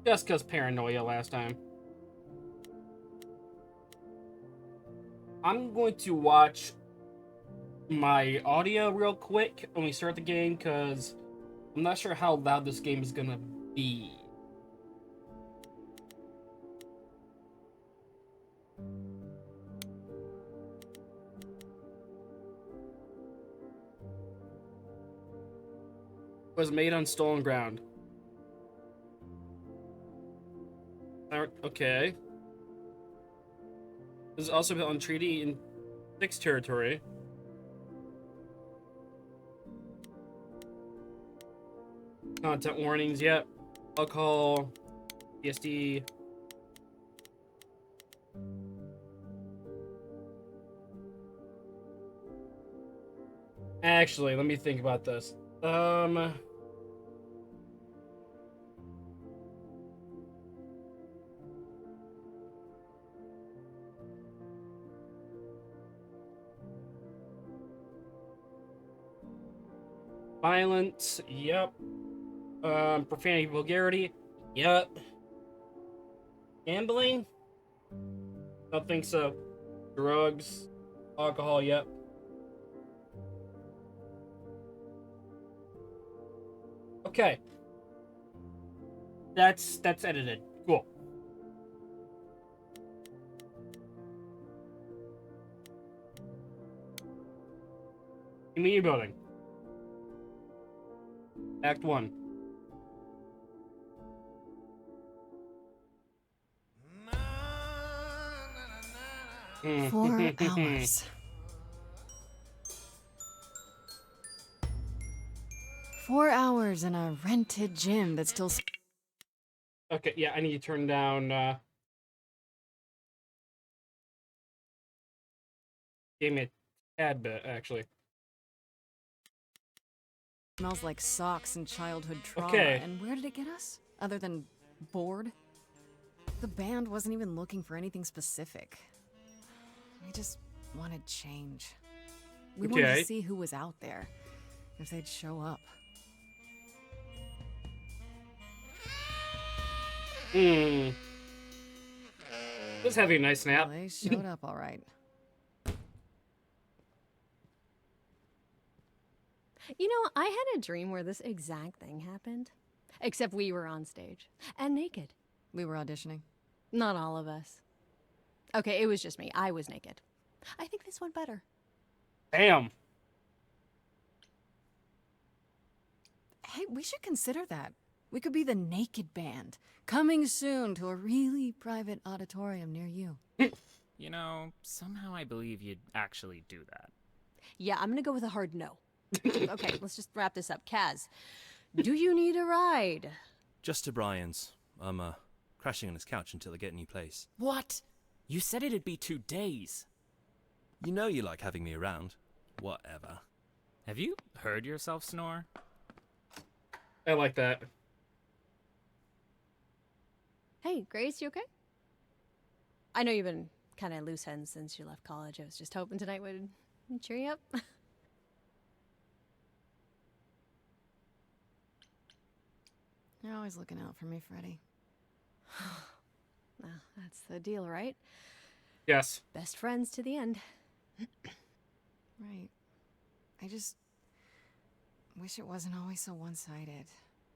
Just because paranoia last time. I'm going to watch my audio real quick when we start the game because I'm not sure how loud this game is gonna be. Was made on stolen ground. Okay. This is also built on Treaty in 6 territory. Content warnings, yep. Alcohol, PSD. Actually, let me think about this. Violence, yep. Profanity, vulgarity, yep. Gambling? Don't think so. Drugs, alcohol, yep. Okay. That's edited. Cool. Community building. Act 1. 4 hours. 4 hours in a rented gym that still... Okay, yeah, I need to turn down, Gave me a tad bit, actually. smells like socks and childhood trauma. Okay. And where did it get us? Other than bored? The band wasn't even looking for anything specific. We just wanted change. We wanted Okay. to see who was out there, if they'd show up. Just having a nice nap. Well, they showed up all right. You know, I had a dream where this exact thing happened. Except we were on stage. And naked. We were auditioning. Not all of us. Okay, it was just me. I was naked. I think this went better. Damn. Hey, we should consider that. We could be the Naked Band, coming soon to a really private auditorium near you. You know, somehow I believe you'd actually do that. Yeah, I'm gonna go with a hard no. Okay, let's just wrap this up. Kaz, do you need a ride? Just to Brian's. I'm, crashing on his couch until I get a new place. What? You said it'd be 2 days. You know you like having me around. Whatever. Have you heard yourself snore? I like that. Hey, Grace, you okay? I know you've been kind of loose ends since you left college. I was just hoping tonight would cheer you up. You're always looking out for me, Freddy. Well, that's the deal, right? Yes. Best friends to the end. Right. I just wish it wasn't always so one-sided.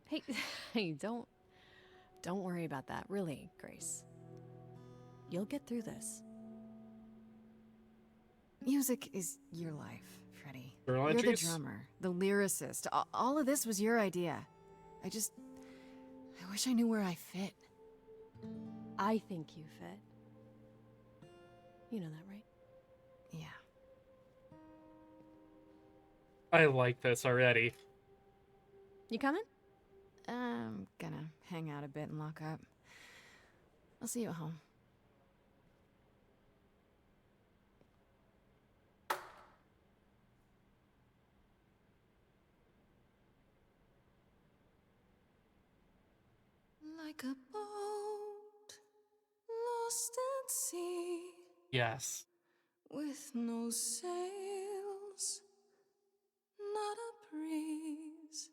Hey, hey, don't worry about that. Really, Grace. You'll get through this. Music is your life, Freddy. Journal You're the entries? drummer, the lyricist. All of this was your idea. I wish I knew where I fit. I think you fit. You know that, right? Yeah. I like this already. You coming? I'm gonna hang out a bit and lock up. I'll see you at home. Like a boat lost at sea, Yes. with no sails, not a breeze.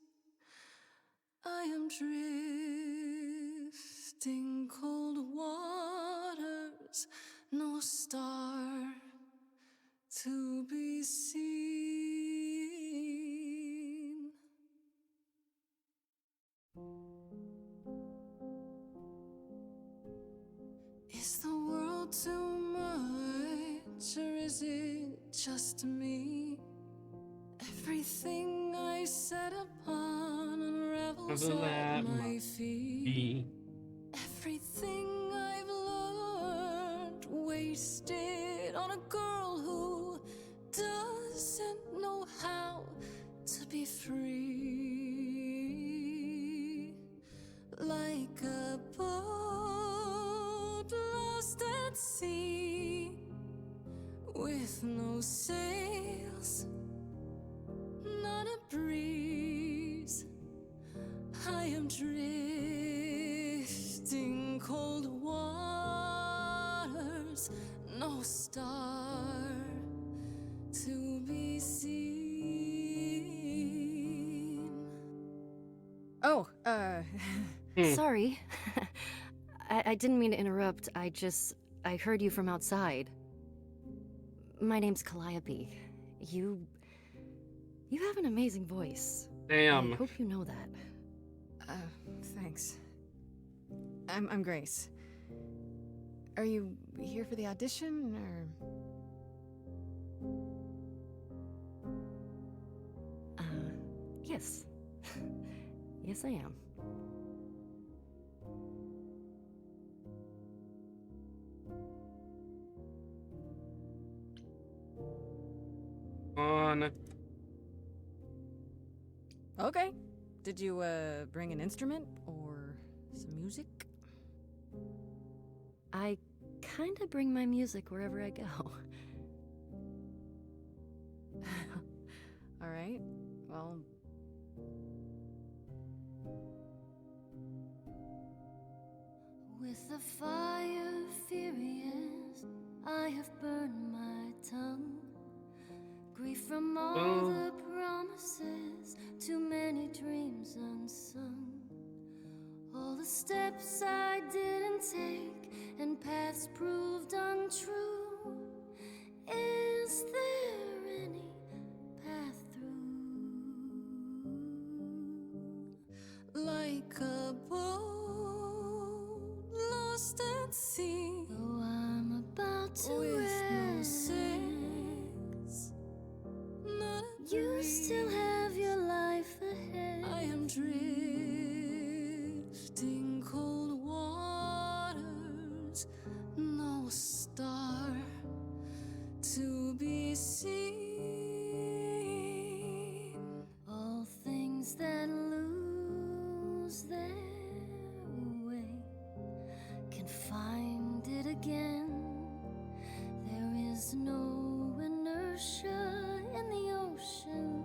I am drifting no star to be seen. Is the world too much, or is it just me? Everything I set upon unravels Unravel at at my my feet. Everything I've learned wasted on a girl who doesn't know how to be free. Like a boat lost at sea with no sails, not a breeze. I am drifting cold waters, no star to be seen. Oh, Sorry. I didn't mean to interrupt. I heard you from outside. My name's Calliope. You have an amazing voice. Damn. I hope you know that. Thanks. I'm Grace. Are you here for the audition, or? Yes. Yes, I am. On. Okay. Did you, bring an instrument or some music? I kinda bring my music wherever I go. All right. Well, With the fire furious, I have burned my tongue. Grief from all the promises, too many dreams unsung. All the steps I didn't take and paths proved untrue. Is there any path through? like a boat lost at sea Though I'm about to with no rest, sails, not a you breeze. still have your life ahead. I am drifting cold waters, no star to be seen. All things that lose their way can find it again. There is no inertia in the ocean.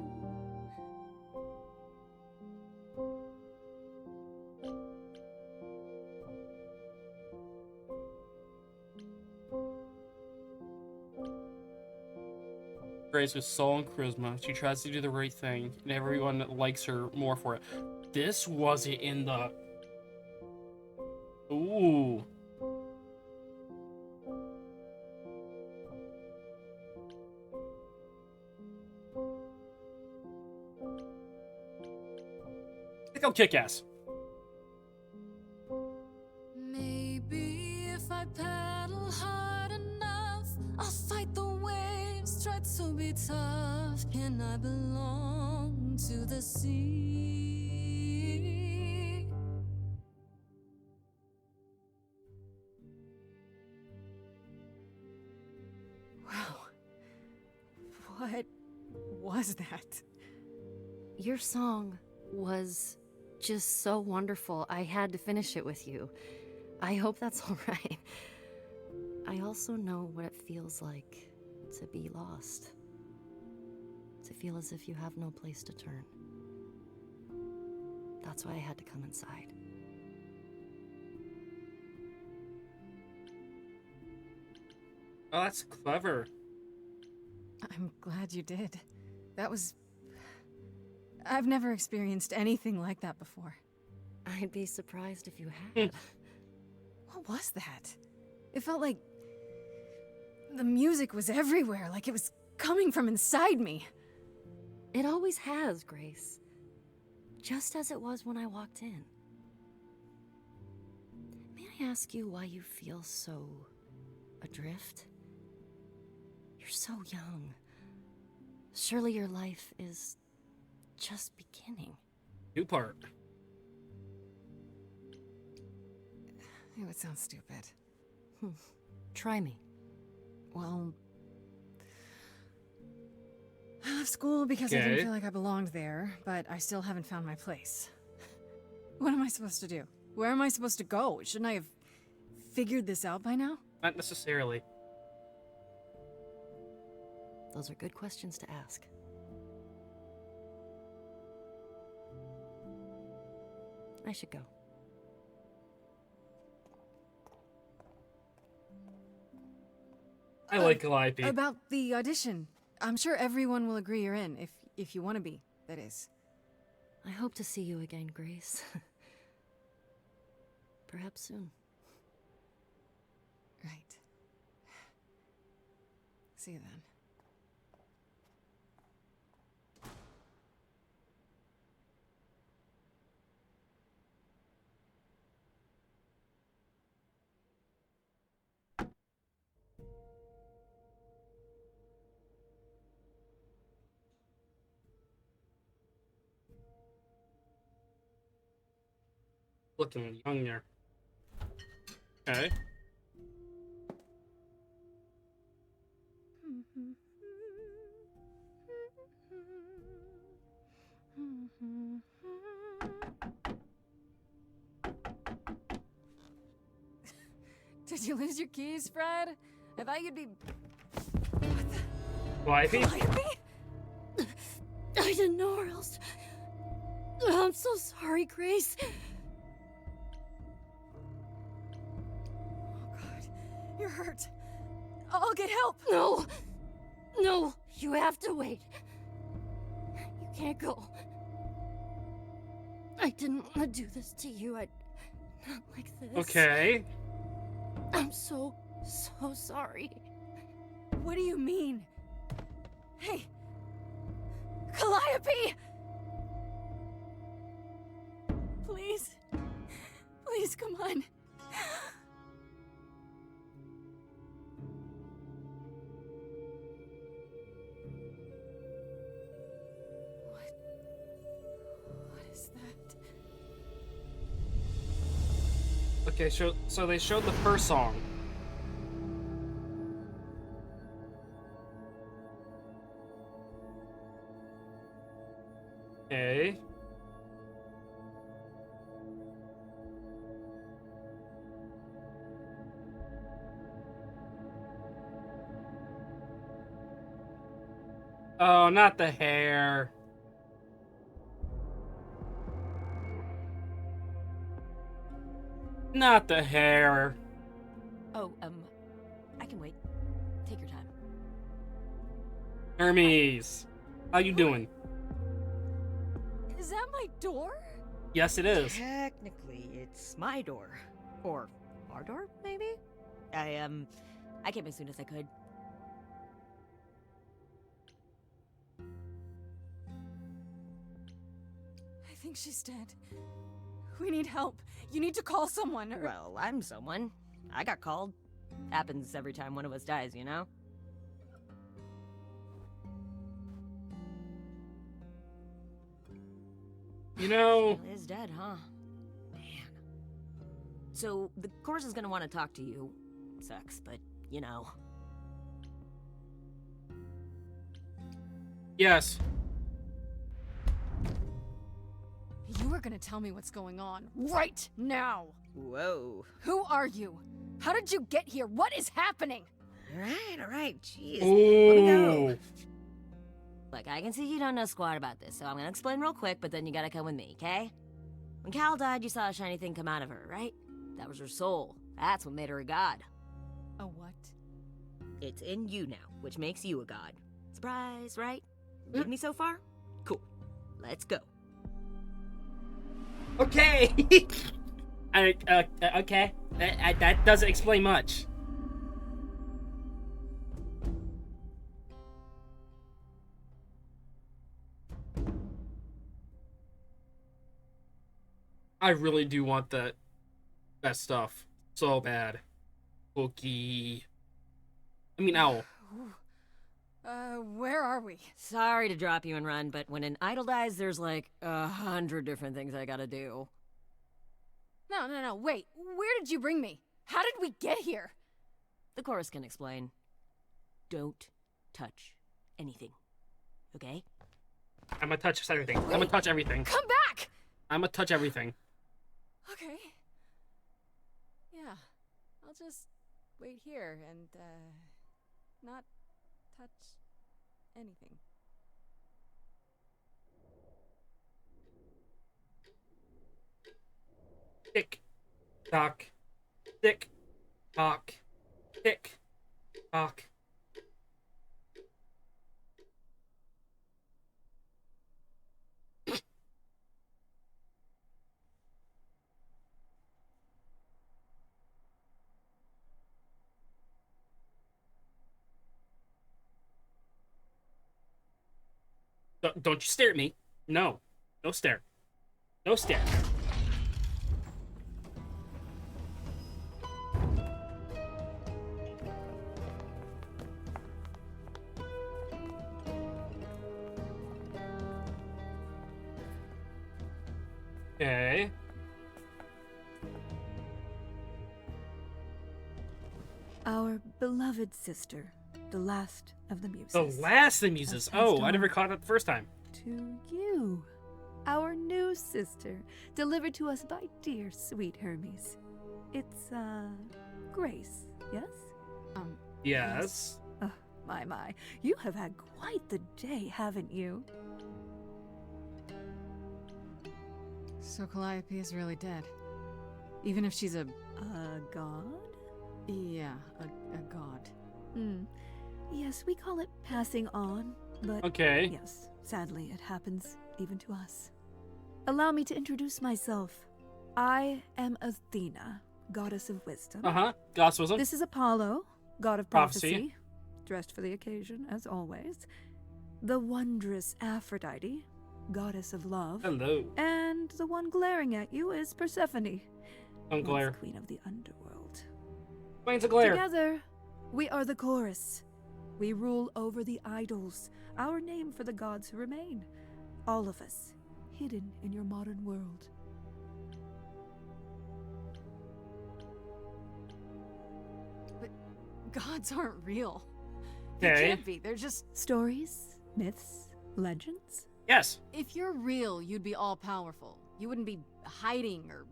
Grace with soul and charisma. She tries to do the right thing, and everyone likes her more for it. This wasn't in the. Ooh. Let's go kick ass. Maybe if I paddle hard enough, I'll fight the waves, try to be tough. Can I belong to the sea? Wow. What was that? Your song was just so wonderful. I had to finish it with you. I hope that's all right. I also know what it feels like to be lost. To feel as if you have no place to turn. That's why I had to come inside. Oh, that's clever. I'm glad you did. That was. I've never experienced anything like that before. I'd be surprised if you had. What was that? It felt like The music was everywhere, like it was coming from inside me. It always has, Grace. Just as it was when I walked in. May I ask you why you feel so adrift? You're so young. Surely your life is just beginning. Two-part. It would sound stupid. Try me. Well, I left school because I Okay. didn't feel like I belonged there, but I still haven't found my place. What am I supposed to do? Where am I supposed to go? Shouldn't I have figured this out by now? Not necessarily. Those are good questions to ask. I should go. I like Calliope. About the audition. I'm sure everyone will agree you're in, if you want to be, that is. I hope to see you again, Grace. Perhaps soon. Right. See you then. Looking younger. Okay. Did you lose your keys, Fred? I thought you'd be... Calliope? Calliope? I didn't know where else. I'm so sorry, Grace. Oh, God. You're hurt. I'll get help. No! No! You have to wait. You can't go. I didn't want to do this to you. Not like this. Okay. I'm so sorry. What do you mean? Hey! Calliope! Please. Please, come on. What is that? Okay, so they showed the first song. Okay. Oh, not the hair. Not the hair. Oh, I can wait. Take your time. Hermes, how you doing? Is that my door? Yes, it is. Technically, it's my door. Or our door, maybe? I came as soon as I could. I think she's dead. We need help. You need to call someone or... Well, I'm someone. I got called. Happens every time one of us dies, you know? You know, Still is dead, huh? Man. So, the course is gonna want to talk to you. Sucks, but, you know. yes. You are gonna tell me what's going on right now. Whoa. Who are you? How did you get here? What is happening? Alright, jeez. Let me go. Ooh. Look, I can see you don't know squat about this, so I'm gonna explain real quick, but then you gotta come with me, okay? When Cal died, you saw a shiny thing come out of her, right? That was her soul. That's what made her a god. A what? It's in you now, which makes you a god. Surprise, right? With me so far? Cool. Let's go. Okay. Okay. That doesn't explain much. I really do want that stuff so bad. Cookie. I mean, owl. Where are we? Sorry to drop you and run, but when an idol dies, there's like 100 different things I gotta do. No, wait. Where did you bring me? How did we get here? The chorus can explain. Don't touch anything. Okay? I'm gonna touch everything. I'm gonna touch everything. Come back! I'm gonna touch everything. Okay. Yeah. I'll just wait here and, not touch anything. Tick, tock, tick, tock, tick, tock. Don't you stare at me. No. No stare. No stare. Okay. Our beloved sister, the last of the Muses. The last of the Muses. Has passed Oh, I never on caught that the first time. To you, our new sister, delivered to us by dear sweet Hermes. It's, Grace, yes? Yes. Oh, my. You have had quite the day, haven't you? So Calliope is really dead. Even if she's a God? yeah, a god. Yes, we call it passing on, but Okay. yes, sadly it happens even to us. Allow me to introduce myself. I am Athena, goddess of wisdom. Goddess wisdom. This is Apollo, god of Prophecy. prophecy, dressed for the occasion, as always. The wondrous Aphrodite, goddess of love. Hello. And the one glaring at you is Persephone, Don't glare. once queen of the underworld. Explains the glare. Together, we are the chorus. We rule over the idols, our name for the gods who remain. All of us, hidden in your modern world. But gods aren't real. They Okay. can't be. They're just... Stories, myths, legends. Yes. If you're real, you'd be all-powerful. You wouldn't be hiding or...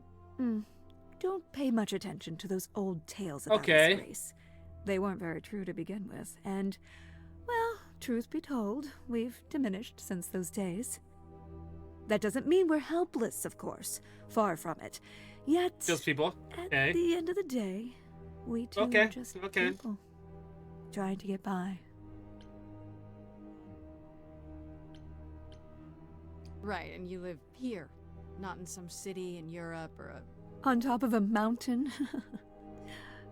Don't pay much attention to those old tales about Okay. us, Grace. They weren't very true to begin with, and, well, truth be told, we've diminished since those days. That doesn't mean we're helpless, of course. Far from it. Yet, Those people. at Okay. the end of the day, we too Okay, are just okay. people, trying to get by. Right, and you live here, not in some city in Europe or a... On top of a mountain?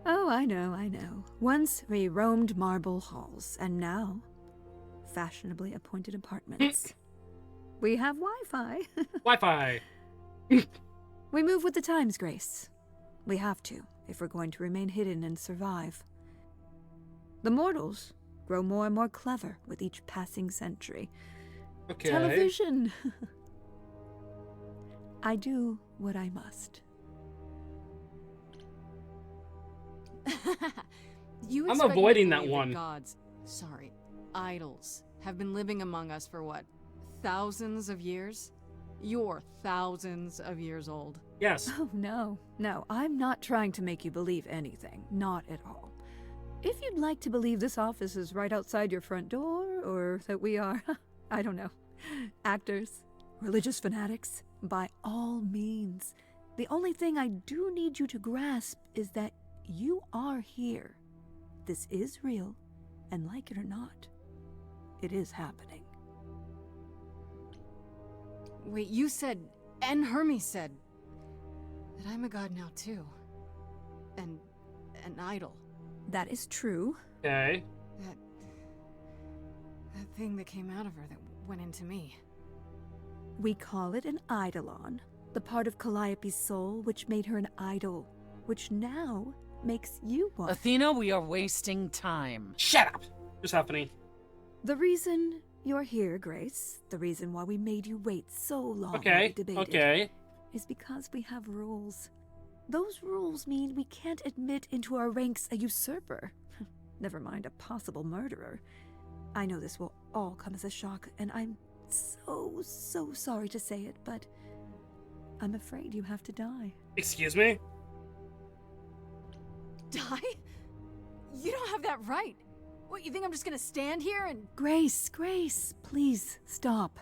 Oh, I know. Once we roamed marble halls, and now, fashionably appointed apartments. We have Wi-Fi. Wi-Fi. We move with the times, Grace. We have to, if we're going to remain hidden and survive. The mortals grow more and more clever with each passing century. Okay. Television! I do what I must. You I'm expect me to avoiding that believe one. Gods, sorry, idols, have been living among us for what, thousands of years? You're thousands of years old. Yes. Oh, no, I'm not trying to make you believe anything. Not at all. If you'd like to believe this office is right outside your front door, or that we are, I don't know, actors, religious fanatics, by all means. The only thing I do need you to grasp is that you are here. This is real, and like it or not, it is happening. Wait, you said, and Hermes said, that I'm a god now too. And an idol. That is true. Okay. That thing that came out of her that went into me. We call it an eidolon, The part of Calliope's soul which made her an idol, which now makes you one. Athena, we are wasting time. Shut up! What's happening? The reason you're here, Grace, the reason why we made you wait so long while we Okay, debated, okay. is because we have rules. Those rules mean we can't admit into our ranks a usurper. Never mind a possible murderer. I know this will all come as a shock, and I'm so sorry to say it, but I'm afraid you have to die. Excuse me? Die? You don't have that right. What, you think I'm just gonna stand here and... Grace, please stop.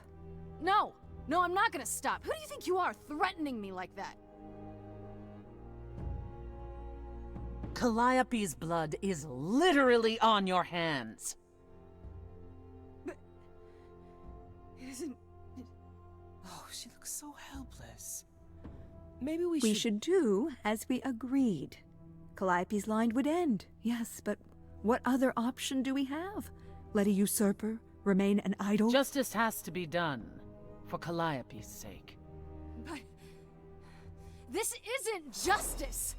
No, I'm not gonna stop. Who do you think you are, threatening me like that? Calliope's blood is literally on your hands. But... It isn't... Oh, she looks so helpless. Maybe we should do as we agreed. Calliope's line would end, yes, but what other option do we have? Let a usurper remain an idol? Justice has to be done, for Calliope's sake. But... This isn't justice!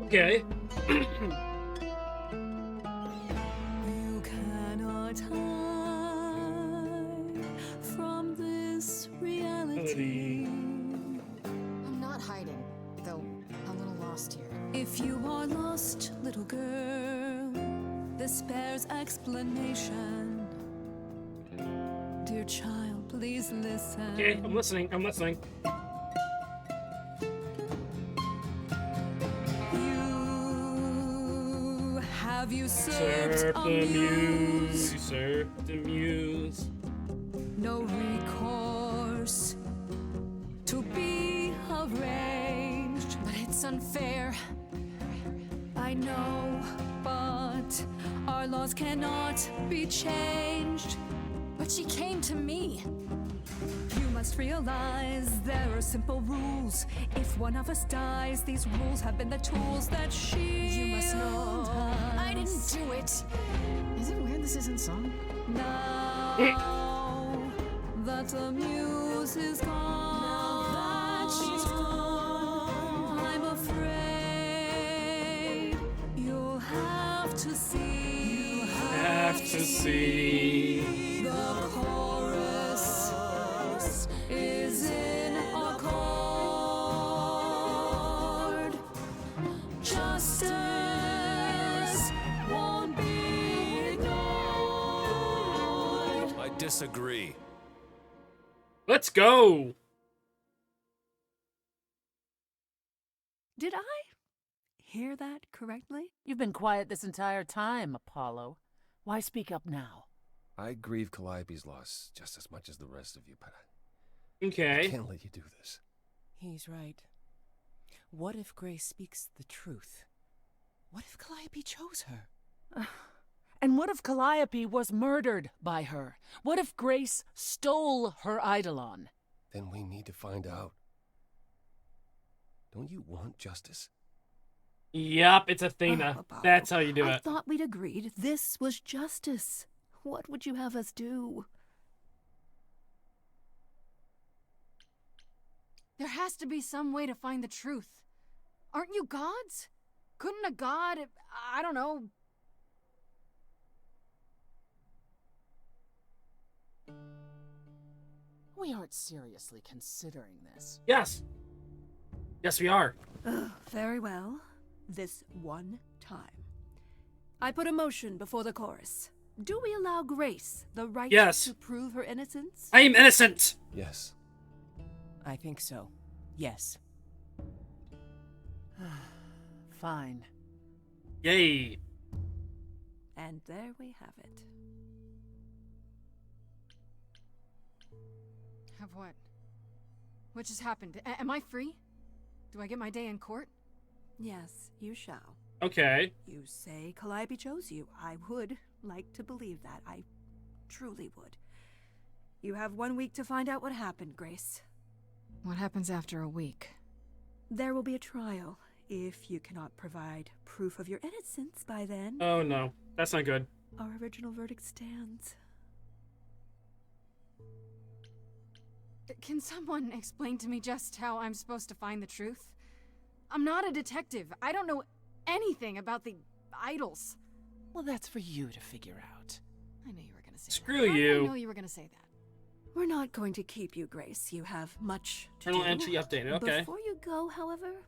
Okay. You cannot hide from this reality. I'm not hiding, though I'm a little lost here. If you are lost, little girl, this bears explanation. Dear child, please listen. Okay, I'm listening. You have usurped Usurp a the muse. muse. Usurp the muse. No recourse to be arranged. But it's unfair. I know, but our laws cannot be changed. But she came to me. You must realize there are simple rules. If one of us dies, these rules have been the tools that shield You must know us. I didn't do it. Is it weird this isn't song? Now that the muse is gone, I'm afraid you'll have to see. The chorus is in accord. Justice won't be ignored. I disagree. Let's go. Did I hear that correctly? You've been quiet this entire time, Apollo. Why speak up now? I grieve Calliope's loss just as much as the rest of you, but I Okay. can't let you do this. He's right. What if Grace speaks the truth? What if Calliope chose her? And what if Calliope was murdered by her? What if Grace stole her Eidolon? Then we need to find out. Don't you want justice? Yep, it's Athena. Apollo, That's how you do I it. thought we'd agreed this was justice. What would you have us do? There has to be some way to find the truth. Aren't you gods? Couldn't a god, I don't know... We aren't seriously considering this. Yes. Yes, we are. Very well. This one time. I put a motion before the chorus. Do we allow Grace the right Yes. to prove her innocence? I am innocent. Yes. I think so. Yes. Fine. Yay. And there we have it. Have what? What just happened? Am I free? Do I get my day in court? Yes, you shall. Okay. You say Calliope chose you. I would like to believe that. I truly would. You have 1 week to find out what happened, Grace. What happens after a week? There will be a trial. If you cannot provide proof of your innocence by then, Oh no, that's not good. our original verdict stands. Can someone explain to me just how I'm supposed to find the truth? I'm not a detective. I don't know anything about the idols. Well, that's for you to figure out. I knew you were gonna say Screw that. How did I you. know you were gonna say that. We're not going to keep you, Grace. You have much to Journal do. entry updated. Okay. Before you go, however,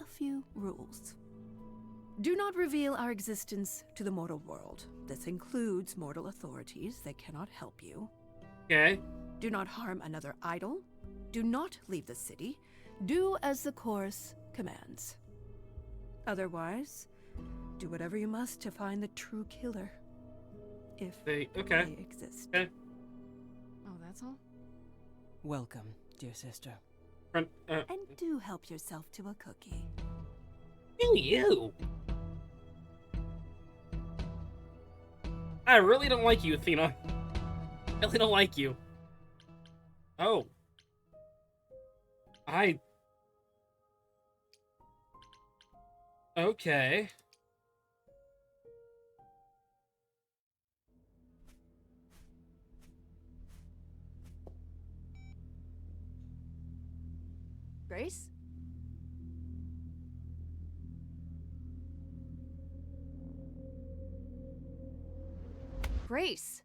a few rules. Do not reveal our existence to the mortal world. This includes mortal authorities. They cannot help you. Okay. Do not harm another idol. Do not leave the city. Do as the chorus commands. Otherwise, do whatever you must to find the true killer. If okay. they exist. Okay. Oh, that's all? Welcome, dear sister. And do help yourself to a cookie. Who you? I really don't like you, Athena. I really don't like you. Oh. Okay. Grace? Grace!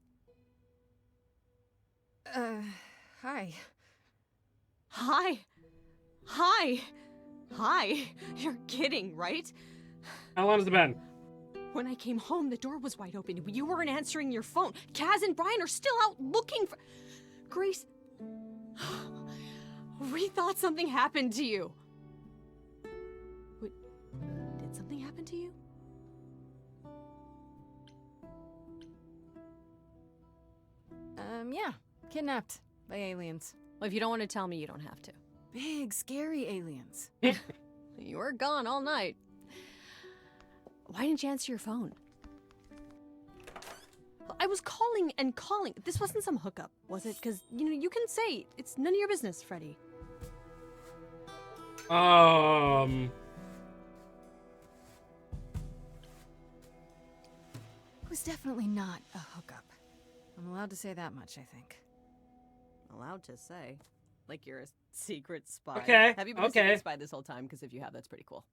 Hi. Hi! Hi! Hi! You're kidding, right? How long has it been? When I came home, the door was wide open. You weren't answering your phone. Kaz and Brian are still out looking for... Grace... We thought something happened to you. Wait, did something happen to you? Yeah. Kidnapped by aliens. Well, if you don't want to tell me, you don't have to. Big, scary aliens. You were gone all night. Why didn't you answer your phone? I was calling and calling. This wasn't some hookup, was it? Because, you know, you can say it's none of your business, Freddy. It was definitely not a hookup. I'm allowed to say that much, I think. Allowed to say. Like you're a secret spy. Okay, Have you been a okay. secret spy this whole time? Because if you have, that's pretty cool.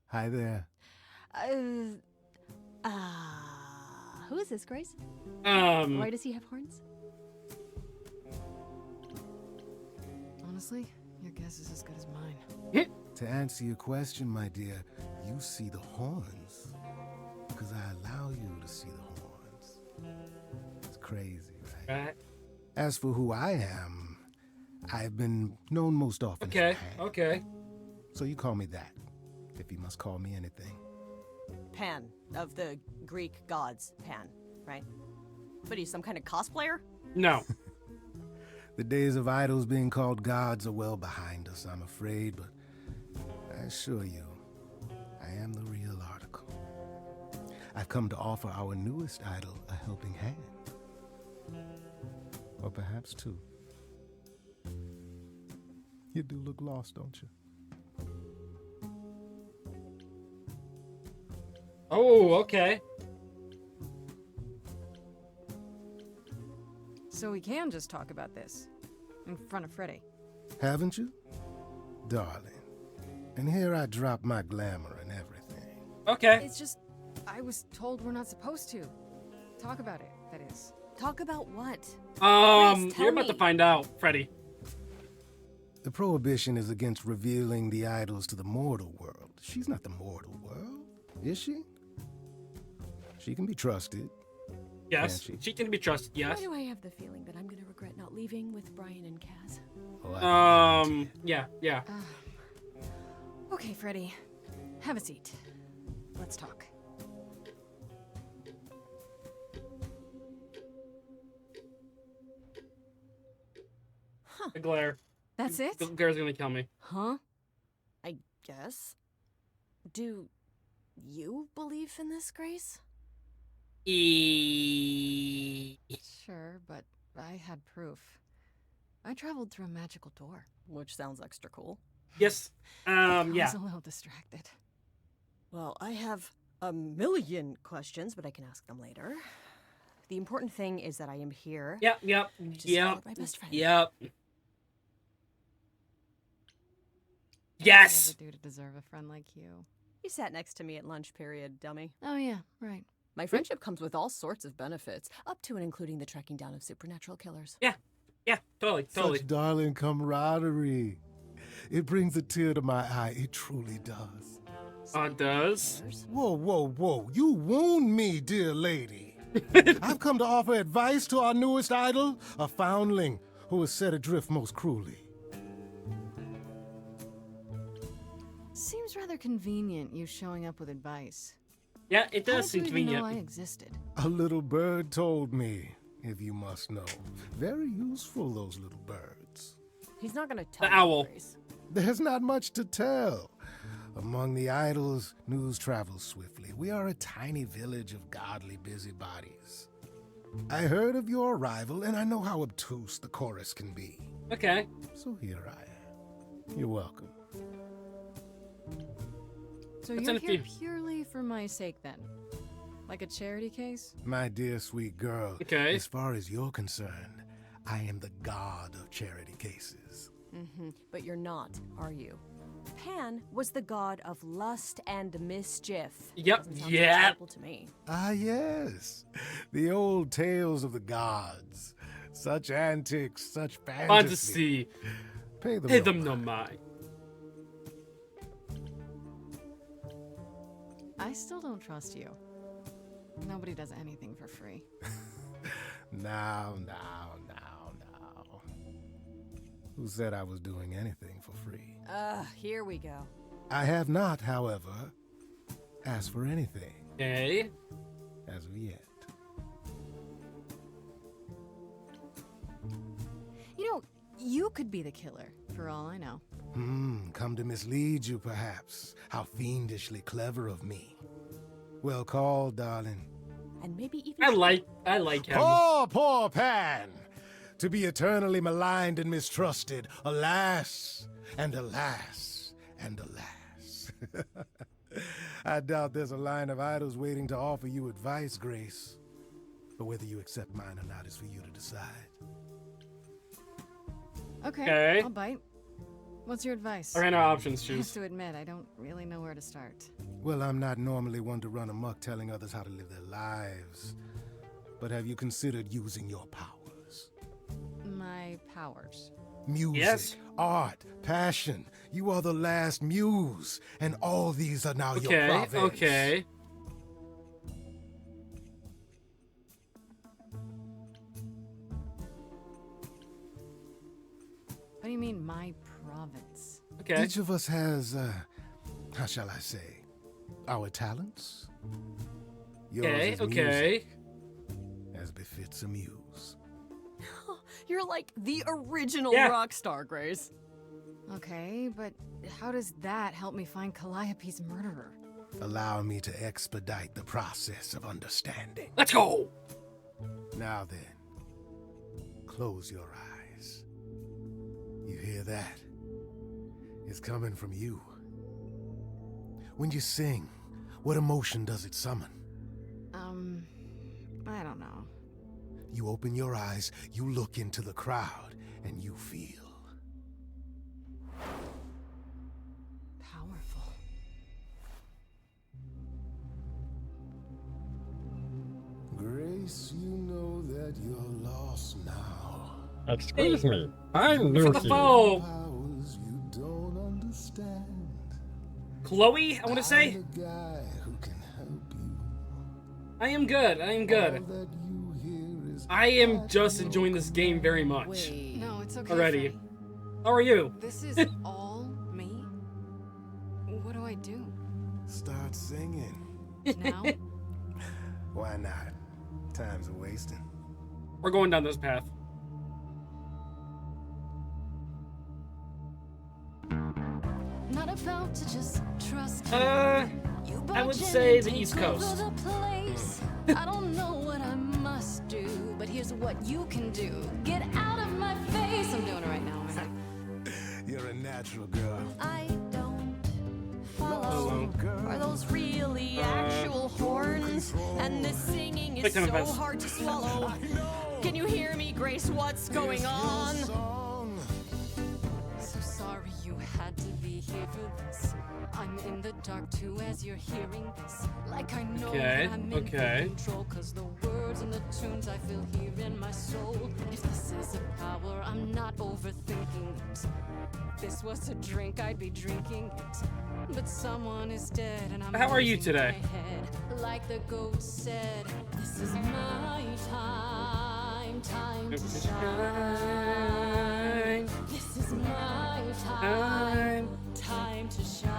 Hi there. Who is this, Grace? Why does he have horns? Honestly, your guess is as good as mine. To answer your question, my dear, you see the horns because I allow you to see the horns. It's crazy, right? As for who I am, I've been known most often as Okay, Pan. okay. So you call me that, if you must call me anything. Pan, of the Greek gods, Pan, right? But he's some kind of cosplayer? No. The days of idols being called gods are well behind us, I'm afraid, but I assure you, I am the real article. I've come to offer our newest idol a helping hand. Or perhaps two. You do look lost, don't you? Oh, okay. So we can just talk about this in front of Freddy. Haven't you? Darling. And here I drop my glamour and everything. Okay. It's just, I was told we're not supposed to. Talk about it, that is. Talk about what? Grace, tell You're about to me. find out, Freddy. The prohibition is against revealing the idols to the mortal world. She's not the mortal world, is she? She can be trusted. Yes, Can't she can be trusted, yes. Why do I have the feeling that I'm gonna regret not leaving with Brian and Kaz? Yeah. Okay, Freddy. Have a seat. Let's talk. The glare. That's it? The glare's gonna kill me. Huh? I guess. Do you believe in this, Grace? Sure, but I had proof. I traveled through a magical door. Which sounds extra cool. Yes. I was Yeah. a little distracted. Well, I have a million questions, but I can ask them later. The important thing is that I am here. Yep. followed my best friend. Yep. What Yes. did I ever do to deserve a friend like you? You sat next to me at lunch period, dummy. Oh yeah, right. My friendship comes with all sorts of benefits, up to and including the tracking down of supernatural killers. Yeah, totally. Such darling camaraderie. It brings a tear to my eye. It truly does. It does. Whoa. You wound me, dear lady. I've come to offer advice to our newest idol, a foundling who was set adrift most cruelly. Seems rather convenient, you showing up with advice. Yeah, it does seem How did you even know convenient. I existed? A little bird told me, if you must know. Very useful, those little birds. He's not gonna tell The owl. Grace. There's not much to tell. Among the idols, news travels swiftly. We are a tiny village of godly busybodies. I heard of your arrival, and I know how obtuse the chorus can be. Okay. So here I am. You're welcome. So That's you're in a here few. purely for my sake then? Like a charity case? My dear sweet girl, Okay. as far as you're concerned, I am the god of charity cases. But you're not, are you? Pan was the god of lust and mischief. Yep, Doesn't sound yeah. acceptable to me. Ah, yes. The old tales of the gods. Such antics, such fantasy. Fantasy. Pay them, Pay no them mind. no mind. I still don't trust you. Nobody does anything for free. Now. Who said I was doing anything for free? Here we go. I have not, however, asked for anything Okay. as of yet. You know, you could be the killer, for all I know. Come to mislead you, perhaps. How fiendishly clever of me. Well called, darling. And maybe even I like him. Poor Pan! To be eternally maligned and mistrusted. Alas, and alas, and alas. I doubt there's a line of idols waiting to offer you advice, Grace. But whether you accept mine or not is for you to decide. Okay, I'll bite. What's your advice? I ran out of options, I have choose. to admit, I don't really know where to start. Well, I'm not normally one to run amok telling others how to live their lives. But have you considered using your powers? My powers. Music, Yes. art, passion. You are the last muse, and all these are now your Okay, province. okay. What do you mean, my province? Okay. Each of us has, how shall I say, our talents. Yours Okay, is okay. music, as befits a muse. You're like the original Yeah. rock star, Grace. Okay, but how does that help me find Calliope's murderer? Allow me to expedite the process of understanding. Let's go. Now then, close your eyes. You hear that? It's coming from you. When you sing, what emotion does it summon? I don't know. You open your eyes, you look into the crowd, and you feel. Powerful. Grace, you know that you're lost now. Excuse me, I'm For new the here. phone. Powers you don't understand. Chloe, I want to say. I'm the guy who can help you. I am good. I am good. All that you hear is I am just enjoying this game very much No, it's okay. already. Freddy. How are you? This is all me? What do I do? start singing. Now? Why not? Time's a wasting. We're going down this path. Not about to just trust you. I would say the East Coast. I don't know what I must do, but here's what you can do. Get out of my face. I'm doing it right now. You're a natural girl. I don't follow. Are those really actual horns? And this singing Quick time so events. hard to swallow. Can you hear me, Grace? What's going on? So sorry you had to be here for this. I'm in the dark too as you're hearing this. Like I know Okay, that I'm in okay. control, 'cause the words and the tunes I feel here in my soul. If this is a power, I'm not overthinking it. If this was a drink, I'd be drinking it. But someone is dead and I'm How are you losing today? my head. Like the goat said, this is my time, time to shine. This is my time, time to shine.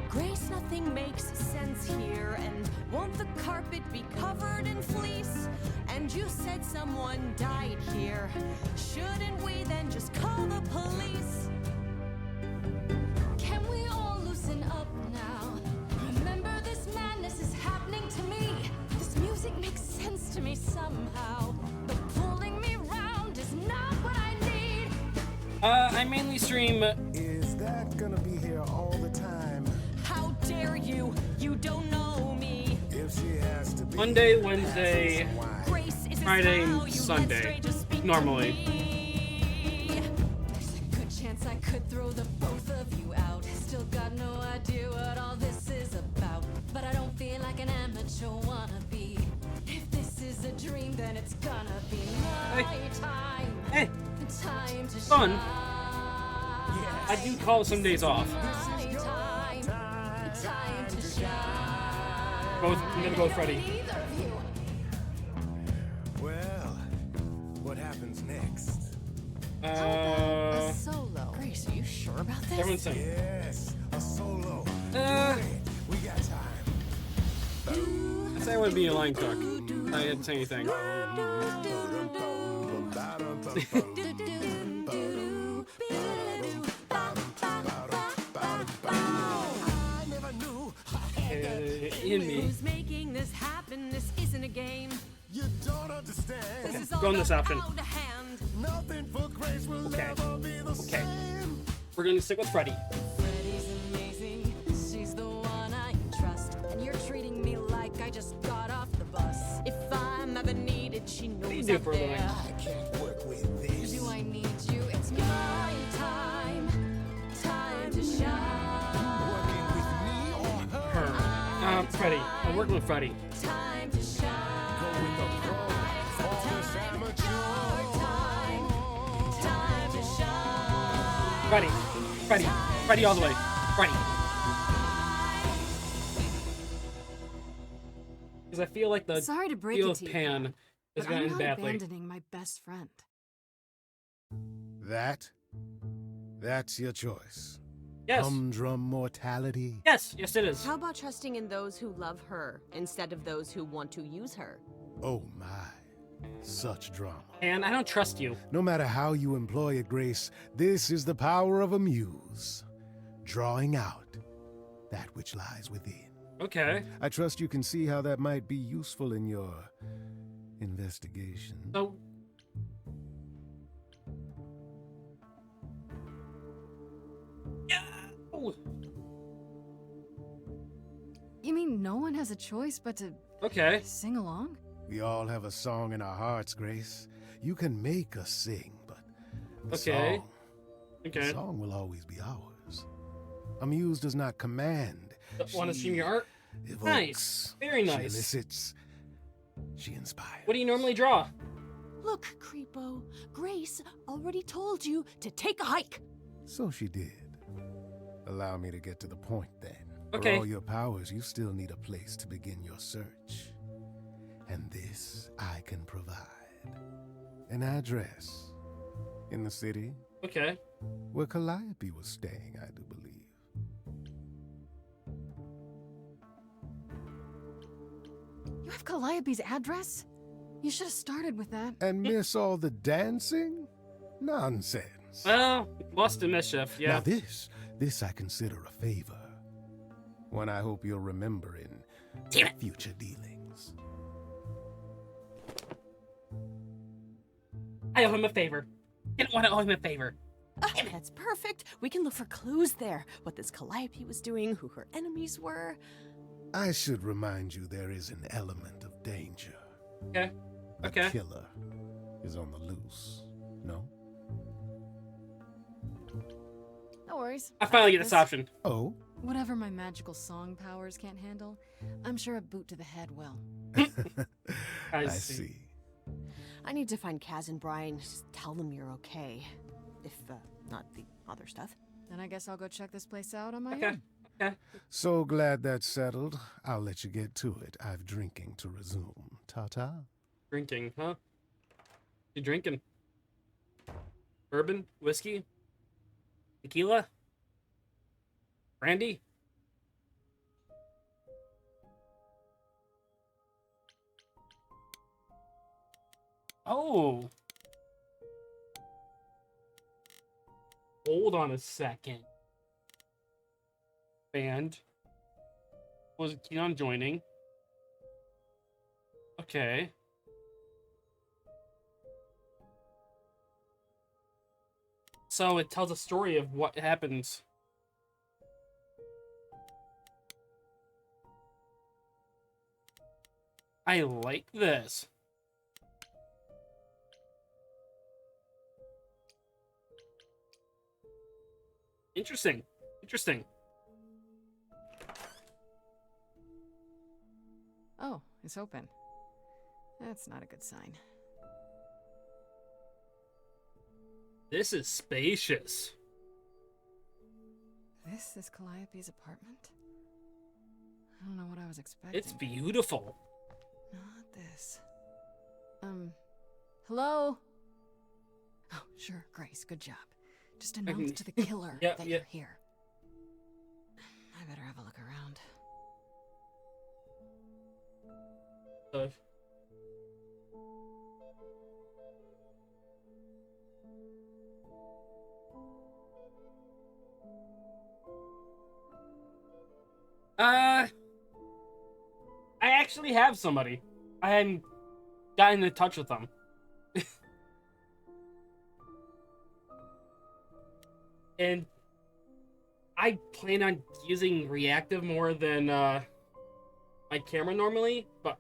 Grace, nothing makes sense here. And won't the carpet be covered in fleece? And you said someone died here. Shouldn't we then just call the police? Can we all loosen up now? Remember, this madness is happening to me. This music makes sense to me somehow. But pulling me round is not what I need. I mainly stream. Is that gonna be here all the time? How dare you? You don't know me. If she has to be Monday, Wednesday, Grace is Friday, how you Sunday. let strangers speak to Normally. me. There's a good chance I could throw the both of you out. Still got no idea what all this is about. But I don't feel like an amateur wannabe. If this is a dream, then it's gonna be my time. Hey, Time to fun. shine. I do call some days off. My time. Time to shine. I'm gonna go with Freddy. Neither of you. Well, what happens next? A solo. Grace, are you sure about this? Everyone's saying. Yes, a solo. We got time. I say I would be a line cook. I didn't say anything. I never knew In me. Who's making this happen? This isn't a game. you don't understand. This is Go on this option. out of hand. Nothing for Grace will Okay. never be the same. We're gonna stick with Freddy. Freddy's amazing. She's the one I trust. And you're treating me like I just got off the bus. If I'm ever needed, she knows do you do I'm for a living? there. I can't work with this. Do I need you? It's my time. Time to shine. Working with me or her? Her. Freddy. I'm working with Freddy. Time to shine. Go with the pro. All this amateur. Time to shine. Freddy. Freddy. Freddy all the way. Freddy. Because I feel like the Sorry to break deal it of to you, Pan is but gonna I'm end not badly. abandoning my best friend. That's your choice. Yes. Humdrum mortality. Yes. Yes, it is. How about trusting in those who love her instead of those who want to use her? Oh my. Such drama. And I don't trust you. No matter how you employ it, Grace, this is the power of a muse. Drawing out that which lies within. Okay. I trust you can see how that might be useful in your investigation. So. Yeah. You mean no one has a choice but to Okay. sing along? We all have a song in our hearts, Grace. You can make us sing, but the Okay. song, Okay. the song will always be ours. A muse does not command. Want to She stream your art? evokes, Nice. Very She nice. elicits. She inspires. What do you normally draw? Look, Creepo, Grace already told you to take a hike. So she did. Allow me to get to the point then. Okay. For all your powers, you still need a place to begin your search. And this I can provide. An address in the city Okay. where Calliope was staying, I do believe. You have Calliope's address? You should have started with that. And miss all the dancing? Nonsense. Well, lost to mischief. Yeah. Now this I consider a favor. One I hope you'll remember in future dealings. I owe him a favor. I don't want to owe him a favor. That's perfect. We can look for clues there. What this Calliope was doing, who her enemies were. I should remind you there is an element of danger. Okay. The Okay. killer is on the loose. No? No worries. I finally get got this option. Oh? Whatever my magical song powers can't handle, I'm sure a boot to the head will. I see. I need to find Kaz and Brian. Just tell them you're okay. If, not the other stuff. Then I guess I'll go check this place out on my Okay. own. Okay. So glad that's settled. I'll let you get to it. I've drinking to resume. Ta-ta. Drinking, huh? You drinking? Bourbon? Whiskey? Tequila? Brandy? Oh. Hold on a second. Band. Was it keen on joining? Okay. So it tells a story of what happens. I like this. Interesting. Interesting. Oh, it's open. That's not a good sign. This is spacious. This is Calliope's apartment? I don't know what I was expecting. It's beautiful. Not this. Hello? Oh, sure, Grace, good job. Just announce to the killer that you're here. I better have a look around. I actually have somebody. I hadn't gotten in touch with them. And I plan on using reactive more than my camera normally, but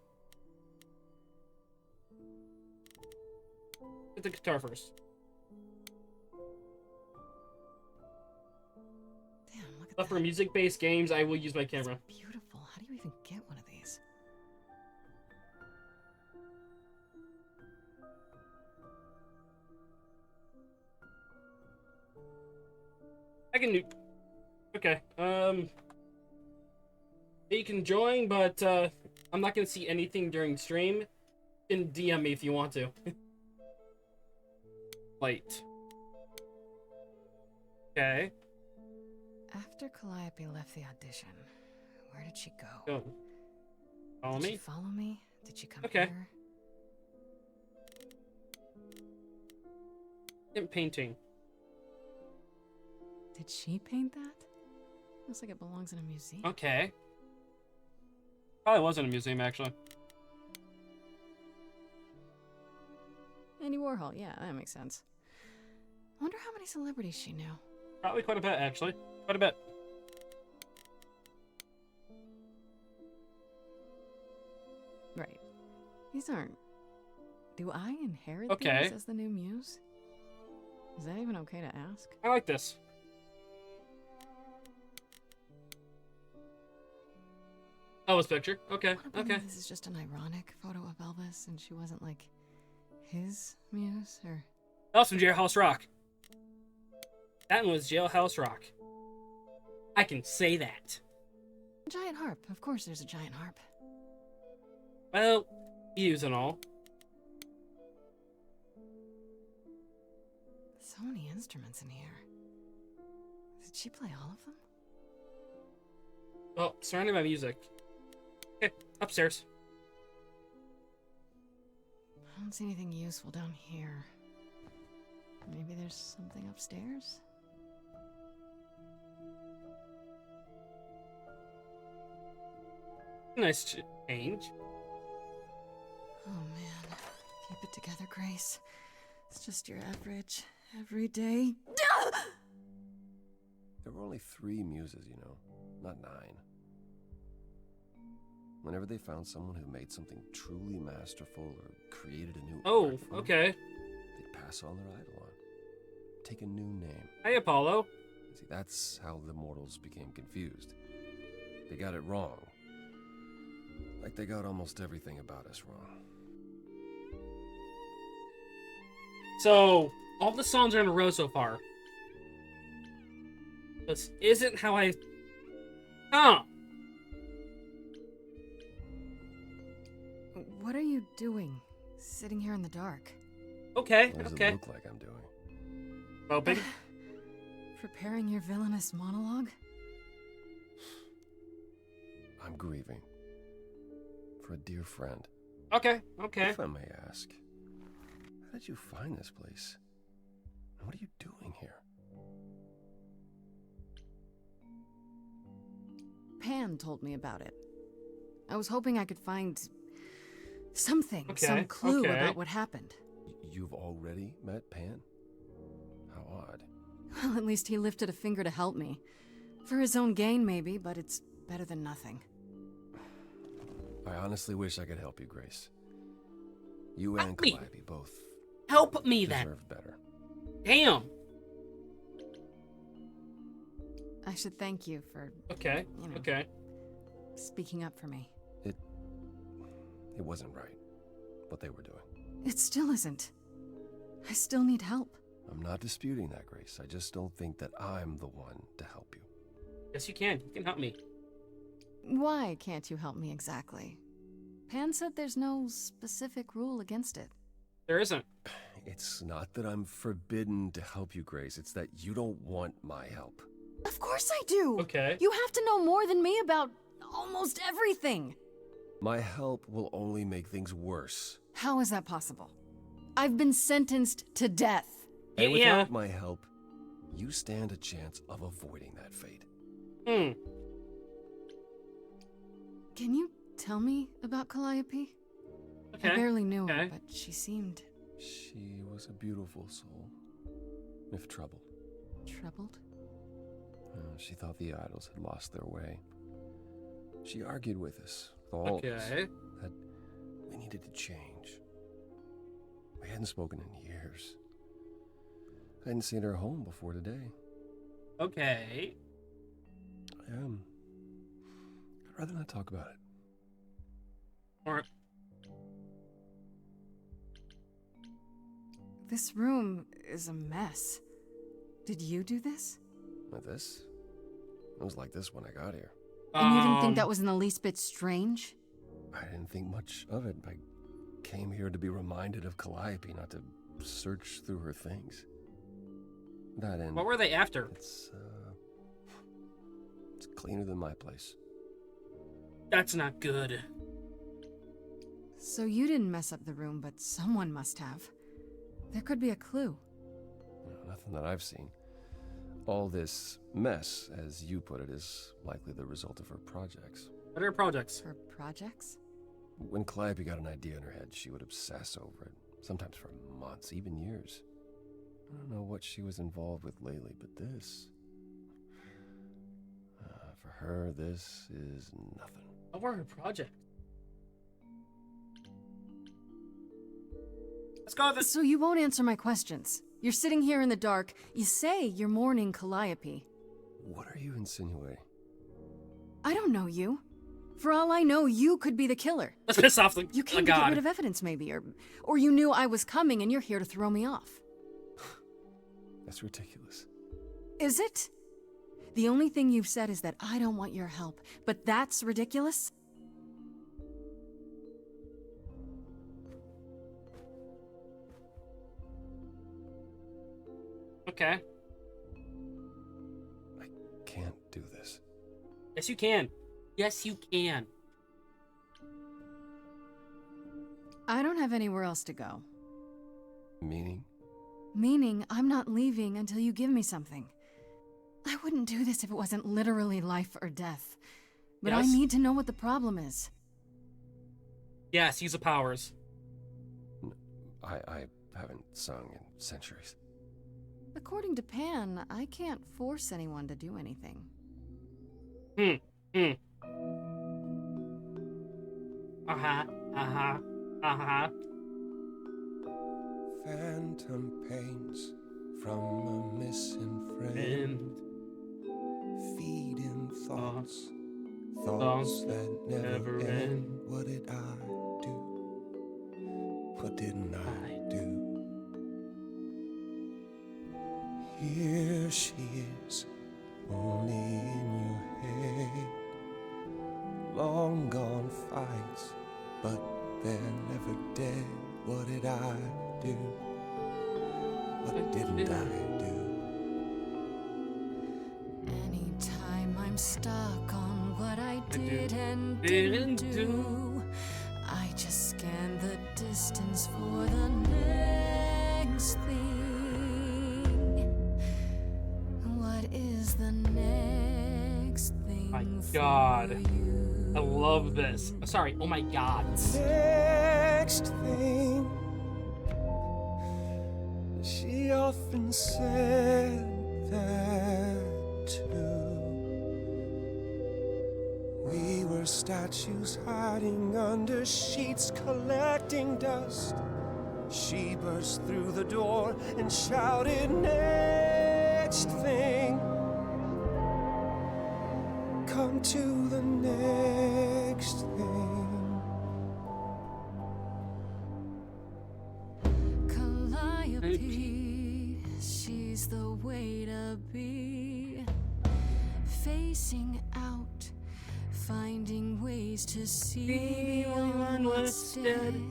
get the guitar first. Damn, look at But for music-based games, I will use my camera. beautiful. How do you even get one of these? I can do. Okay. You can join, but I'm not gonna see anything during stream. You can DM me if you want to. Light. Okay. After Calliope left the audition, where did she go? Go. Follow Did me. she follow me? Did she come Okay. here? And painting. Did she paint that? Looks like it belongs in a museum. Okay. Probably was in a museum, actually. Andy Warhol, yeah, that makes sense. I wonder how many celebrities she knew. Probably quite a bit, actually. Quite a bit. Right. These aren't... Do I inherit Okay. these as the new muse? Is that even okay to ask? I like this. Oh, his picture. Okay. What about Okay. This is just an ironic photo of Elvis, and she wasn't like his muse, or That was from Jailhouse Rock. That was Jailhouse Rock. I can say that. giant harp. Of course, there's a giant harp. Well, use and all. So many instruments in here. Did she play all of them? Oh, surrounded by music. Okay, upstairs. I don't see anything useful down here. Maybe there's something upstairs? Nice change. Oh man. Keep it together, Grace. It's just your average, everyday. There were only 3 muses, you know, not 9. whenever they found someone who made something truly masterful or created a new Oh, art form, okay. they'd pass on their idol on. Take a new name. Hey, Apollo. See, that's how the mortals became confused. They got it wrong. Like they got almost everything about us wrong. So, all the songs are in a row so far. This isn't how I... Huh. What are you doing? Sitting here in the dark? Okay, What does okay. it look like I'm doing? Moping? Preparing your villainous monologue? I'm grieving. For a dear friend. Okay, okay. If I may ask, how did you find this place? And what are you doing here? Pan told me about it. I was hoping I could find something, Okay, some clue okay. about what happened. You've already met Pan? How odd. Well, at least he lifted a finger to help me. For his own gain, maybe, but it's better than nothing. I honestly wish I could help you, Grace. You Help and me. Calliope both Help me then. deserve better. Damn. I should thank you for, Okay, you know, okay. speaking up for me. It wasn't right, what they were doing. It still isn't. I still need help. I'm not disputing that, Grace. I just don't think that I'm the one to help you. Yes, you can. You can help me. Why can't you help me exactly? Pan said there's no specific rule against it. There isn't. It's not that I'm forbidden to help you, Grace. It's that you don't want my help. Of course I do! Okay. You have to know more than me about almost everything! My help will only make things worse. How is that possible? I've been sentenced to death. And without my help, you stand a chance of avoiding that fate. Hmm. Can you tell me about Calliope? Okay. I barely knew her, Okay. but she seemed She was a beautiful soul, if troubled. troubled. She thought the idols had lost their way. She argued with us, with all of us, Okay. that we needed to change. We hadn't spoken in years. I hadn't seen her home before today. Okay. I'd rather not talk about it. Alright. This room is a mess. Did you do this? With this? It was like this when I got here. And you didn't think that was in the least bit strange? I didn't think much of it. I came here to be reminded of Calliope, not to search through her things. That and What were they after? It's cleaner than my place. That's not good. So you didn't mess up the room, but someone must have. There could be a clue. No, nothing that I've seen. All this mess, as you put it, is likely the result of her projects. What are your projects? Her projects? When Calliope got an idea in her head, she would obsess over it, sometimes for months, even years. I don't know what she was involved with lately, but this... for her, this is nothing. What were her projects? Let's go with this. So you won't answer my questions. You're sitting here in the dark. You say you're mourning Calliope. What are you insinuating? I don't know you. For all I know, you could be the killer. Let's piss off the You came to god. get rid of evidence, maybe, or you knew I was coming and you're here to throw me off. That's ridiculous. Is it? The only thing you've said is that I don't want your help, but that's ridiculous? Okay. I can't do this. Yes, you can. Yes, you can. I don't have anywhere else to go. Meaning? Meaning, I'm not leaving until you give me something. I wouldn't do this if it wasn't literally life or death. But I Yes. need to know what the problem is. Yes, use the powers. I haven't sung in centuries. According to Pan, I can't force anyone to do anything. Phantom pains from a missing friend. Feeding thoughts. Thoughts that never end. What did I do? What didn't I do? Here she is, only in your head. Long gone fights, but they're never dead. What did I do? What didn't I do? Anytime I'm stuck on what I did and didn't do, I just scan the distance for the next thing. What is the next thing? My God. I love this. Sorry, oh my God. Next thing, she often said that too. We were statues hiding under sheets, collecting dust. She burst through the door and shouted, next thing. Come to the next thing. Calliope, she's the way to be. Facing out, finding ways to see beyond what's dead.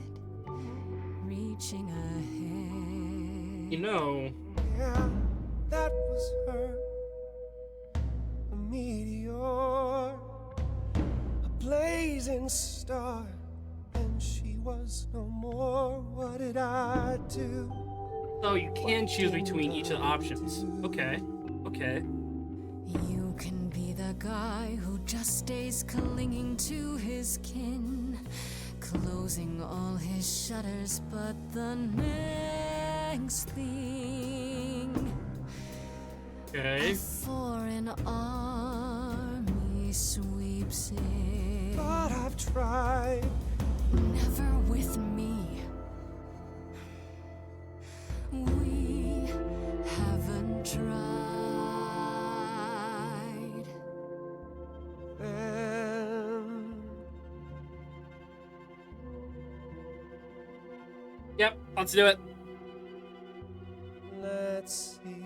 Reaching ahead. You know. Yeah, that was her. A meteor, a blazing star, and she was no more. What did I do? Oh, you can choose between each of the options. Okay. Okay. You can be the guy who just stays clinging to his kin, closing all his shutters, but the next thing. Okay. A foreign army sweeps in. But I've tried. Never with me. We haven't tried. Yep, let's do it. Let's see.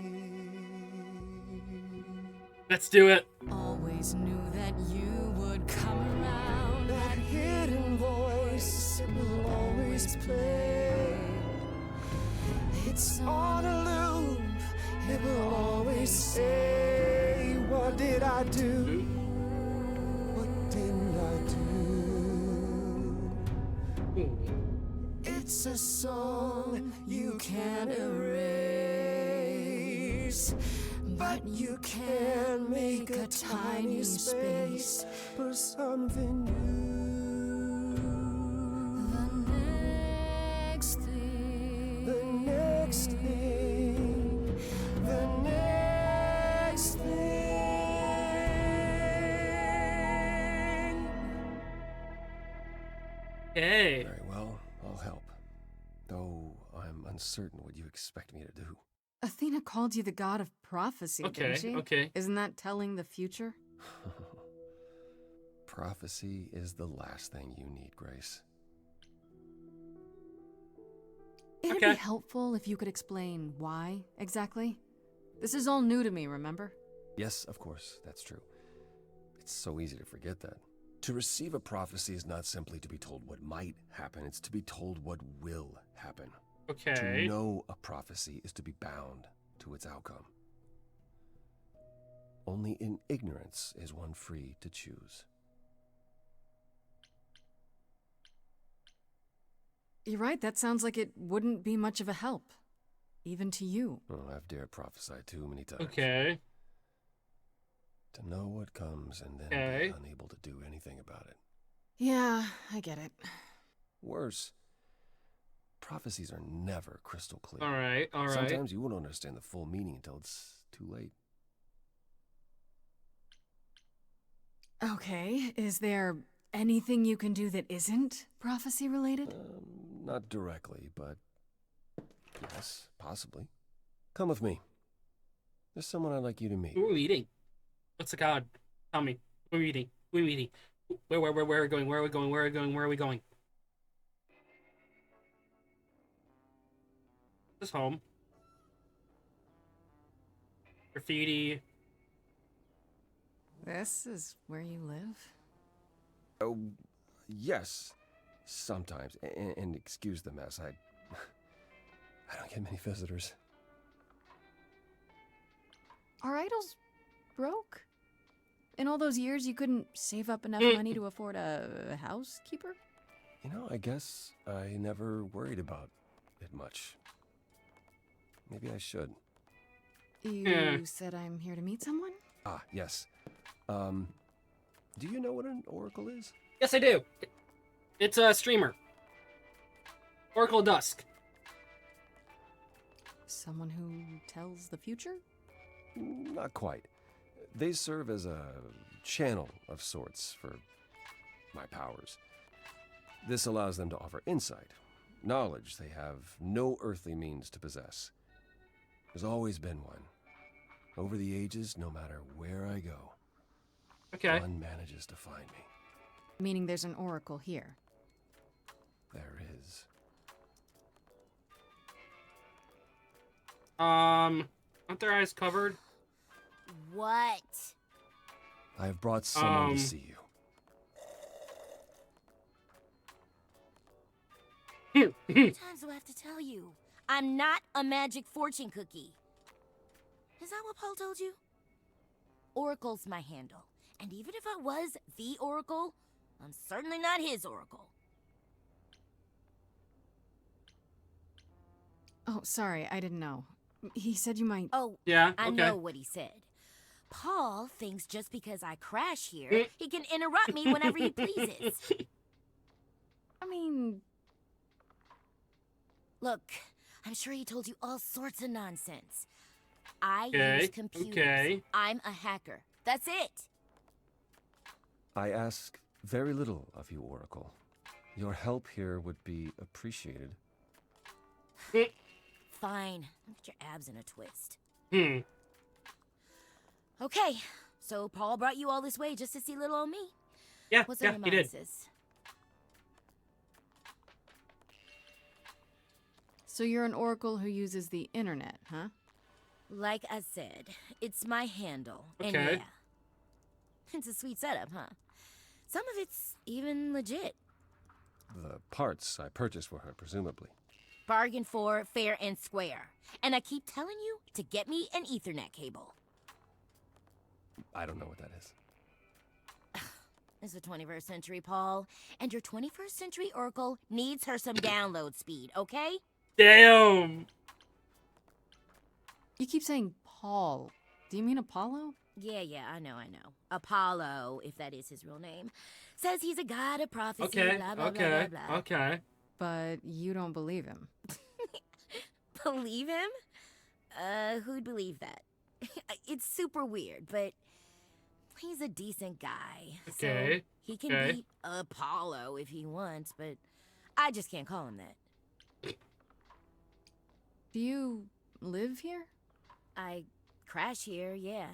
Let's do it. Always knew that you would come around. That hidden voice, it will always play. It's on a loop, it will always say, what did I do? What didn't I do? It's a song you can't erase, but you can make a tiny space for something new. The next thing. The next thing. The next thing. Okay. Very well, I'll help. Though I'm uncertain what you expect me to do. Athena called you the god of prophecy, didn't she? Okay. Isn't that telling the future? Prophecy is the last thing you need, Grace. It'd be helpful if you could explain why, exactly. This is all new to me, remember? Yes, of course, that's true. It's so easy to forget that. To receive a prophecy is not simply to be told what might happen, it's to be told what will happen. Okay. To know a prophecy is to be bound to its outcome. Only in ignorance is one free to choose. You're right, that sounds like it wouldn't be much of a help. Even to you. Oh, I've dared prophesy too many times. Okay. To know what comes and then be unable to do anything about it. Yeah, I get it. Worse, prophecies are never crystal clear. All right. Sometimes you won't understand the full meaning until it's too late. Okay, is there anything you can do that isn't prophecy related? Not directly, but yes, possibly. Come with me. There's someone I'd like you to meet. Who are we eating? What's the god? Tell me. Who are we eating? Who are we eating? Where are we going? Where are we going? Where are we going? Where are we going? This home. Graffiti. This is where you live? Oh, yes. Sometimes. And excuse the mess. I don't get many visitors. Are idols broke? In all those years, you couldn't save up enough money to afford a housekeeper? You know, I guess I never worried about it much. Maybe I should. You said I'm here to meet someone? Ah, yes. Do you know what an oracle is? Yes, I do. It's a streamer. Oracle Dusk. Someone who tells the future? Not quite. They serve as a channel of sorts for my powers. This allows them to offer insight, knowledge they have no earthly means to possess. There's always been one. Over the ages, no matter where I go, one manages to find me. Meaning there's an oracle here. There is. Aren't their eyes covered? What? I have brought someone to see you. How many times do I have to tell you? I'm not a magic fortune cookie. Is that what Paul told you? Oracle's my handle. And even if I was the Oracle, I'm certainly not his Oracle. Oh, sorry, I didn't know. He said you might... Oh, yeah, I know what he said. Paul thinks just because I crash here, he can interrupt me whenever he pleases. I mean... Look, I'm sure he told you all sorts of nonsense. I use computers. I'm a hacker. That's it. I ask very little of you, Oracle. Your help here would be appreciated. Fine. Get your abs in a twist. Okay, so Paul brought you all this way just to see little old me. Yeah, What's yeah, on your he mind, did. sis? So you're an oracle who uses the internet, huh? Like I said, it's my handle. And Okay. yeah, it's a sweet setup, huh? Some of it's even legit. The parts I purchased for her, presumably. Bargain for, fair and square. And I keep telling you to get me an Ethernet cable. I don't know what that is. It's the 21st century, Paul. And your 21st century Oracle needs her some download speed, okay? Damn! You keep saying Paul. Do you mean Apollo? Yeah, I know. Apollo, if that is his real name, says he's a god of prophecy, Okay, blah, blah, okay, blah, blah, blah. okay. But you don't believe him. Believe him? Who'd believe that? It's super weird, but he's a decent guy. Okay, So he can be Apollo if he wants, but I just can't call him that. Do you live here? I crash here, yeah.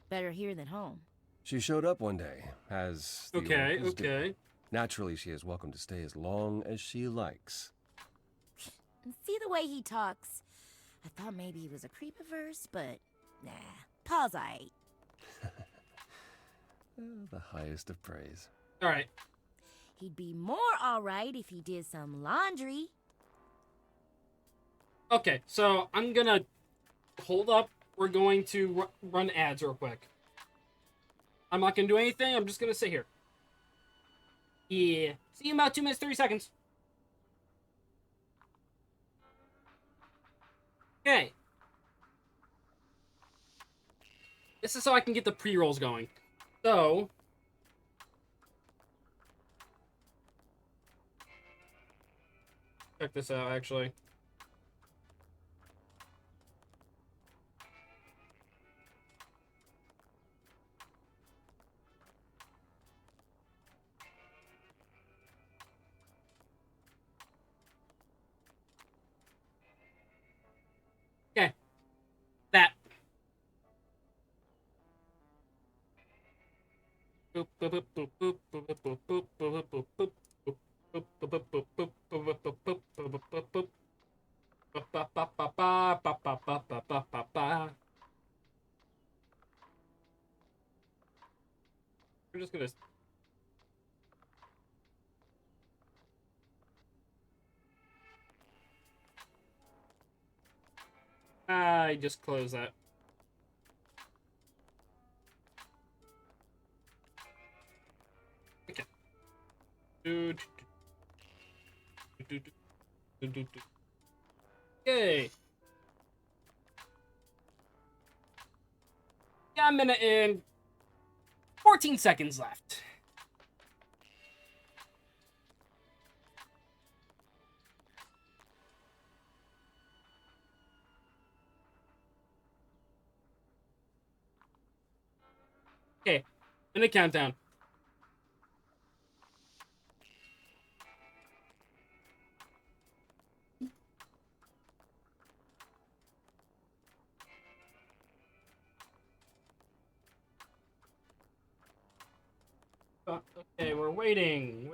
Better here than home. She showed up one day, as the oracles do. Okay. Naturally, she is welcome to stay as long as she likes. And see the way he talks? I thought maybe he was a creepiverse, but nah. Paul's aight. The highest of praise. Alright. He'd be more alright if he did some laundry. Okay, so I'm gonna hold up. We're going to run ads real quick. I'm not gonna do anything. I'm just gonna sit here. Yeah. See you in about 2 minutes, 30 seconds. Okay. This is so I can get the pre-rolls going. So... check this out, actually. We're just gonna. I just closed that. Okay. Okay. Yeah, a minute and 14 seconds left. Okay, minute countdown. Okay, we're waiting.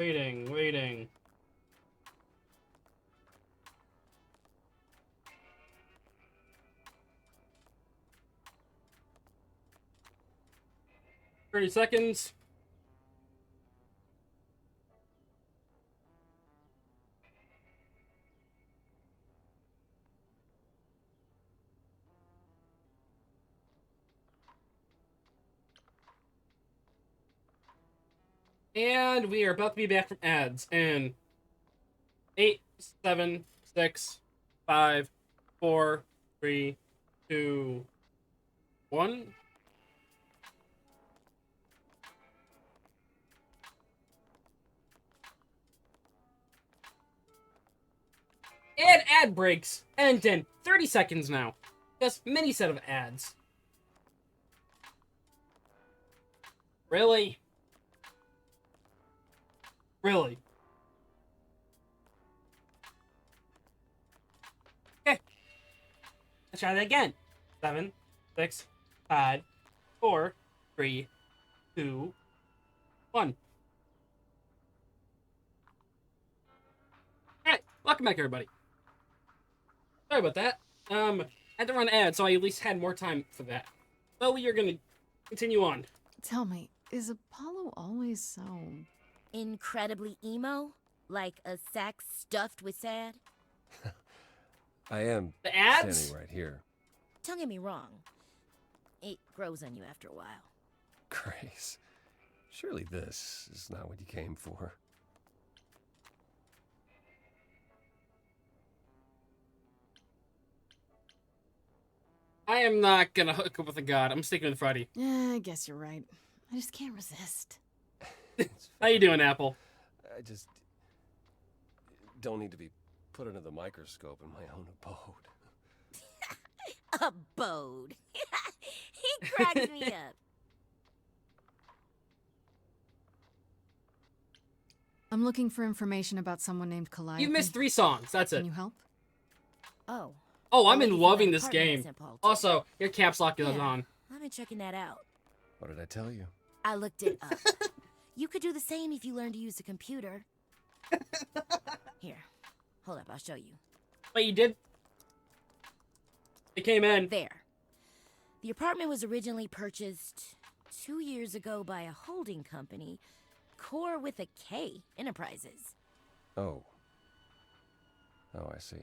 30 seconds. And we are about to be back from ads in 8, 7, 6, 5, 4, 3, 2, 1. And ad breaks end in 30 seconds now. Just mini set of ads. Really? Really? Okay. Let's try that again. 7, 6, 5, 4, 3, 2, 1. Alright, welcome back everybody. Sorry about that. I had to run ads, so I at least had more time for that. But we are gonna continue on. Tell me, is Apollo always so... incredibly emo? Like a sack stuffed with sad? I am the ads? standing right here. Don't get me wrong. It grows on you after a while. Grace, surely this is not what you came for. I am not gonna hook up with a god. I'm sticking with Friday. Yeah, I guess you're right. I just can't resist. How you doing, Apple? I just don't need to be put under the microscope in my own abode. Abode. He cracks me up. I'm looking for information about someone named Calliope. You missed 3 songs. That's it. Can you help? Oh. Oh, I'm Looking in for loving that this apartment I game. sent Paul to. Also, your caps lock is Yeah. on. I've been checking that out. What did I tell you? I looked it up. You could do the same if you learned to use the computer. Here. Hold up, I'll show you. Wait, you did? It came in. There. The apartment was originally purchased 2 years ago by a holding company, Core with a K Enterprises. Oh. Oh, I see.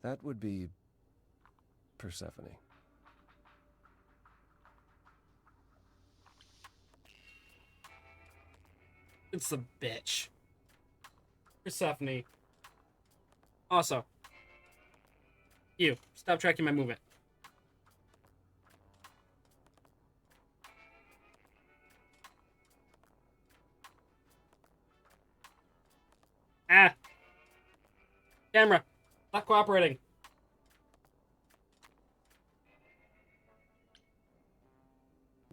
That would be Persephone. It's the bitch. Persephone. Also. You. Stop tracking my movement. Ah. Camera. Not cooperating.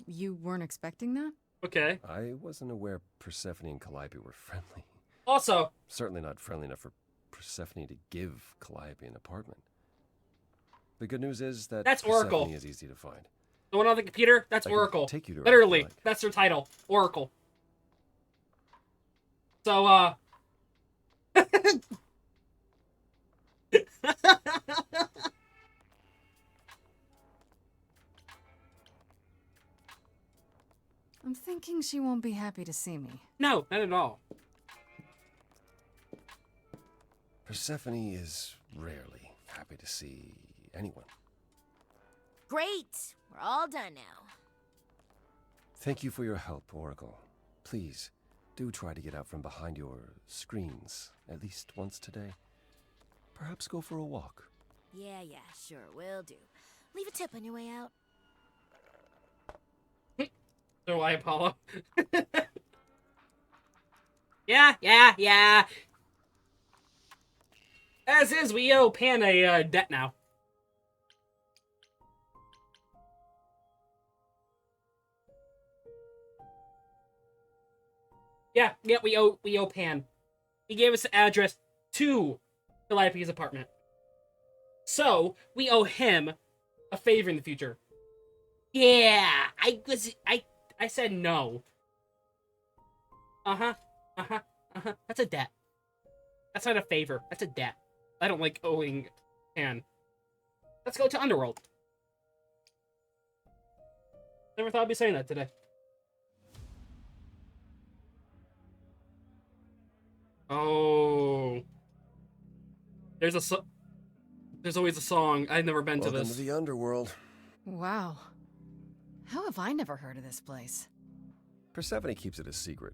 You weren't expecting that? Okay. I wasn't aware Persephone and Calliope were friendly. Also. Certainly not friendly enough for Persephone to give Calliope an apartment. The good news is that that's Persephone Oracle. is easy to find. The one on the computer? That's I can Oracle. take you to her if Literally, you like. that's her title. Oracle. So, I'm thinking she won't be happy to see me. No, not at all. Persephone is rarely happy to see anyone. Great! We're all done now. Thank you for your help, Oracle. Please, do try to get out from behind your screens at least once today. Perhaps go for a walk. Yeah, sure, will do. Leave a tip on your way out. So I, Apollo. Yeah. As is, we owe Pan a debt now. Yeah, we owe Pan. He gave us the address to Calliope's apartment. So, we owe him a favor in the future. Yeah, I said no. That's a debt. That's not a favor. That's a debt. I don't like owing Pan. Let's go to Underworld. Never thought I'd be saying that today. Oh. There's always a song. I've never been to this. Welcome to the Underworld. Wow. How have I never heard of this place? Persephone keeps it a secret,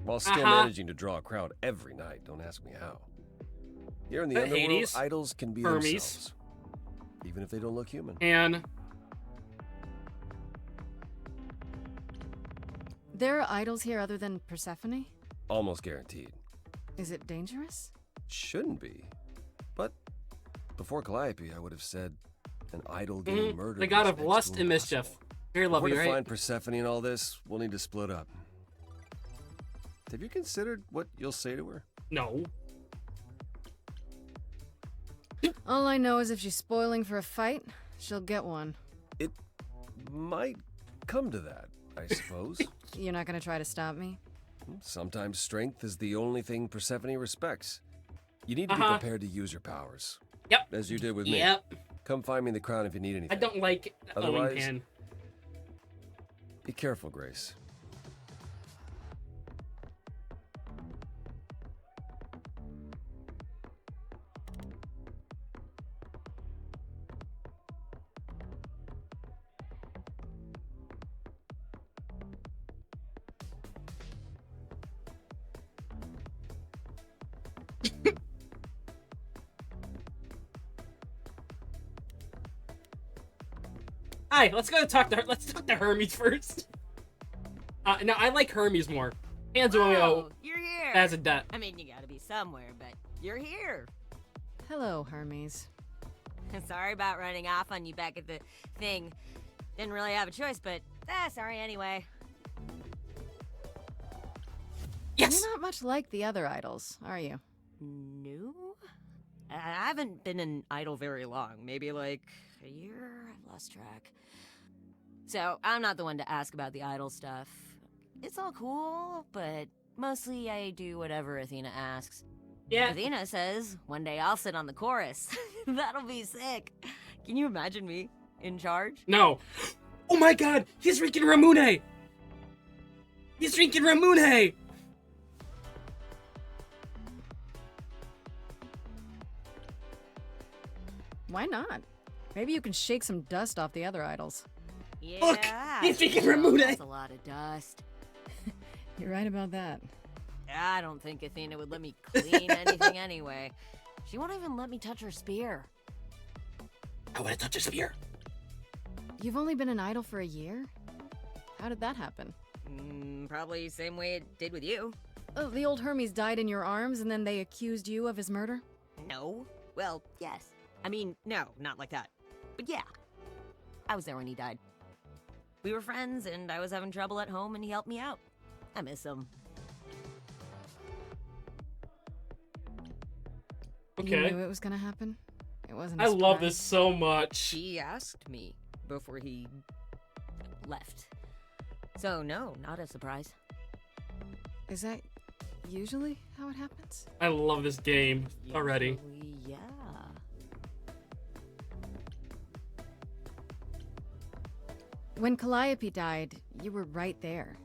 while still managing to draw a crowd every night. Don't ask me how. Here in the Underworld, Hades, idols can be Hermes, themselves, even if they don't look human. And There are idols here other than Persephone? Almost guaranteed. Is it dangerous? Shouldn't be. But before Calliope, I would have said an idol getting murdered. the god was of next lust to and mischief. impossible. Very If lovely, we're to right? find Persephone in all this, we'll need to split up. Have you considered what you'll say to her? No. All I know is if she's spoiling for a fight, she'll get one. It might come to that, I suppose. You're not gonna try to stop me? Sometimes strength is the only thing Persephone respects. You need to be prepared to use your powers. Yep. As you did with me. Yep. Come find me in the crown if you need anything. I don't like owing Otherwise, Pan. be careful, Grace. Hi, let's talk to Hermes first. No, I like Hermes more. Pan's the one we owe You're here. as a debt. I mean, you gotta be somewhere, but you're here. Hello, Hermes. Sorry about running off on you back at the thing. Didn't really have a choice, but sorry anyway. Yes. You're not much like the other idols, are you? No? I haven't been an idol very long. Maybe like a year? I've lost track. So, I'm not the one to ask about the idol stuff. It's all cool, but mostly I do whatever Athena asks. Yeah. Athena says, one day I'll sit on the chorus. That'll be sick. Can you imagine me in charge? No. Oh my god, he's drinking Ramune! He's drinking Ramune! Why not? Maybe you can shake some dust off the other idols. Yeah. Look, he's drinking Ramune! That's a lot of dust. You're right about that. I don't think Athena would let me clean anything anyway. She won't even let me touch her spear. I want to touch a spear. You've only been an idol for a year? How did that happen? Probably same way it did with you. Oh, the old Hermes died in your arms and then they accused you of his murder? No. Well, yes. I mean, no, not like that. But yeah. I was there when he died. We were friends and I was having trouble at home and he helped me out. I miss him. Okay. You knew it was gonna happen? It wasn't a I love surprise. this so much. He asked me before he left. So no, not a surprise. Is that usually how it happens? I love this game already. Yeah. When Calliope died, you were right there,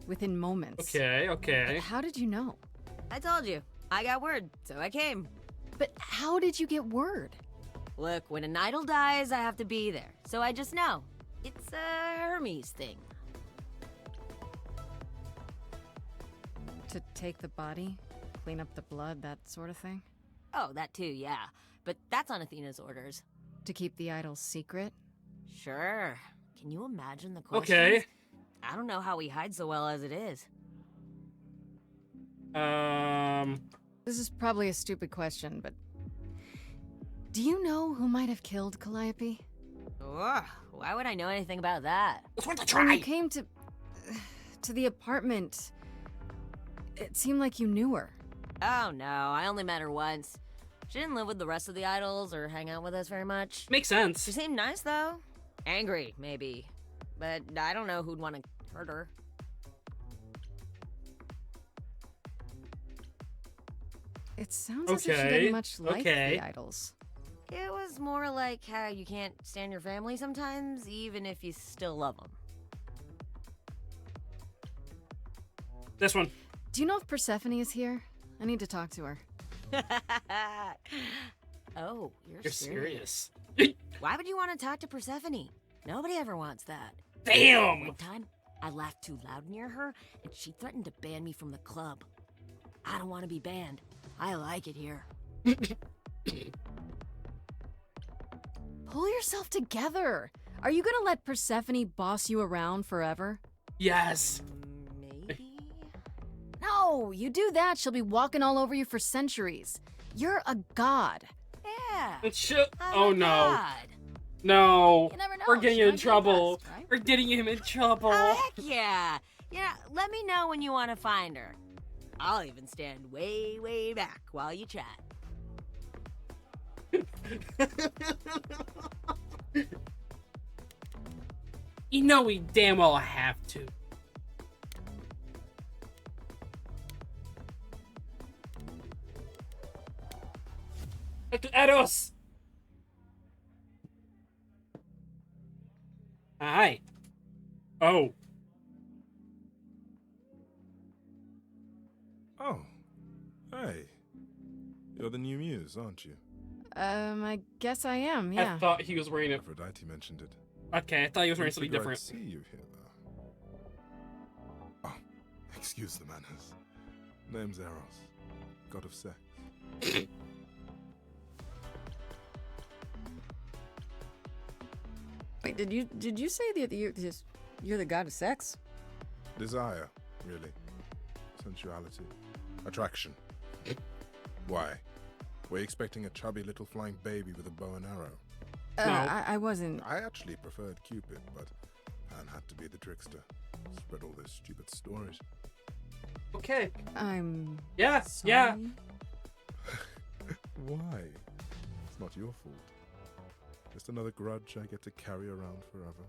within moments. Okay. How did you know? I told you. I got word, so I came. But how did you get word? Look, when an idol dies, I have to be there. So I just know. It's a Hermes thing. To take the body, clean up the blood, that sort of thing? Oh, that too, yeah. But that's on Athena's orders. To keep the idol's secret? Sure. Can you imagine the questions? Okay. I don't know how he hides so well as it is. This is probably a stupid question, but do you know who might have killed Calliope? Ugh, why would I know anything about that? It's worth a When try. you came to the apartment, it seemed like you knew her. Oh no, I only met her once. She didn't live with the rest of the idols or hang out with us very much. Makes sense. She seemed nice though. Angry, maybe. But I don't know who'd want to hurt her. It sounds as if she didn't much like the idols. It was more like how you can't stand your family sometimes, even if you still love them. This one. Do you know if Persephone is here? I need to talk to her. Oh, you're serious. Why would you want to talk to Persephone? Nobody ever wants that. Damn! One time, I laughed too loud near her, and she threatened to ban me from the club. I don't want to be banned. I like it here. Pull yourself together. Are you gonna let Persephone boss you around forever? Yes. Maybe? No, you do that, she'll be walking all over you for centuries. You're a god. Yeah. Oh no. God. No. You never know, We're getting she you in might be trouble. impressed, right? We're getting him in trouble. Oh, heck yeah. Yeah, let me know when you want to find her. I'll even stand way, way back while you chat. You know we damn well have to. Eros! Hi. Oh. Oh. Hey. You're the new muse, aren't you? I guess I am, yeah. I thought he was wearing it. Aphrodite mentioned it. Okay, I thought he was wearing I something figured I'd different. see you here, though. Oh, excuse the manners. Name's Eros, god of sex. Wait, did you say that you're the god of sex? Desire, really. Sensuality. Attraction. Why? Were you expecting a chubby little flying baby with a bow and arrow? I wasn't. I actually preferred Cupid, but Pan had to be the trickster. Spread all those stupid stories. Okay. I'm. Yeah, sorry. yeah. Why? It's not your fault. Just another grudge I get to carry around forever.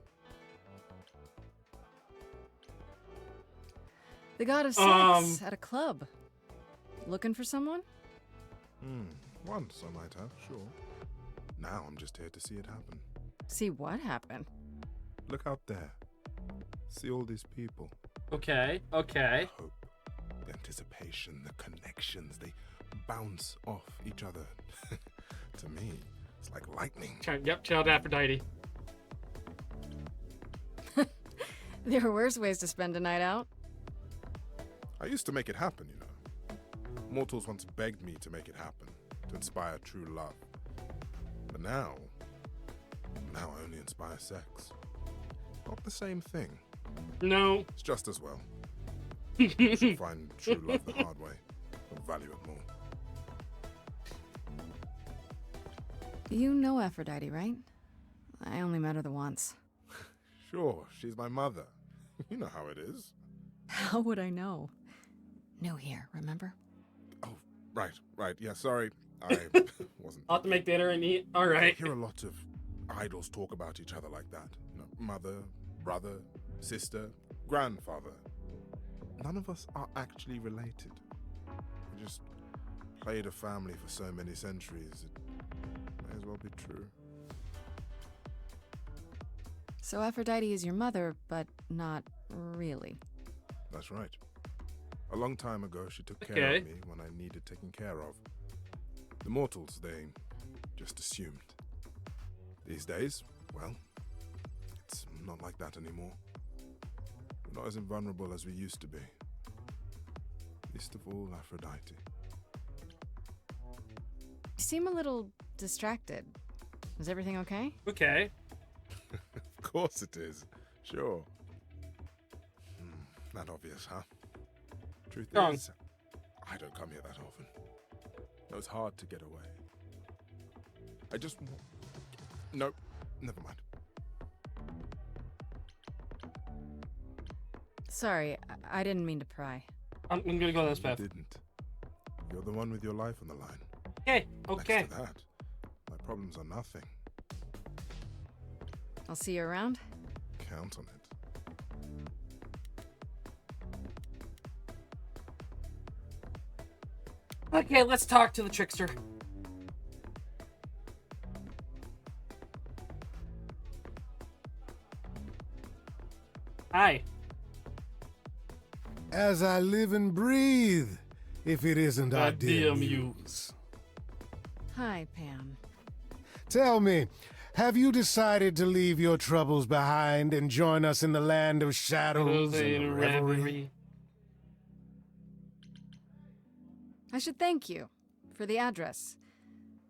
The god of sex at a club. Looking for someone? Once I might have, sure. Now I'm just here to see it happen. See what happened? Look out there. See all these people. Okay. The hope, the anticipation, the connections, they bounce off each other. To me, it's like lightning. Yep, child Aphrodite. There are worse ways to spend a night out. I used to make it happen, you know. Mortals once begged me to make it happen, to inspire true love. But now I only inspire sex. Not the same thing. No. It's just as well. You should find true love the hard way, or value it more. You know Aphrodite, right? I only met her the once. Sure, she's my mother. You know how it is. How would I know? New here, remember? Oh, right. Yeah, sorry. I wasn't. I'll have to make dinner and eat. All right. I hear a lot of idols talk about each other like that. You know, mother, brother, sister, grandfather. None of us are actually related. We just played a family for so many centuries, it may as well be true. So Aphrodite is your mother, but not really. That's right. A long time ago, she took care of me when I needed taking care of. The mortals, they just assumed. These days, well, it's not like that anymore. We're not as invulnerable as we used to be. Least of all, Aphrodite. You seem a little distracted. Is everything okay? Okay. Of course it is. Sure. Not obvious, huh? Truth is, I don't come here that often. No, it's hard to get away. I just... No, never mind. Sorry, I didn't mean to pry. I'm gonna go this path. You didn't. You're the one with your life on the line. Okay, okay. Next to that, my problems are nothing. I'll see you around. Count on it. Okay, let's talk to the trickster. Hi. As I live and breathe, if it isn't our dear muse. Hi, Pam. Tell me, have you decided to leave your troubles behind and join us in the land of shadows and revelry? I should thank you for the address.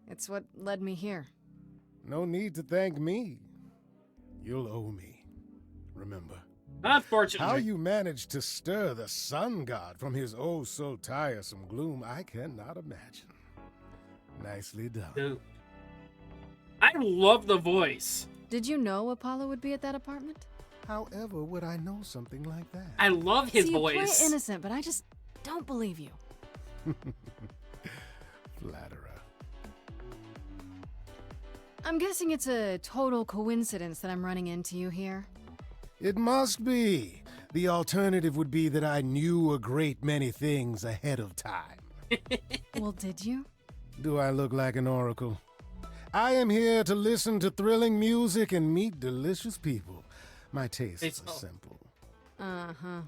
It's what led me here. No need to thank me. You'll owe me. Remember. Unfortunately. How you managed to stir the sun god from his oh so tiresome gloom, I cannot imagine. Nicely done. Dude. I love the voice. Did you know Apollo would be at that apartment? However would I know something like that? I love his See, voice. You play innocent, but I just don't believe you. Flatterer. I'm guessing it's a total coincidence that I'm running into you here. It must be. The alternative would be that I knew a great many things ahead of time. Well, did you? Do I look like an oracle? I am here to listen to thrilling music and meet delicious people. My tastes are simple. Uh-huh.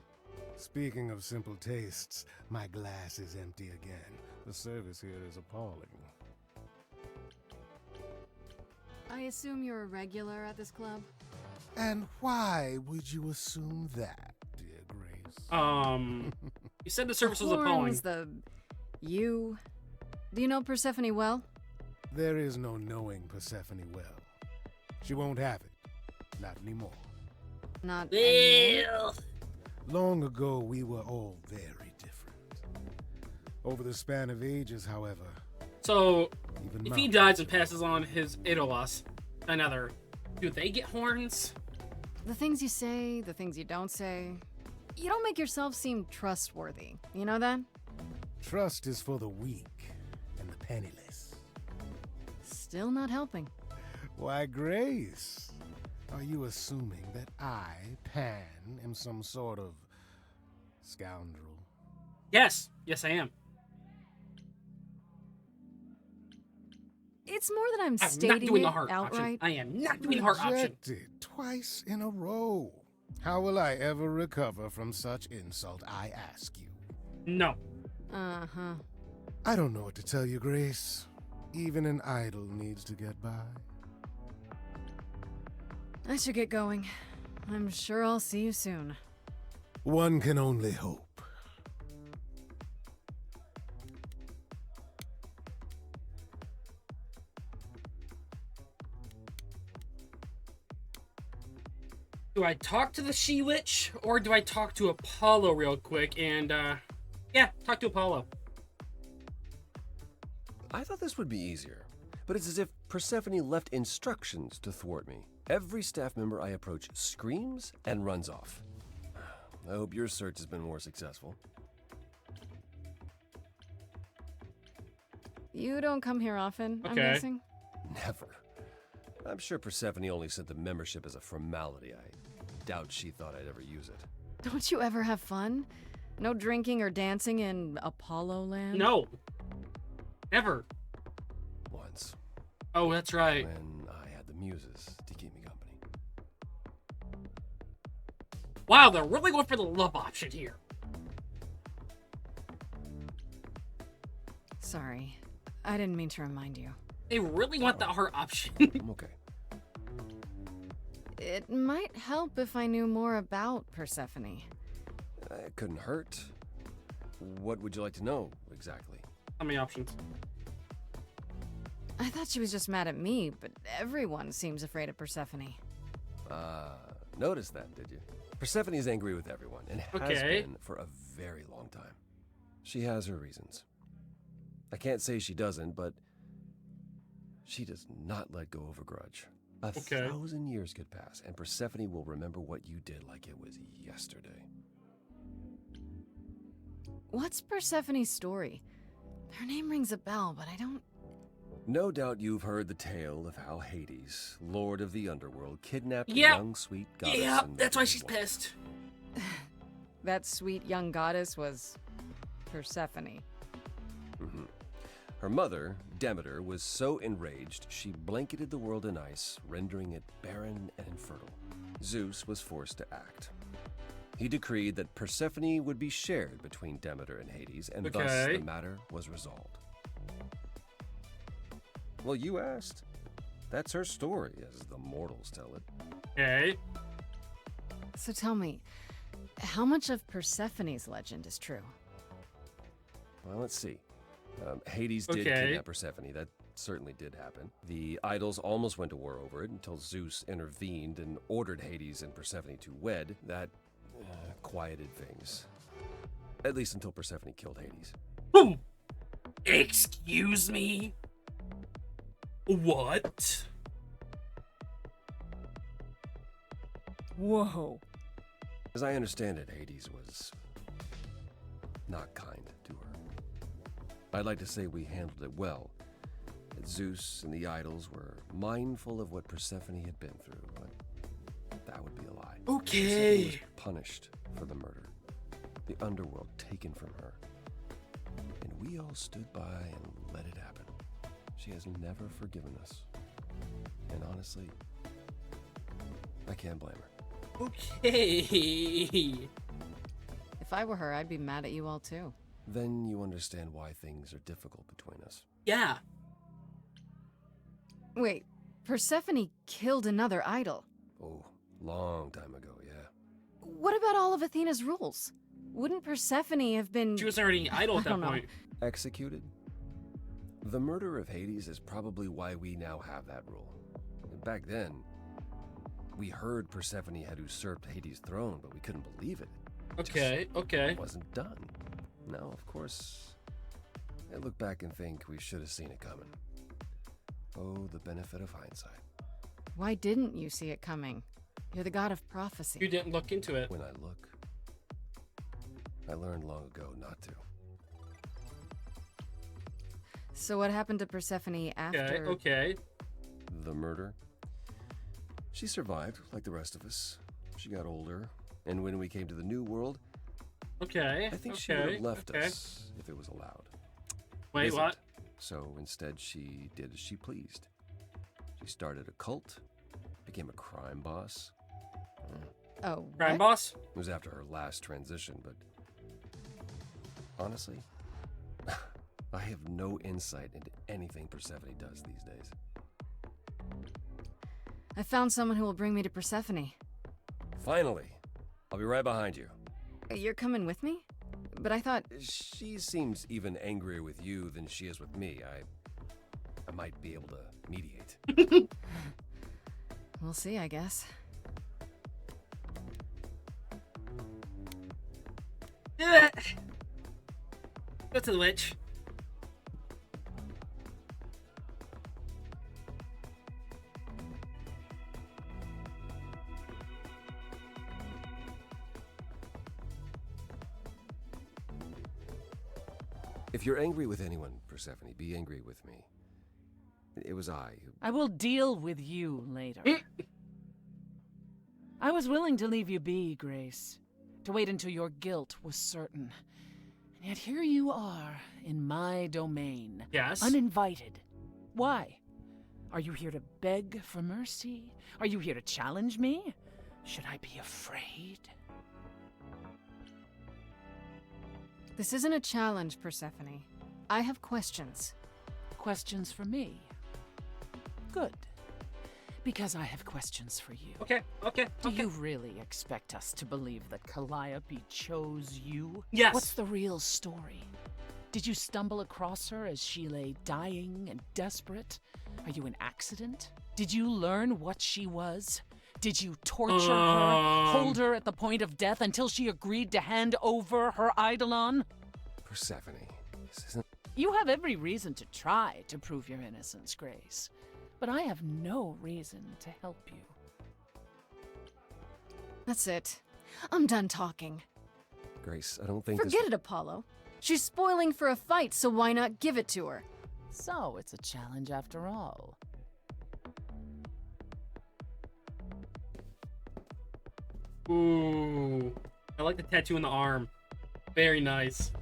Speaking of simple tastes, my glass is empty again. The service here is appalling. I assume you're a regular at this club? And why would you assume that, dear Grace? You said the service was the appalling. horns, you. Do you know Persephone well? There is no knowing Persephone well. She won't have it. Not anymore. Not anymore? Long ago, we were all very different. Over the span of ages, however... So, even if he dies and passes on his Idolos, another, do they get horns? The things you say, the things you don't say. You don't make yourself seem trustworthy. You know that? Trust is for the weak and the penniless. Still not helping. Why, Grace, are you assuming that I, Pan, am some sort of scoundrel? Yes. Yes, I am. It's more that I'm not stating doing it the heart outright. option. I am not doing the heart option. Rejected twice in a row. How will I ever recover from such insult, I ask you? No. Uh-huh. I don't know what to tell you, Grace. Even an idol needs to get by. I should get going. I'm sure I'll see you soon. One can only hope. Do I talk to the She-Witch, or do I talk to Apollo real quick? And, yeah, talk to Apollo. I thought this would be easier, but it's as if Persephone left instructions to thwart me. Every staff member I approach screams and runs off. I hope your search has been more successful. You don't come here often, I'm Okay. guessing? Never. I'm sure Persephone only sent the membership as a formality. I doubt she thought I'd ever use it. Don't you ever have fun? No drinking or dancing in Apollo Land? No. Never. Once. Oh, that's right. When I had the muses to keep me company. Wow, they're really going for the love option here. Sorry. I didn't mean to remind you. They really want the heart option. I'm okay. It might help if I knew more about Persephone. It couldn't hurt. What would you like to know, exactly? How many options? I thought she was just mad at me, but everyone seems afraid of Persephone. Noticed that, did you? Persephone's angry with everyone, and has been for a very long time. She has her reasons. I can't say she doesn't, but she does not let go of a grudge. 1,000 years could pass, and Persephone will remember what you did like it was yesterday. What's Persephone's story? Her name rings a bell, but I don't... No doubt you've heard the tale of how Hades, lord of the underworld, kidnapped a young sweet goddess. Yeah, that's why she's pissed. That sweet young goddess was Persephone. Mm-hmm. Her mother, Demeter, was so enraged she blanketed the world in ice, rendering it barren and infertile. Zeus was forced to act. He decreed that Persephone would be shared between Demeter and Hades, and thus the matter was resolved. Well, you asked. That's her story, as the mortals tell it. Okay. So tell me, how much of Persephone's legend is true? Well, let's see. Hades did kidnap Persephone. That certainly did happen. The idols almost went to war over it until Zeus intervened and ordered Hades and Persephone to wed. That quieted things. At least until Persephone killed Hades. Boom! Excuse me? What? Whoa. As I understand it, Hades was not kind to her. I'd like to say we handled it well. That Zeus and the idols were mindful of what Persephone had been through, but that would be a lie. Okay. Persephone was punished for the murder. The underworld taken from her. And we all stood by and let it happen. She has never forgiven us. And honestly, I can't blame her. Okay. If I were her, I'd be mad at you all too. Then you understand why things are difficult between us. Yeah. Wait, Persephone killed another idol. Oh, long time ago, yeah. What about all of Athena's rules? Wouldn't Persephone have been... She was already an idol at that point. Executed? The murder of Hades is probably why we now have that rule. Back then, we heard Persephone had usurped Hades' throne, but we couldn't believe it. Okay. It wasn't done. Now, of course, I look back and think we should have seen it coming. Oh, the benefit of hindsight. Why didn't you see it coming? You're the god of prophecy. You didn't look into it. When I look, I learned long ago not to. So what happened to Persephone after... Okay. The murder? She survived, like the rest of us. She got older, and when we came to the new world, I think she would have left us if it was allowed. Wait, what? So instead, she did as she pleased. She started a cult, became a crime boss. Oh, crime boss? It was after her last transition, but honestly, I have no insight into anything Persephone does these days. I found someone who will bring me to Persephone. Finally! I'll be right behind you. You're coming with me? But I thought... She seems even angrier with you than she is with me. I might be able to mediate. We'll see, I guess. Go to the witch. If you're angry with anyone, Persephone, be angry with me. It was I who... I will deal with you later. I was was willing to leave you be, Grace. To wait until your guilt was certain. And yet here you are, in my domain. Yes. Uninvited. Why? Are you here to beg for mercy? Are you here to challenge me? Should I be afraid? This isn't a challenge, Persephone. I have questions. Questions for me? Good. Because I have questions for you. Okay. Do you really expect us to believe that Calliope chose you? Yes. What's the real story? Did you stumble across her as she lay dying and desperate? Are you an accident? Did you learn what she was? Did you torture her, hold her at the point of death until she agreed to hand over her Eidolon? Persephone, this isn't... You have every reason to try to prove your innocence, Grace. But I have no reason to help you. That's it. I'm done talking. Grace, I don't think Forget it, Apollo. She's spoiling for a fight, so why not give it to her? So it's a challenge after all. Ooh. I like the tattoo on the arm. Very nice.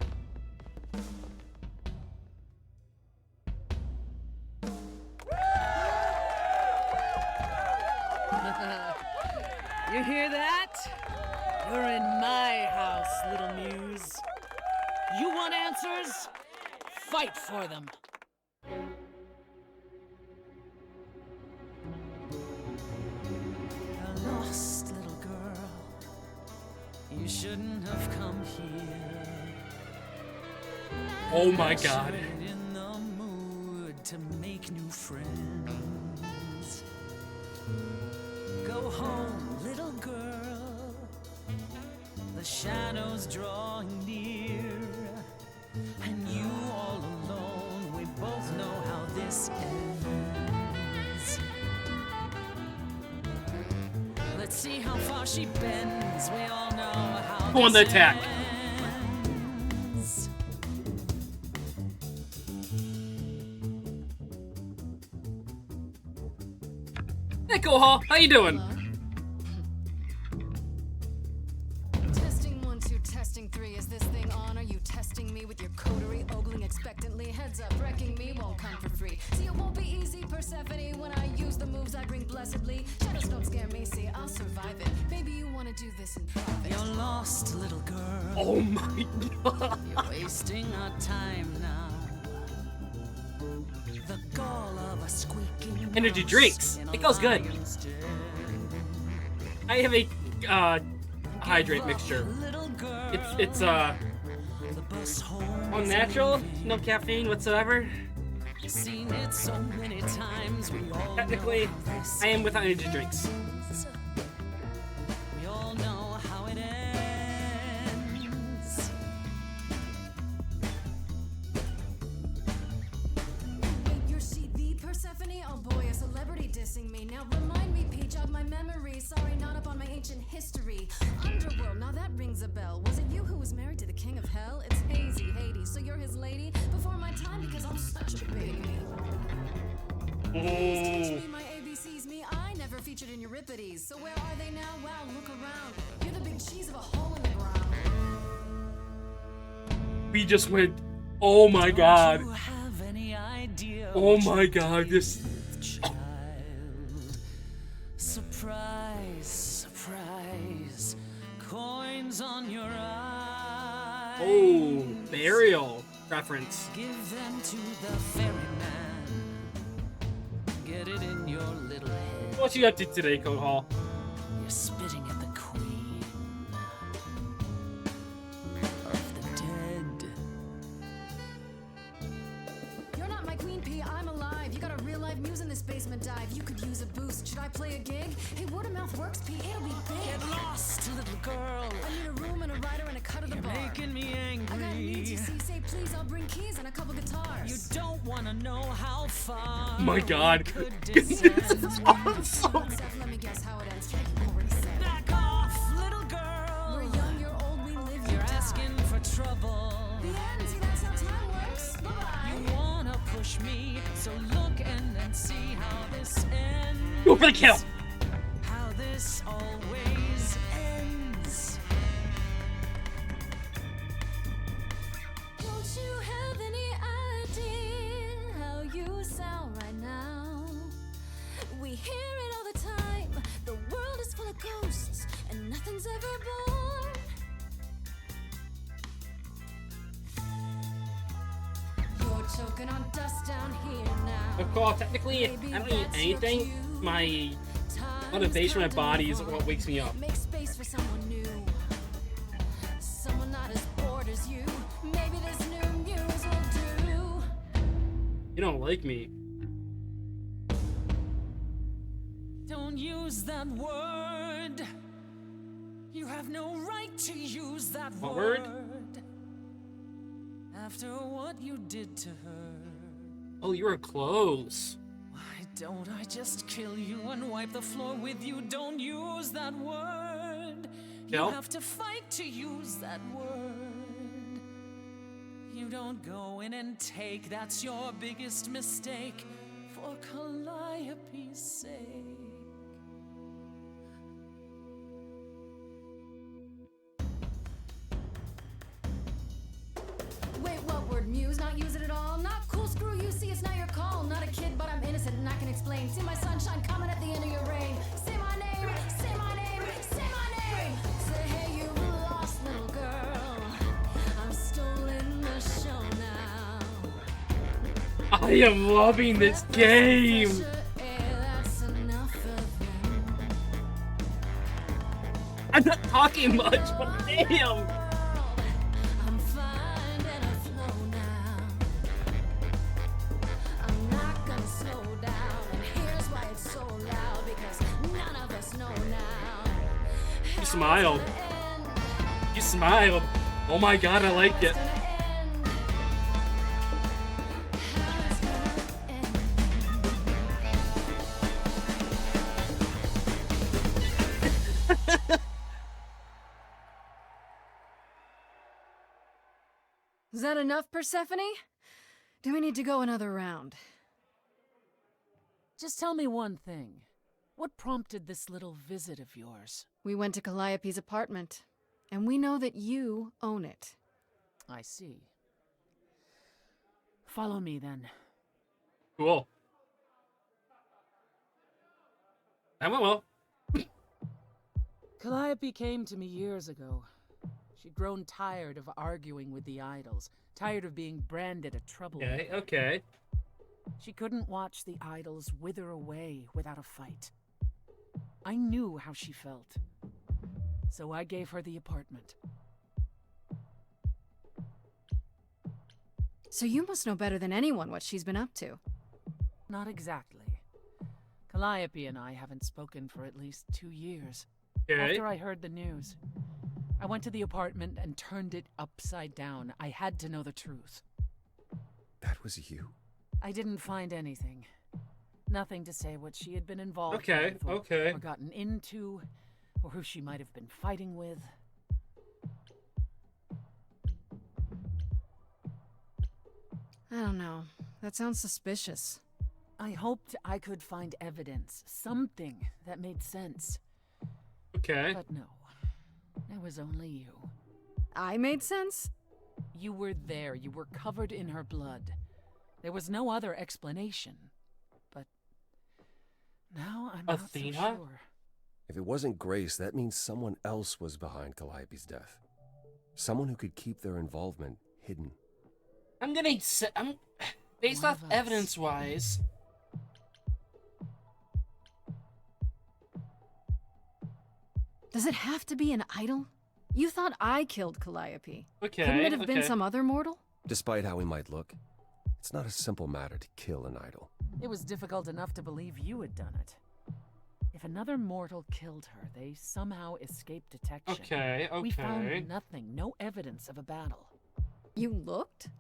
You hear that? You're in my house, little muse. You want answers? Fight for them. A lost little girl. You shouldn't have come here. Oh my God. In the mood to make new friends. Go home, little girl. The shadows drawing near, and you all alone. We both know how this ends. Let's see how far she bends. We all know how. Go on the attack. Ends. Hey, Kohal, how you doing? Testing 1, 2, testing 3. Is this thing on? Are you testing me with your coterie, ogling expectantly? Heads up, wrecking me won't come for free. See, it won't be easy, Persephone, when I use the moves I bring blessedly. Shadows don't scare me, see, I'll survive it. Maybe you want to do this in private. You're lost, little girl. Oh my God. You're wasting our time now. The gall of a squeaking Energy drinks. It goes good. I have a hydrate mixture. It's all natural, no caffeine whatsoever. Seen it so many times. We all Technically, know this I am without energy drinks. We all know how it ends. Wait, you're she the Persephone? Oh boy, a celebrity dissing me. Now remind me, P, jog my memory. Sorry, not up on my ancient history. Underworld, now that rings a bell. Was it you who was married to the king of hell? It's hazy, Hades, so you're his lady? Before my time, because I'm such a baby. Please teach me my ABCs, me. I never featured in Euripides. So where are they now? Wow, look around. You're the big cheese of a hole in the ground. We just went. Oh my God. You have any idea Oh what my you God. did, This. child? Surprise, surprise. Coins on your eyes. Oh, burial reference. Give them to the ferryman. Get it in your little head. What you up to today, Kohal? You're spitting at the queen of the dead. You're not my queen, P. I'm alive. You got a real life muse in this basement dive. You could use a boost. Should I play a gig? Hey, word of mouth works, P. It'll be big. Get lost, little girl. I need a room and a rider and a cut of the You're bar. making me angry. I got needs, you see. Say please, I'll bring keys and a couple guitars. You don't want to know how far. My God. we could This descend. is awesome. Let me guess how it ends. Like you already said. Back off, little girl. We're young, you're old, we live, you You're die. asking for trouble. The end, see, that's how time works. Bye-bye. You wanna push me, so look and then see how this ends. Go for the kill. How this always walking on dust down here now. Of course, technically, I don't need anything. My motivation, my body is what wakes me up. Make space for someone new. Someone not as bored as you. Maybe this new muse will do. You don't like me. Don't use that word. You have no right to use that word. After what you did to her. Oh, you were close. Why don't I just kill you and wipe the floor with you? Don't use that word. You have to fight to use that word. You don't go in and take. That's your biggest mistake. For Calliope's sake. Wait, what word? Muse? Not use it at all? Not cool, screw you, see it's not your call. Not a kid, but I'm innocent and I can explain. See my sunshine coming at the end of your rain. Say my name, say my name, say my name. Say hey, you lost little girl. I'm still in the show now. I am loving this game. That's enough of them. I'm not talking much, but damn. I'm finding a flow now. I'm not gonna slow down, and here's why it's so loud, because none of us know now. You smiled. You smiled. Oh my god, I like it. Is that enough, Persephone? Do we need to go another round? Just tell me one thing. What prompted this little visit of yours? We went to Calliope's apartment, and we know that you own it. I see. Follow me, then. Cool. That went well. Calliope came to me years ago. She'd grown tired of arguing with the idols, tired of being branded a troublemaker. Okay, okay. She couldn't watch the idols wither away without a fight. I knew how she felt, so I gave her the apartment. So you must know better than anyone what she's been up to. Not exactly. Calliope and I haven't spoken for at least 2 years. Okay. After I heard the news, I went to the apartment and turned it upside down. I had to know the truth. That was you? I didn't find anything. Nothing to say what she had been involved Okay, with, okay. or gotten into, or who she might have been fighting with. I don't know. That sounds suspicious. I hoped I could find evidence, something that made sense. Okay. But no, it was only you. I made sense? You were there. You were covered in her blood. There was no other explanation. But now I'm not so sure. If it wasn't Grace, that means someone else was behind Calliope's death. Someone who could keep their involvement hidden. I'm gonna say, based off evidence-wise. Does it have to be an idol? You thought I killed Calliope. Okay, Couldn't it have been okay. some other mortal? Despite how he might look, it's not a simple matter to kill an idol. It was difficult enough to believe you had done it. If another mortal killed her, they somehow escaped detection. Okay, okay. We found nothing, no evidence of a battle. You looked?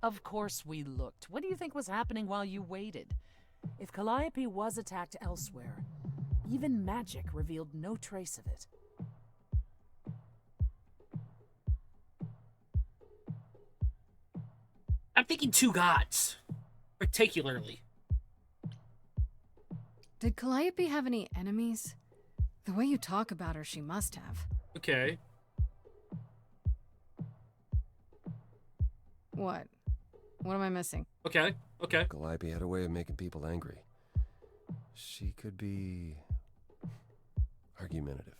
Of course we looked. What do you think was happening while you waited? If Calliope was attacked elsewhere, even magic revealed no trace of it. I'm thinking 2 gods, particularly. Did Calliope have any enemies? The way you talk about her, she must have. Okay. What? What am I missing? Okay, okay. Calliope had a way of making people angry. She could be argumentative.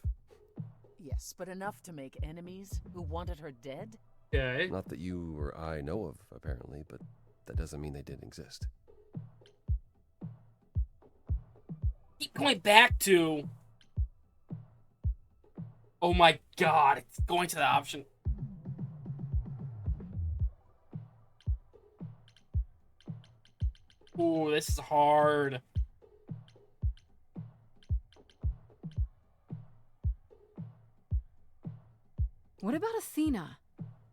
Yes, but enough to make enemies who wanted her dead? Okay. Not that you or I know of, apparently, but that doesn't mean they didn't exist. Keep going back to... Oh my god, it's going to the option. Ooh, this is hard. What about Athena?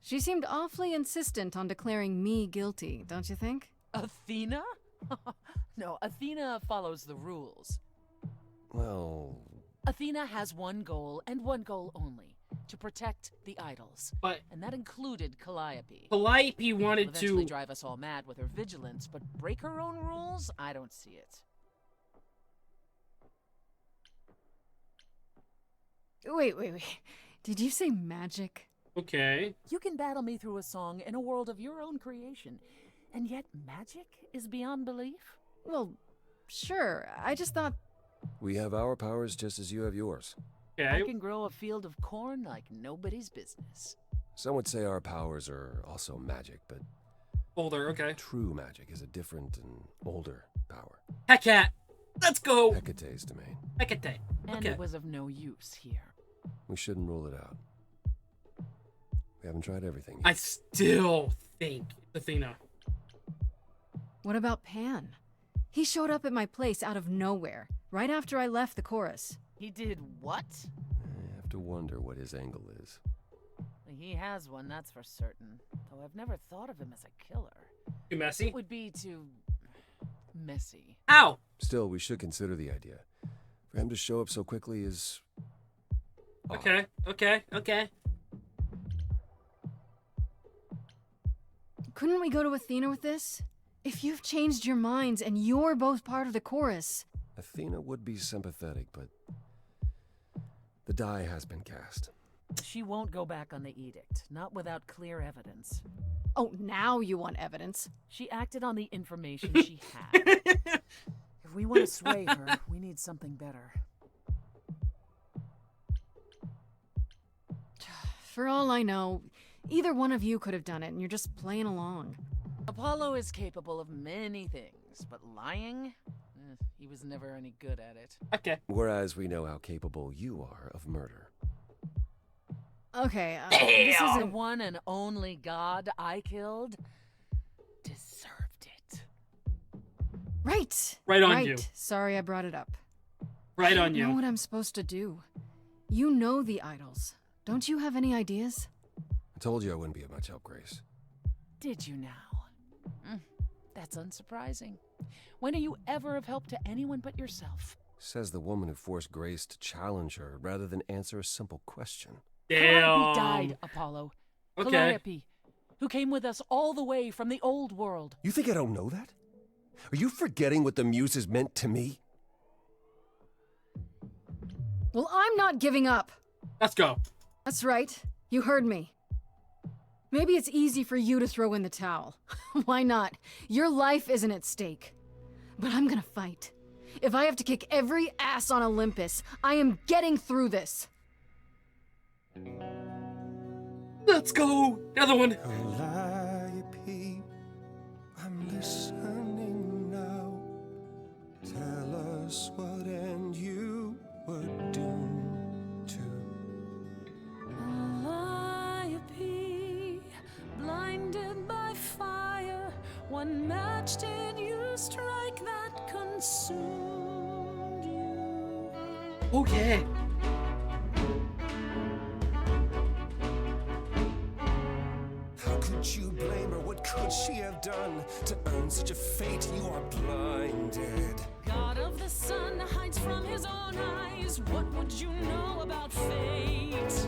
She seemed awfully insistent on declaring me guilty, don't you think? Athena? No, Athena follows the rules. Well... Athena has one goal, and one goal only. To protect the idols. And that included Calliope. Calliope wanted She'll eventually to... drive us all mad with her vigilance, but break her own rules? I don't see it. Wait. Did you say magic? Okay. You can battle me through a song in a world of your own creation, and yet magic is beyond belief? Well, sure. I just thought... We have our powers just as you have yours. I can grow a field of corn like nobody's business. Some would say our powers are also magic, but... Older, okay. True magic is a different and older power. Hecate! Let's go! Hecate's domain. Hecate. And Okay. it was of no use here. We shouldn't rule it out. We haven't tried everything yet. I still think Athena. What about Pan? He showed up at my place out of nowhere, right after I left the chorus. He did what? I have to wonder what his angle is. He has one, that's for certain. Though I've never thought of him as a killer. Too messy? It would be too... messy. Ow! Still, we should consider the idea. For him to show up so quickly is... Okay. Couldn't we go to Athena with this? If you've changed your minds and you're both part of the chorus... Athena would be sympathetic, but... the die has been cast. She won't go back on the edict, not without clear evidence. Oh, now you want evidence? She acted on the information she had. If we want to sway her, we need something better. For all I know, either one of you could have done it and you're just playing along. Apollo is capable of many things, but lying? He was never any good at it. Okay. Whereas we know how capable you are of murder. Okay, this is The one and only god I killed deserved it. Right. Right on you. Sorry I brought it up. Right I on don't know you. what I'm supposed to do. You know the idols. Don't you have any ideas? I told you I wouldn't be of much help, Grace. Did you now? That's unsurprising. When are you ever of help to anyone but yourself? Says the woman who forced Grace to challenge her rather than answer a simple question. Calliope died, Apollo. Okay. Calliope, who came with us all the way from the old world. You think I don't know that? Are you forgetting what the Muses meant to me? Well, I'm not giving up. Let's go. That's right. You heard me. Maybe it's easy for you to throw in the towel. Why not? Your life isn't at stake. But I'm gonna fight. If I have to kick every ass on Olympus, I am getting through this. Let's go. Another one. Calliope, I'm listening now. Tell us what end you were doomed to. Calliope, blinded by fire, one match did you strike that consumed you. Oh yeah. How could you blame her? What could she have done to earn such a fate? You are blinded. God of the sun hides from his own eyes. What would you know about fate?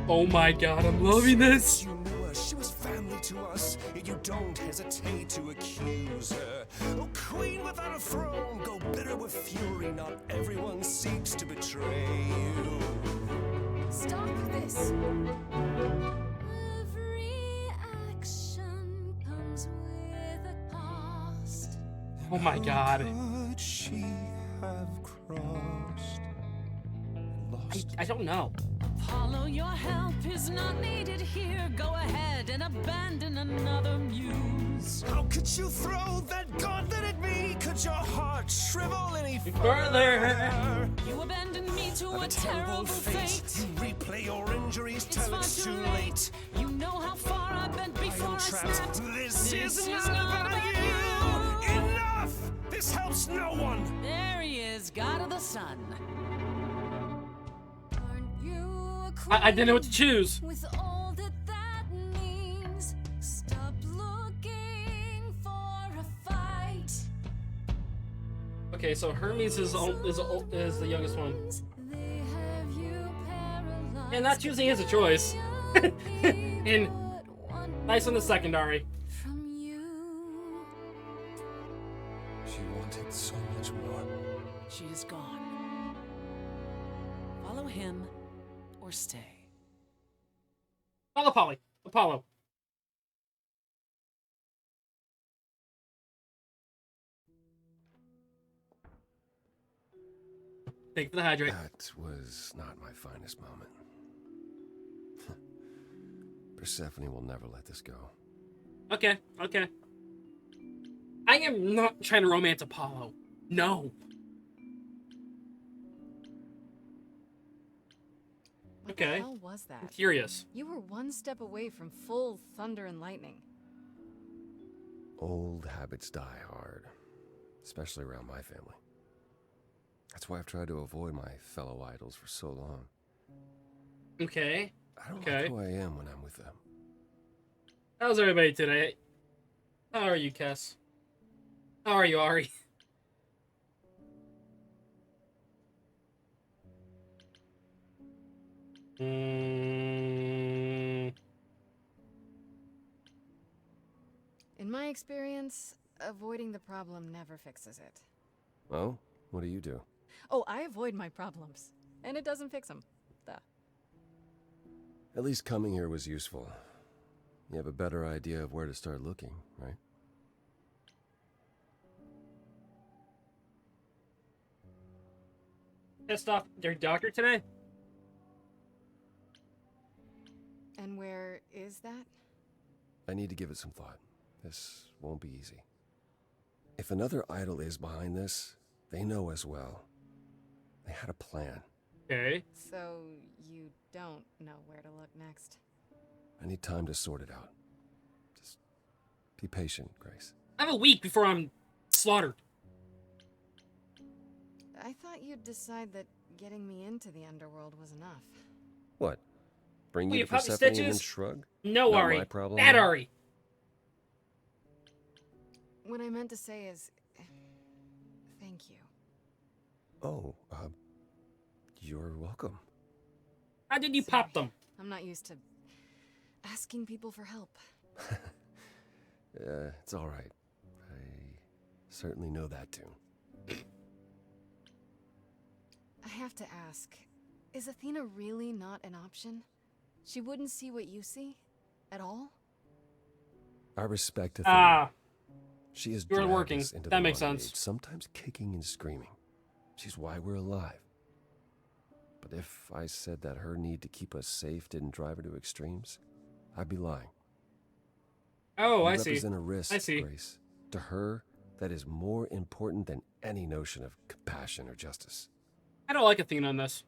Oh my god, I'm loving this. You knew her, she was family to us, yet you don't hesitate to accuse her. Oh, queen without a throne, go bitter with fury. Not everyone seeks to betray you. Stop this. Every action comes with a cost. Oh my god. Could she have crossed? I don't know. Apollo, your help is not needed here. Go ahead and abandon another muse. How could you throw that gauntlet at me? Could your heart shrivel any further? You abandoned me to a terrible fate. You replay your injuries It's till far it's too too late. late. You know how far I've been before I trapped. snapped. This is not about you. Enough! This helps no one. There he is, God of the Sun. I didn't know what to choose. With all that means, stop looking for a fight. Okay, so Hermes is the youngest one. They have you paralyzed. And not choosing is a choice. And nice on the secondary. She wanted so much more. She is gone. Follow him or stay. Follow Polly. Apollo. Thank you for the hydrate. That was not my finest moment. Persephone will never let this go. Okay, okay. I am not trying to romance Apollo. No. What Okay. the hell was that? I'm curious. You were one step away from full thunder and lightning. Old habits die hard, especially around my family. That's why I've tried to avoid my fellow idols for so long. Okay. I don't Okay. like who I am when I'm with them. How's everybody today? How are you, Kess? How are you, Ari? In my experience, avoiding the problem never fixes it. Oh? What do you do? Oh, I avoid my problems, and it doesn't fix them. Duh. At least coming here was useful. You have a better idea of where to start looking, right? Pissed off their doctor today? And where is that? I need to give it some thought. This won't be easy. If another idol is behind this, they know as well. They had a plan. Okay. So you don't know where to look next. I need time to sort it out. Just be patient, Grace. I have a week before I'm slaughtered. I thought you'd decide that getting me into the underworld was enough. What? Bring Will you you to pop me Persephone and then stitches? shrug? No, Not Ari. my problem. Bad now? Ari. What I meant to say is, thank you. Oh, you're welcome. How did you pop them? I'm not used to asking people for help. It's all right. I certainly know that tune. I have to ask, is Athena really not an option? She wouldn't see what you see? At all? I respect Athena. Ah. She is You're dragged working. us into That the makes modern sense. age, sometimes kicking and screaming. She's why we're alive. But if I said that her need to keep us safe didn't drive her to extremes, I'd be lying. Oh, You I see. represent a risk, I see. Grace. To her, that is more important than any notion of compassion or justice. I don't like Athena on this.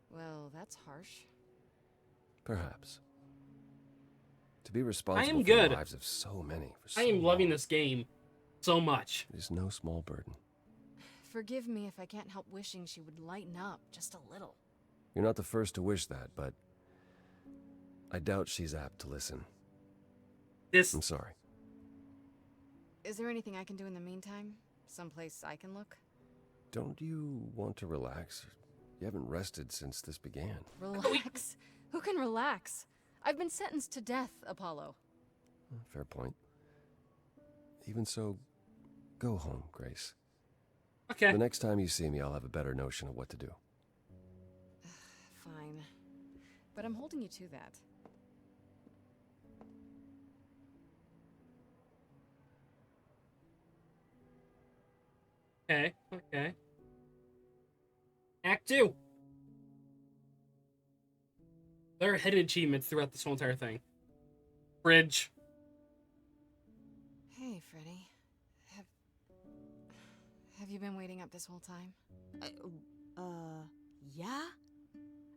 Well, that's harsh. Perhaps. To be responsible am for good. the lives of so many for so I am long loving this game so much. is no small burden. Forgive me if I can't help wishing she would lighten up just a little. You're not the first to wish that, but I doubt she's apt to listen. I'm sorry. Is there anything I can do in the meantime? Someplace I can look? Don't you want to relax? You haven't rested since this began. Relax? Who can relax? I've been sentenced to death, Apollo. Fair point. Even so, go home, Grace. Okay. The next time you see me, I'll have a better notion of what to do. Fine. But I'm holding you to that. Okay, okay. Act 2. There are hidden achievements throughout this whole entire thing. Bridge. Hey, Freddy. Have you been waiting up this whole time? Yeah?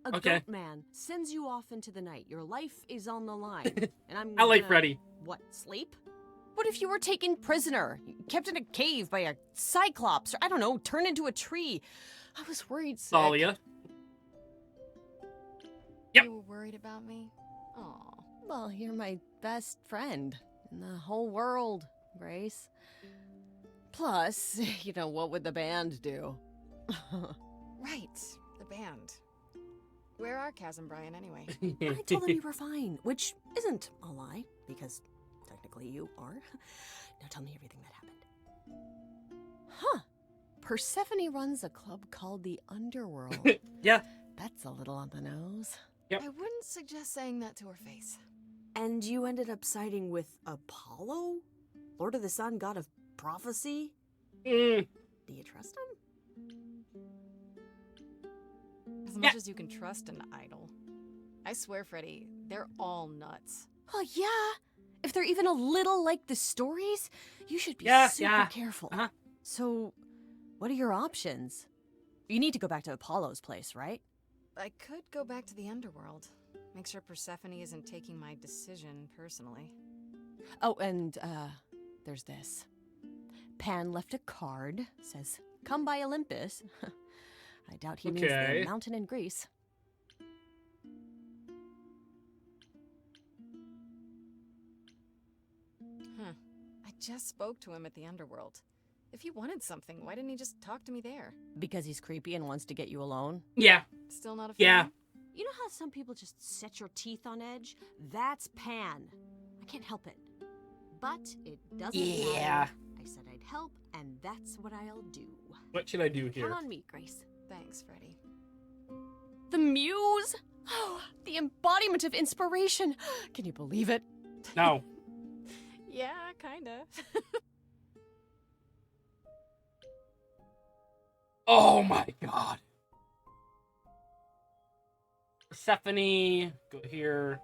A Okay. goat man sends you off into the night. Your life is on the line. And I'm I like gonna- Freddy. What, sleep? What if you were taken prisoner, kept in a cave by a cyclops, or I don't know, turned into a tree? I was worried sick. Thalia. Yep. You were worried about me? Aw. Well, you're my best friend in the whole world, Grace. Plus, you know, what would the band do? Right, the band. Where are Kaz and Brian anyway? I told them you were fine, which isn't a lie, because technically you are. Now tell me everything that happened. Huh. Persephone runs a club called the Underworld. Yeah. That's a little on the nose. Yep. I wouldn't suggest saying that to her face. And you ended up siding with Apollo? Lord of the Sun, god of prophecy? Mm. Do you trust him? As much as you can trust an idol. I swear, Freddy, they're all nuts. Oh, yeah. If they're even a little like the stories, you should be super careful. So, what are your options? You need to go back to Apollo's place, right? I could go back to the underworld. Make sure Persephone isn't taking my decision personally. Oh, and, there's this. Pan left a card, says, "Come by Olympus." I doubt he means the mountain in Greece. I just spoke to him at the underworld. If he wanted something, why didn't he just talk to me there? Because he's creepy and wants to get you alone? Yeah. Still not a fan? Yeah. You know how some people just set your teeth on edge? That's Pan. I can't help it. But it doesn't matter. I said I'd help, and that's what I'll do. What should I do here? Count on me, Grace. Thanks, Freddy. The muse? Oh, the embodiment of inspiration. Can you believe it? No. Yeah, kinda. Oh my god. Persephone, go here.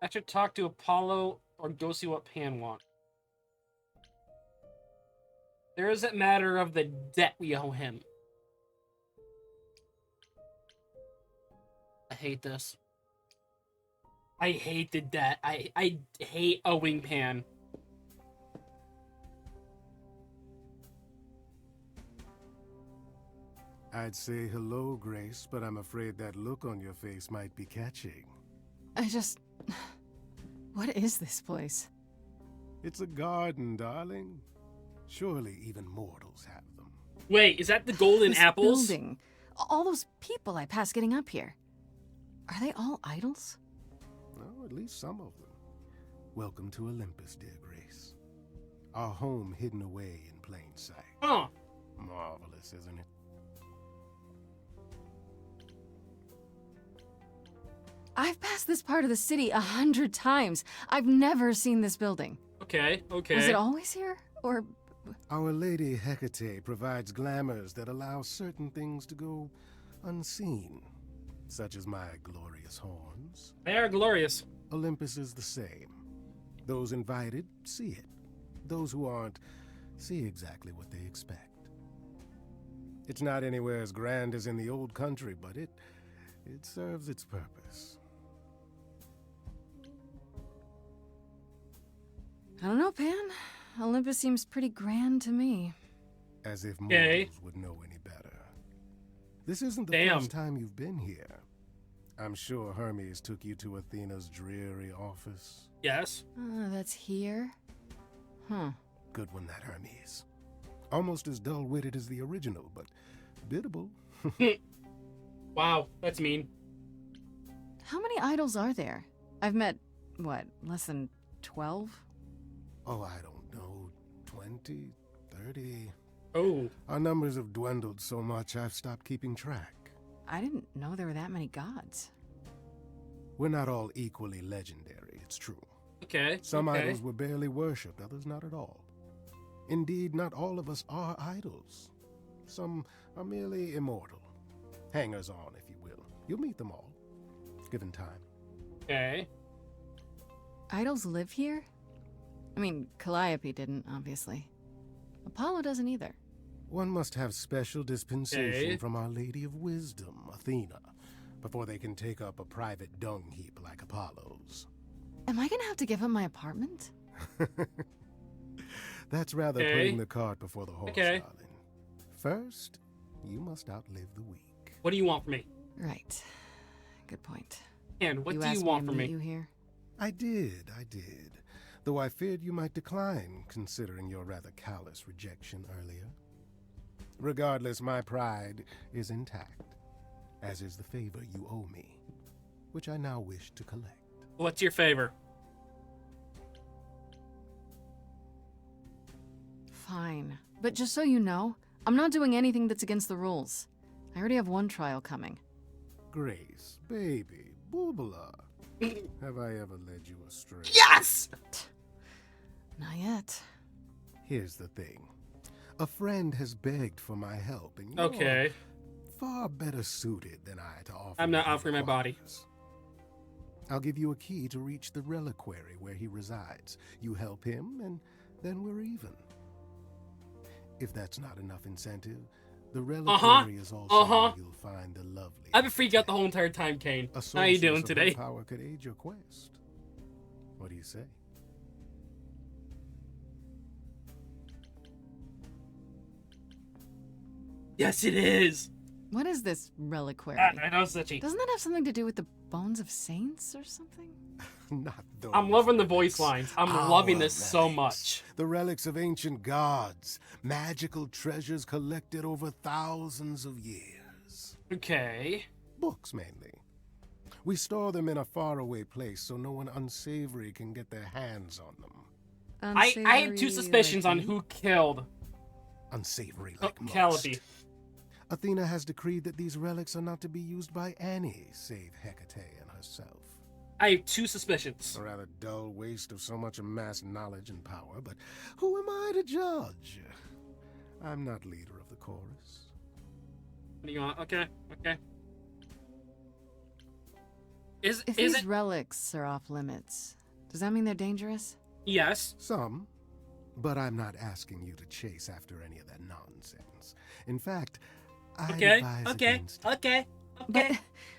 I should talk to Apollo or go see what Pan wants. There is that matter of the debt we owe him. I hate this. I hate the debt. I hate owing Pan. I'd say hello, Grace, but I'm afraid that look on your face might be catching. What is this place? It's a garden, darling. Surely even mortals have them. Wait, is that the golden This apples? building. All those people I passed getting up here. Are they all idols? Well, at least some of them. Welcome to Olympus, dear Grace. Our home hidden away in plain sight. Huh. Marvelous, isn't it? I've passed this part of the city 100 times. I've never seen this building. Okay, okay. Was it always here? Or... Our Lady Hecate provides glamours that allow certain things to go unseen, such as my glorious horns. They are glorious. Olympus is the same. Those invited see it. Those who aren't see exactly what they expect. It's not anywhere as grand as in the old country, but it serves its purpose. I don't know, Pan. Olympus seems pretty grand to me. As if mortals would know any better. This isn't the first time you've been here. I'm sure Hermes took you to Athena's dreary office. Yes. That's here? Huh. Good one, that Hermes. Almost as dull-witted as the original, but biddable. Wow, that's mean. How many idols are there? I've met, what, less than 12? Oh, I don't know. 20, 30. Oh. Our numbers have dwindled so much I've stopped keeping track. I didn't know there were that many gods. We're not all equally legendary, it's true. Okay. Some idols were barely worshipped, others not at all. Indeed, not all of us are idols. Some are merely immortal. Hangers on, if you will. You'll meet them all, given time. Okay. Idols live here? I mean, Calliope didn't, obviously. Apollo doesn't either. One must have special dispensation Okay. from Our Lady of Wisdom, Athena, before they can take up a private dung heap like Apollo's. Am I gonna have to give up my apartment? That's rather Okay. putting the cart before the horse, Okay. darling. First, you must outlive the week. What do you want from me? Right. Good point. And what you do you asked want me to from meet me? you here? I did. Though I feared you might decline, considering your rather callous rejection earlier. Regardless, my pride is intact, as is the favor you owe me, which I now wish to collect. What's your favor? Fine. But just so you know, I'm not doing anything that's against the rules. I already have one trial coming. Grace, baby, Boobala, have I ever led you astray? Yes! Not yet. Here's the thing. A friend has begged for my help, and you're Okay. far better suited than I to offer. I'm not what he offering my body. requires. I'll give you a key to reach the reliquary where he resides. You help him, and then we're even. If that's not enough incentive, the reliquary is also where you'll find the lovely. I've been freaking out the whole entire time, Kane. A How you sorceress doing of her today? Power could aid your quest. What do you say? Yes, it is. What is this reliquary? I know, Suchi. Doesn't that have something to do with the bones of saints or something? Not those. I'm loving the voice lines. I'm Our loving this so relics. much. The relics of ancient gods, magical treasures collected over thousands of years. Okay. Books, mainly. We store them in a faraway place so no one unsavory can get their hands on them. I have two suspicions on who killed Unsavory like most. Calliope. Athena has decreed that these relics are not to be used by any save Hecate and herself. I have two suspicions. A rather dull waste of so much amassed knowledge and power, but who am I to judge? I'm not leader of the chorus. What do you want? Okay. Is If is these it? relics are off limits, does that mean they're dangerous? Yes. Some, but I'm not asking you to chase after any of that nonsense. In fact, I advise against it. Okay. But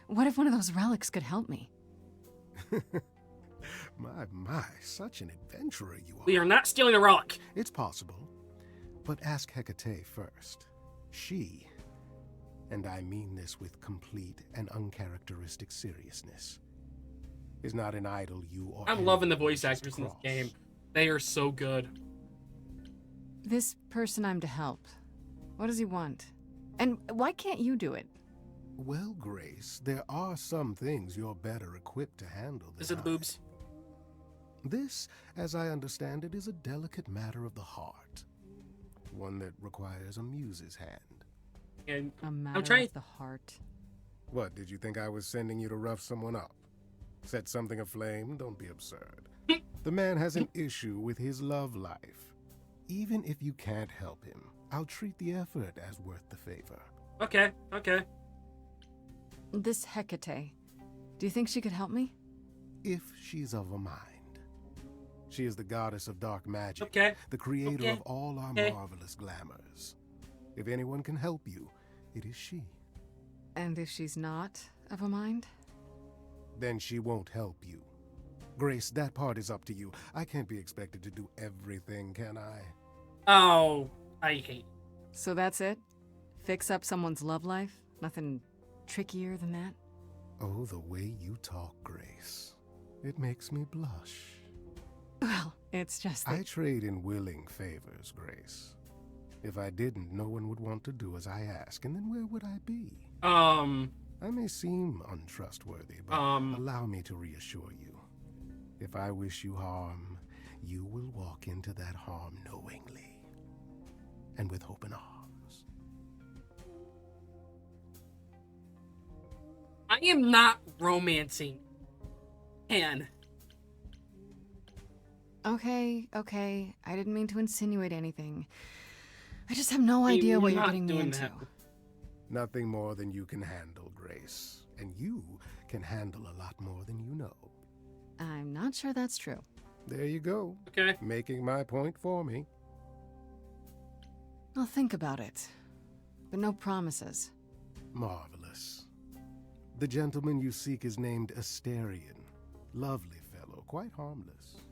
what if one of those relics could help me? My, such an adventurer you are. We are not stealing a relic. It's possible, but ask Hecate first. She, and I mean this with complete and uncharacteristic seriousness, is not an idol you or I'm loving the anyone voice wishes actors to in this cross. game. They are so good. This person I'm to help, what does he want? And why can't you do it? Well, Grace, there are some things you're better equipped to handle than Is it the I. boobs? This, as I understand it, is a delicate matter of the heart. One that requires a muse's hand. And A matter trying- of the heart. What, did you think I was sending you to rough someone up? Set something aflame? Don't be absurd. The man has an issue with his love life. Even if you can't help him, I'll treat the effort as worth the favor. Okay. This Hecate, do you think she could help me? If she's of a mind. She is the goddess of dark magic, Okay. the creator Okay. of all our Okay. marvelous glamours. If anyone can help you, it is she. And if she's not of a mind? Then she won't help you. Grace, that part is up to you. I can't be expected to do everything, can I? Oh, I hate. So that's it? Fix up someone's love life? Nothing trickier than that? Oh, the way you talk, Grace. It makes me blush. Well, it's just that... I trade in willing favors, Grace. If I didn't, no one would want to do as I ask, and then where would I be? I may seem untrustworthy, but allow me to reassure you. If I wish you harm, you will walk into that harm knowingly, and with open arms. I am not romancing. And Okay. I didn't mean to insinuate anything. I just have no idea what you're not getting me doing into. that. Nothing more than you can handle, Grace. And you can handle a lot more than you know. I'm not sure that's true. There you go. Okay. Making my point for me. I'll think about it. But no promises. Marvelous. The gentleman you seek is named Asterion. Lovely fellow, quite harmless.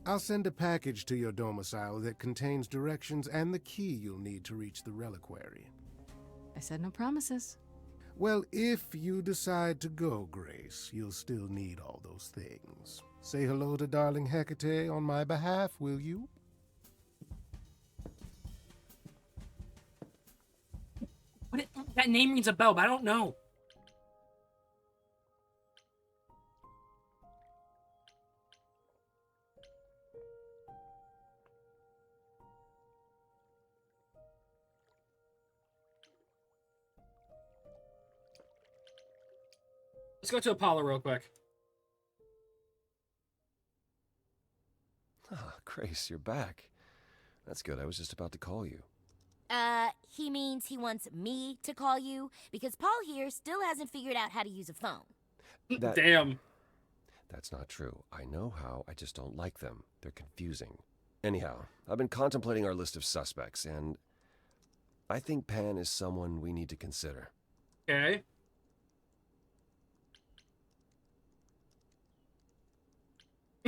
I'll send a package to your domicile that contains directions and the key you'll need to reach the reliquary. I said no promises. Well, if you decide to go, Grace, you'll still need all those things. Say hello to darling Hecate on my behalf, will you? That name rings a bell, but I don't know. Let's go to Apollo real quick. Ah, Grace, you're back. That's good. I was just about to call you. He means he wants me to call you because Paul here still hasn't figured out how to use a phone. Damn. That's not true. I know how, I just don't like them. They're confusing. Anyhow, I've been contemplating our list of suspects, and I think Pan is someone we need to consider. Okay.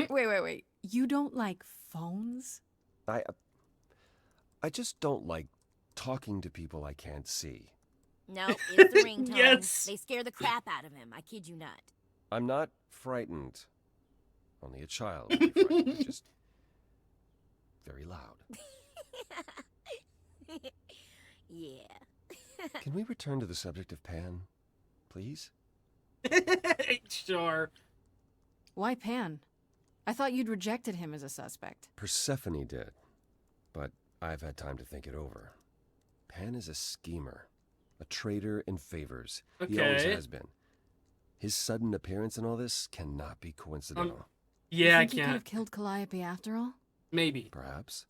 Wait. You don't like phones? I just don't like talking to people I can't see. No, it's the ringtone. Yes. They scare the crap out of him. I kid you not. I'm not frightened. Only a child would be frightened. It's just very loud. Yeah. Can we return to the subject of Pan, please? Sure. Why Pan? I thought you'd rejected him as a suspect. Persephone did, but I've had time to think it over. Pan is a schemer, a traitor in favors. He always Okay. has been. His sudden appearance in all this cannot be coincidental. Yeah, I you think he could can't. have killed Calliope after all? Maybe. Perhaps.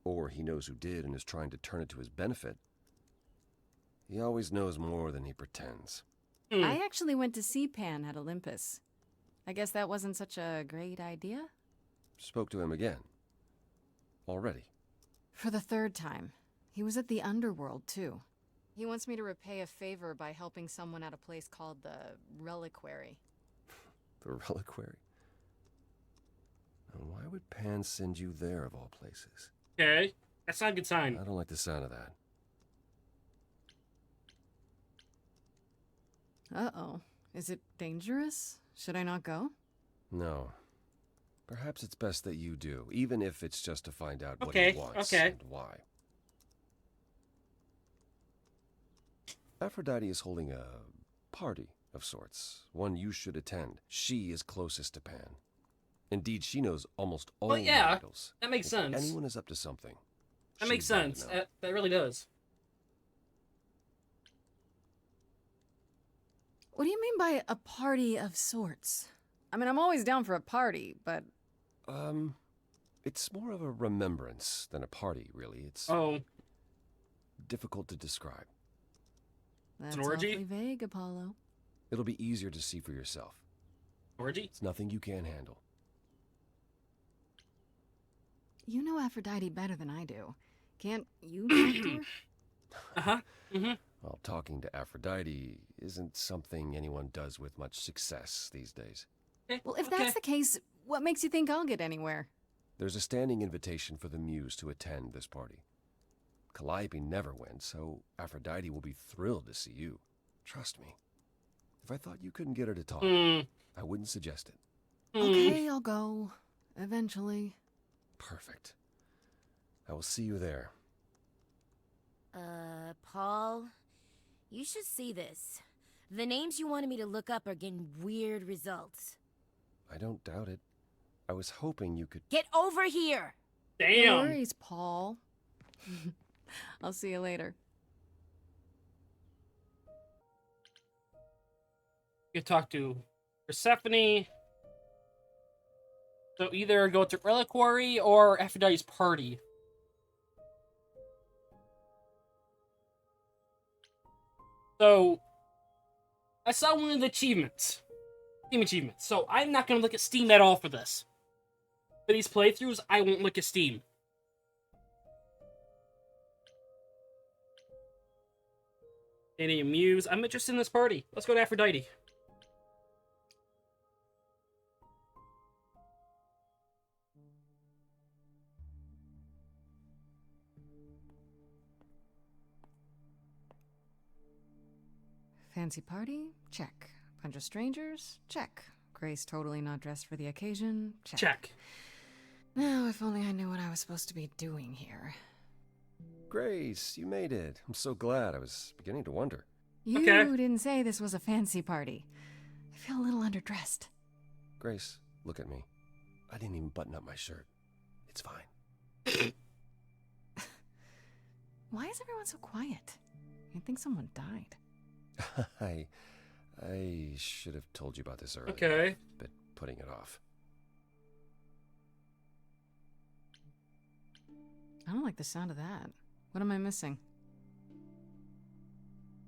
Or he knows who did and is trying to turn it to his benefit. He always knows more than he pretends. I actually went to see Pan at Olympus. I guess that wasn't such a great idea? Spoke to him again. Already. For the third time. He was at the underworld, too. He wants me to repay a favor by helping someone at a place called the Reliquary. The reliquary? And why would Pan send you there of all places? Okay. That's not a good sign. I don't like the sound of that. Uh-oh. Is it dangerous? Should I not go? No. Perhaps it's best that you do, even if it's just to find out what Okay, he wants okay. and why. Aphrodite is holding a party of sorts, one you should attend. She is closest to Pan. Indeed, she knows almost all Well, yeah, the idols. that makes If sense. anyone is up to something. That makes she's bound to sense. know. That really does. What do you mean by a party of sorts? I mean, I'm always down for a party, but... It's more of a remembrance than a party, really. It's difficult to describe. That's an orgy? awfully vague, Apollo. It'll be easier to see for yourself. Orgy? It's nothing you can't handle. You know Aphrodite better than I do. Can't you talk to her? Uh-huh. Mm-hmm. Well, talking to Aphrodite isn't something anyone does with much success these days. Well, if that's the case, what makes you think I'll get anywhere? There's a standing invitation for the Muse to attend this party. Calliope never went, so Aphrodite will be thrilled to see you. Trust me. If I thought you couldn't get her to talk, I wouldn't suggest it. Okay, I'll go. Eventually. Perfect. I will see you there. Paul, you should see this. The names you wanted me to look up are getting weird results. I don't doubt it. I was hoping you could... Get over here! No worries, Paul. I'll see you later. You talk to Persephone. So either go to Reliquary or Aphrodite's party. So, I saw one of the achievements. Steam achievements. So, I'm not going to look at Steam at all for this. For these playthroughs, I won't look at Steam. Any Muse? I'm interested in this party. Let's go to Aphrodite. Fancy party? Check. Bunch of strangers? Check. Grace totally not dressed for the occasion? Check. Check. Now, if only I knew what I was supposed to be doing here. Grace, you made it. I'm so glad. I was beginning to wonder. You didn't say this was a fancy party. I feel a little underdressed. Grace, look at me. I didn't even button up my shirt. It's fine. Why is everyone so quiet? You'd think someone died. I should have told you about this earlier. Okay. But putting it off. I don't like the sound of that. What am I missing?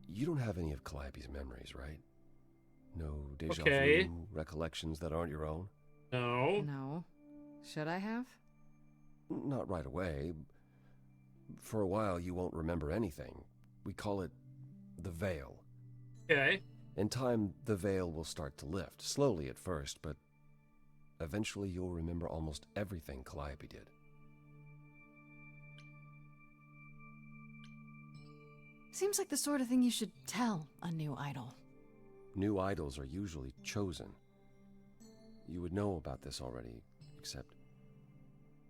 You don't have any of Calliope's memories, right? No deja Okay. vu recollections that aren't your own? No. No. Should I have? Not right away. For a while, you won't remember anything. We call it the veil. Okay. In time, the veil will start to lift, slowly at first, but eventually you'll remember almost everything Calliope did. Seems like the sort of thing you should tell a new idol. New idols are usually chosen. You would know about this already,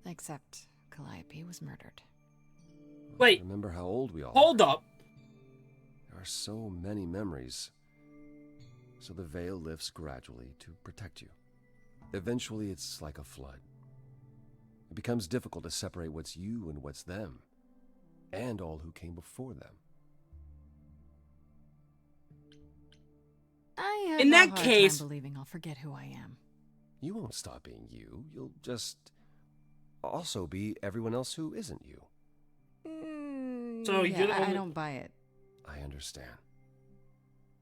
except Calliope was murdered. Wait. Remember how old we all Hold up. There are so many memories. So the veil lifts gradually to protect you. Eventually, it's like a flood. It becomes difficult to separate what's you and what's them, and all who came before them. I have In a that hard case- time believing I'll forget who I am. You won't stop being you. You'll just also be everyone else who isn't you. So yeah, you're the I only- don't buy it. I understand.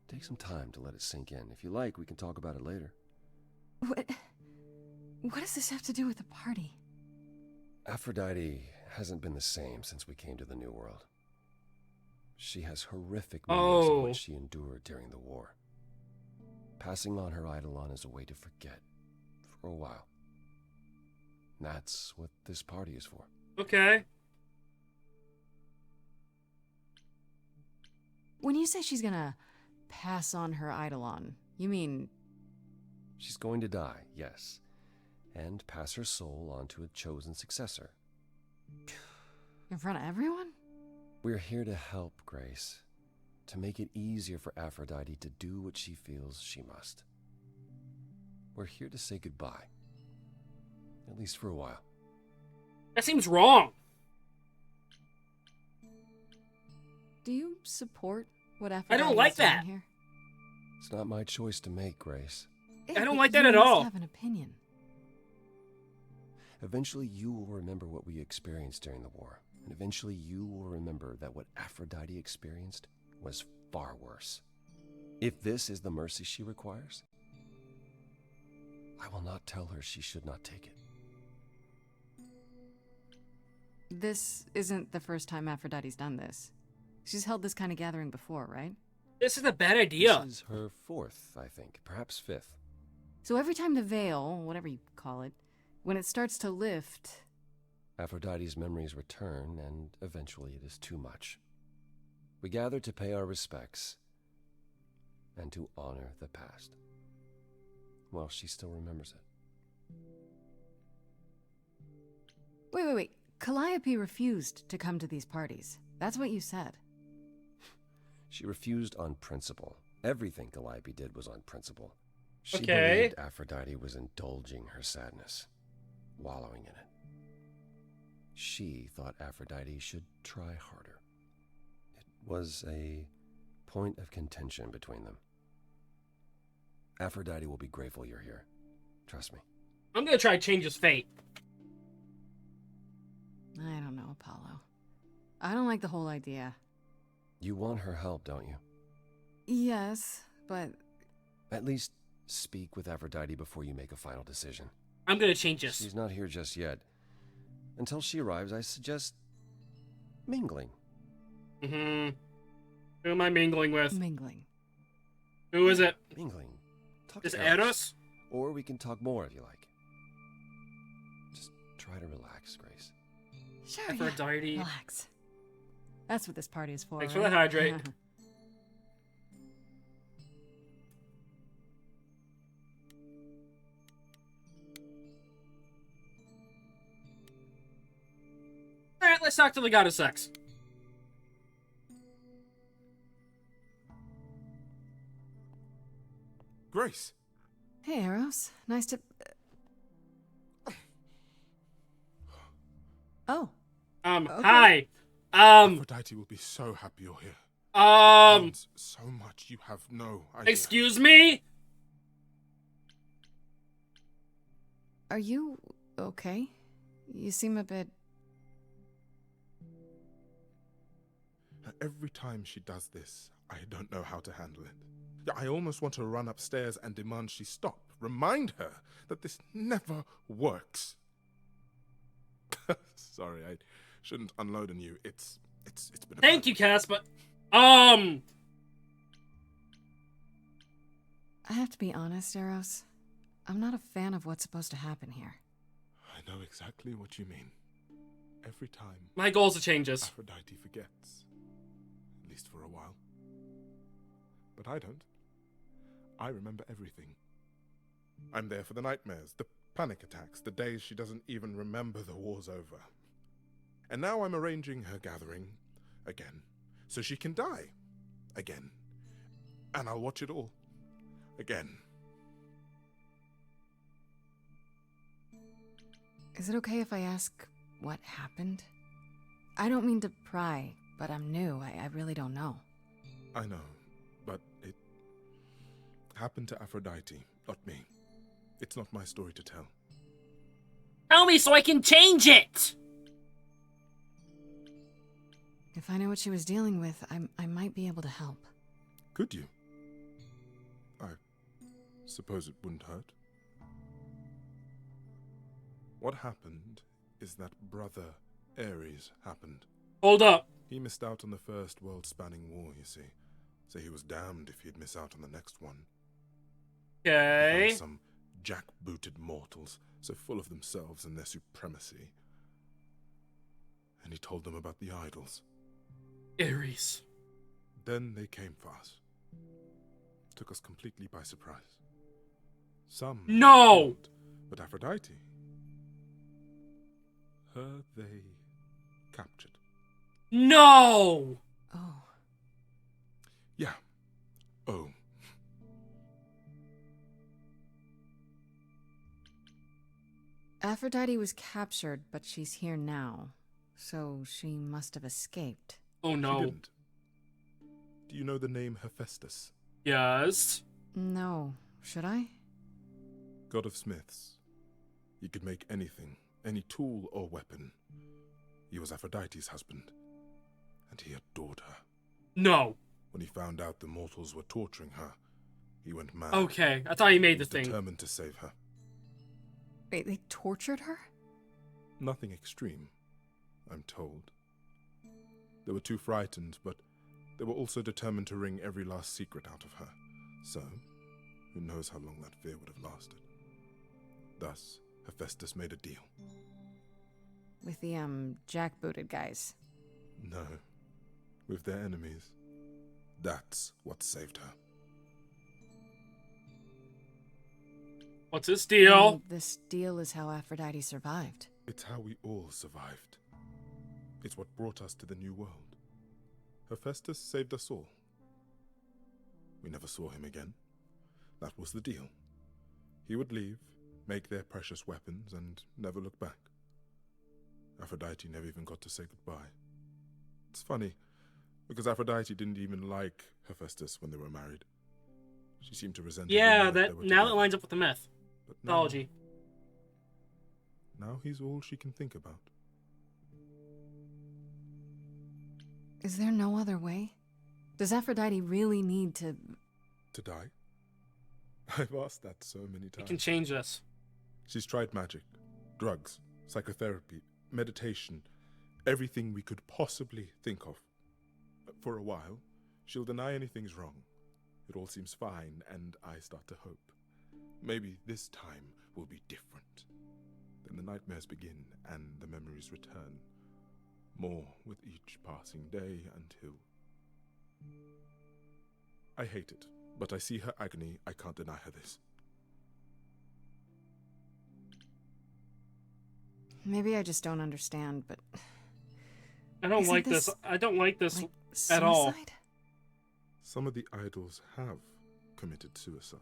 Take some time to let it sink in. If you like, we can talk about it later. What does this have to do with the party? Aphrodite hasn't been the same since we came to the New World. She has horrific memories of what she endured during the war. Passing on her eidolon is a way to forget, for a while. And that's what this party is for. Okay. When you say she's gonna pass on her eidolon, you mean... She's going to die, yes, and pass her soul on to a chosen successor. in front of everyone? We're here to help, Grace. To make it easier for Aphrodite to do what she feels she must. We're here to say goodbye. At least for a while. That seems wrong. Do you support what I Aphrodite don't like is doing that. here? It's not my choice to make, Grace. I don't but like that you at must all. have an opinion. Eventually you will remember what we experienced during the war. And eventually you will remember that what Aphrodite experienced was far worse. If this is the mercy she requires, I will not tell her she should not take it. This isn't the first time Aphrodite's done this. She's held this kind of gathering before, right? This is a bad idea. This is her fourth, I think, perhaps fifth. So every time the veil, whatever you call it, when it starts to lift... Aphrodite's memories return, and eventually it is too much. We gather to pay our respects and to honor the past. Well, she still remembers it. Wait. Calliope refused to come to these parties. That's what you said. She refused on principle. Everything Calliope did was on principle. She Okay. believed Aphrodite was indulging her sadness, wallowing in it. She thought Aphrodite should try harder. It was a point of contention between them. Aphrodite will be grateful you're here. Trust me. I'm gonna try to change his fate. I don't know, Apollo. I don't like the whole idea. You want her help, don't you? Yes, but At least speak with Aphrodite before you make a final decision. I'm gonna change this. She's not here just yet. Until she arrives, I suggest mingling. Mm-hmm. Who am I mingling with? Mingling. Who is it? Mingling. Talk Is to Eros? Or we can talk more if you like. Just try to relax, Grace. Sure. Aphrodite. Yeah. Relax. That's what this party is for. Thanks for right? the hydrate. Alright, let's talk to the god of sex. Grace. Hey, Eros. Nice to. Oh. Okay. Hi. Aphrodite will be so happy you're here. Means so much you have no idea. Excuse me? Are you okay? You seem a bit. Every time she does this, I don't know how to handle it. I almost want to run upstairs and demand she stop. Remind her that this never works. Sorry, I shouldn't unload on you. It's been a Thank you, Cass, but I have to be honest, Eros. I'm not a fan of what's supposed to happen here. I know exactly what you mean. Every time my goals are changes. Aphrodite forgets. At least for a while. But I don't. I remember everything. I'm there for the nightmares, the panic attacks, the days she doesn't even remember the war's over. And now I'm arranging her gathering again, so she can die again. And I'll watch it all again. Is it okay if I ask what happened? I don't mean to pry, but I'm new. I really don't know. I know, but it happened to Aphrodite, not me. It's not my story to tell. Tell me so I can change it! If I knew what she was dealing with, I might be able to help. Could you? I suppose it wouldn't hurt. What happened is that Brother Ares happened. Hold up. He missed out on the first world-spanning war, you see. So he was damned if he'd miss out on the next one. Okay. He found some jack-booted mortals, so full of themselves and their supremacy. And he told them about the idols. Ares. Then they came for us. Took us completely by surprise. Some No! killed, but Aphrodite, her they captured. No! Oh. Yeah. Oh. Aphrodite was captured, but she's here now. So she must have escaped. Oh no. She didn't. Do you know the name Hephaestus? Yes. No. Should I? God of smiths. He could make anything, any tool or weapon. He was Aphrodite's husband, and he adored her. No. When he found out the mortals were torturing her, he went mad. Okay, I thought he made the was thing. Determined to save her. Wait, they tortured her? Nothing extreme, I'm told. They were too frightened, but they were also determined to wring every last secret out of her. So, who knows how long that fear would have lasted. Thus, Hephaestus made a deal. With the, jackbooted guys. No, with their enemies. That's what saved her. What's this deal? And this deal is how Aphrodite survived. It's how we all survived. It's what brought us to the new world. Hephaestus saved us all. We never saw him again. That was the deal. He would leave, make their precious weapons, and never look back. Aphrodite never even got to say goodbye. It's funny, because Aphrodite didn't even like Hephaestus when they were married. She seemed to resent him. Yeah, even though they that were now that together. lines up with the myth. But Mythology. Now he's all she can think about. Is there no other way? Does Aphrodite really need to... To die? I've asked that so many times. We can change this. She's tried magic, drugs, psychotherapy, meditation, everything we could possibly think of. For a while, she'll deny anything's wrong. It all seems fine, and I start to hope. Maybe this time will be different. Then the nightmares begin, and the memories return. More with each passing day until... I hate it, but I see her agony. I can't deny her this. Maybe I just don't understand, but... I don't Isn't like this. I don't like this at all. Suicide? Some of the idols have committed suicide.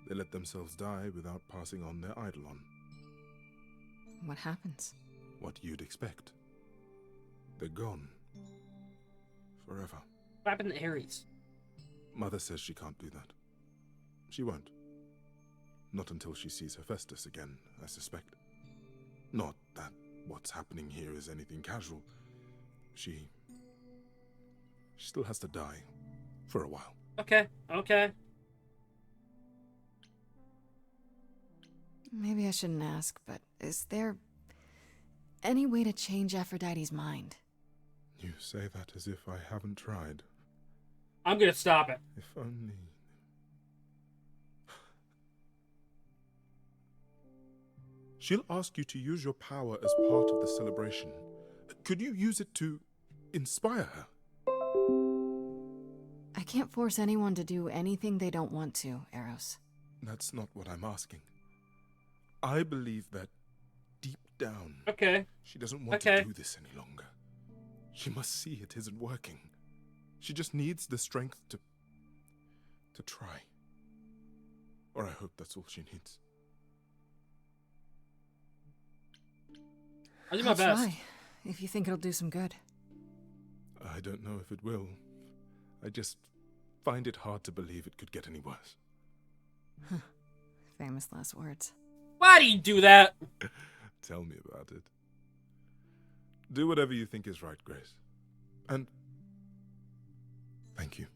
They let themselves die without passing on their eidolon. What happens? What you'd expect. They're gone. Forever. What happened to Ares? Mother says she can't do that. She won't. Not until she sees Hephaestus again, I suspect. Not that what's happening here is anything casual. She still has to die. For a while. Okay, okay. Maybe I shouldn't ask, but is there any way to change Aphrodite's mind? You say that as if I haven't tried. I'm gonna stop it. If only... She'll ask you to use your power as part of the celebration. Could you use it to inspire her? I can't force anyone to do anything they don't want to, Eros. That's not what I'm asking. I believe that deep down, she doesn't want to do this any longer. She must see it isn't working. She just needs the strength to try. Or I hope that's all she needs. I'll do my best. Try, if you think it'll do some good. I don't know if it will. I just find it hard to believe it could get any worse. Famous last words. Why do you do that? Tell me about it. Do whatever you think is right, Grace. And thank you.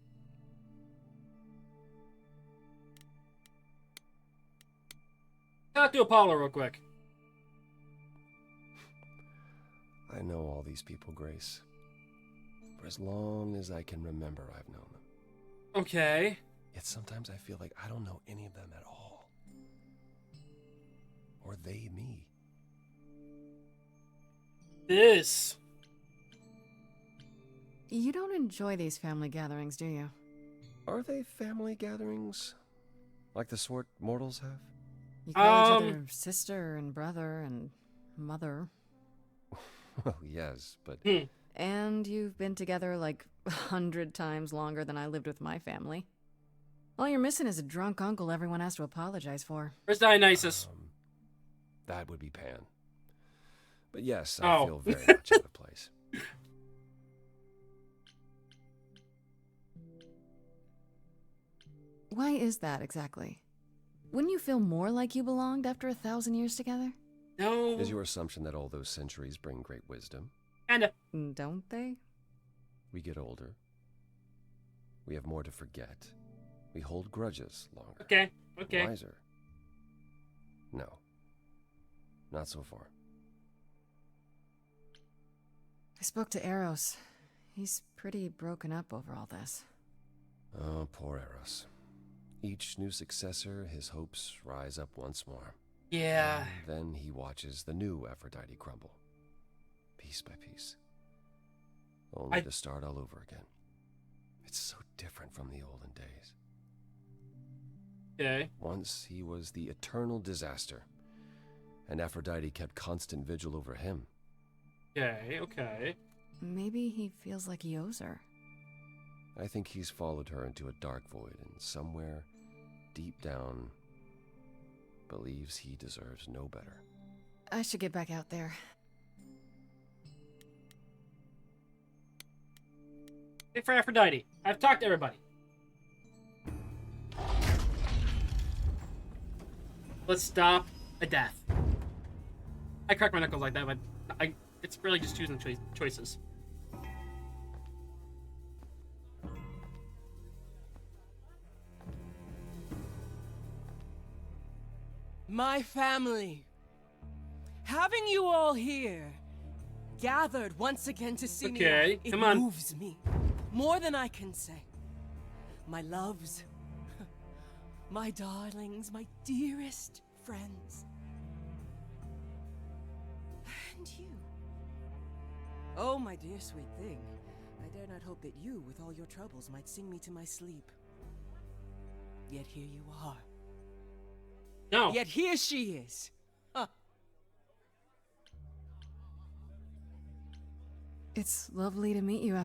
Talk to Apollo real quick. I know all these people, Grace. For as long as I can remember, I've known them. Okay. Yet sometimes I feel like I don't know any of them at all. Or they me. This. You don't enjoy these family gatherings, do you? Are they family gatherings? Like the sort mortals have? You call each other sister and brother and mother. Well, yes, but... And you've been together like 100 times longer than I lived with my family. All you're missing is a drunk uncle everyone has to apologize for. Where's Dionysus? That would be Pan. But yes, I feel very much out of place. Why is that exactly? Wouldn't you feel more like you belonged after 1,000 years together? No. Is your assumption that all those centuries bring great wisdom? And don't they? We get older. We have more to forget. We hold grudges longer. Okay. Wiser. No. Not so far. I spoke to Eros. He's pretty broken up over all this. Oh, poor Eros. Each new successor, his hopes rise up once more. Yeah. And then he watches the new Aphrodite crumble. Piece by piece. Only to start all over again. It's so different from the olden days. Okay. Once he was the eternal disaster, and Aphrodite kept constant vigil over him. Okay. Maybe he feels like he owes her. I think he's followed her into a dark void, and somewhere, deep down, believes he deserves no better. I should get back out there. Hey, for Aphrodite. I've talked to everybody. Let's stop a death. I crack my knuckles like that, but it's really just choosing choices. My family. Having you all here, gathered once again to see me, Okay, it come on. moves me more than I can say. My loves, my darlings, my dearest friends. And you. Oh, my dear sweet thing. I dare not hope that you, with all your troubles, might sing me to my sleep. Yet here you are. No. Yet here she is. Huh. It's lovely to meet you.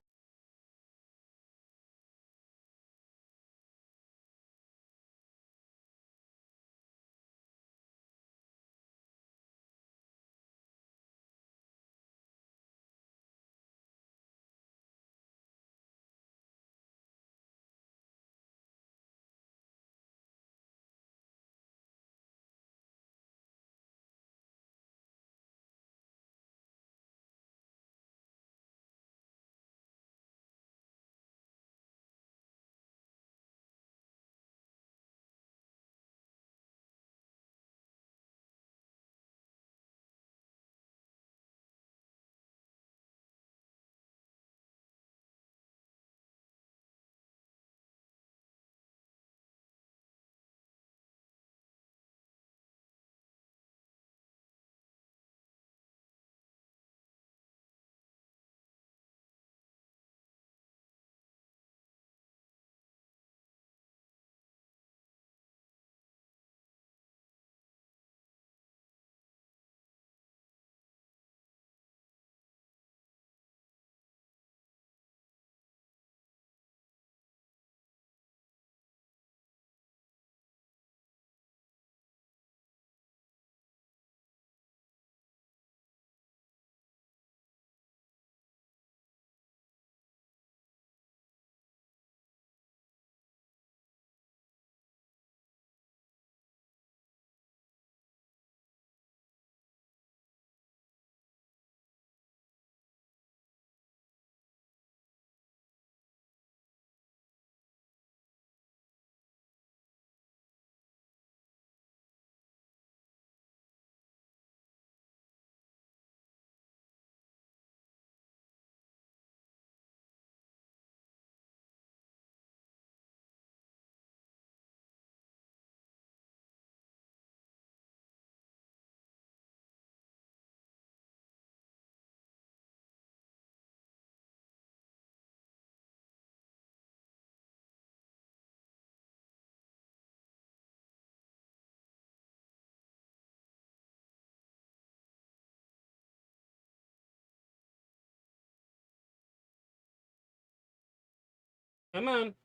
Come on.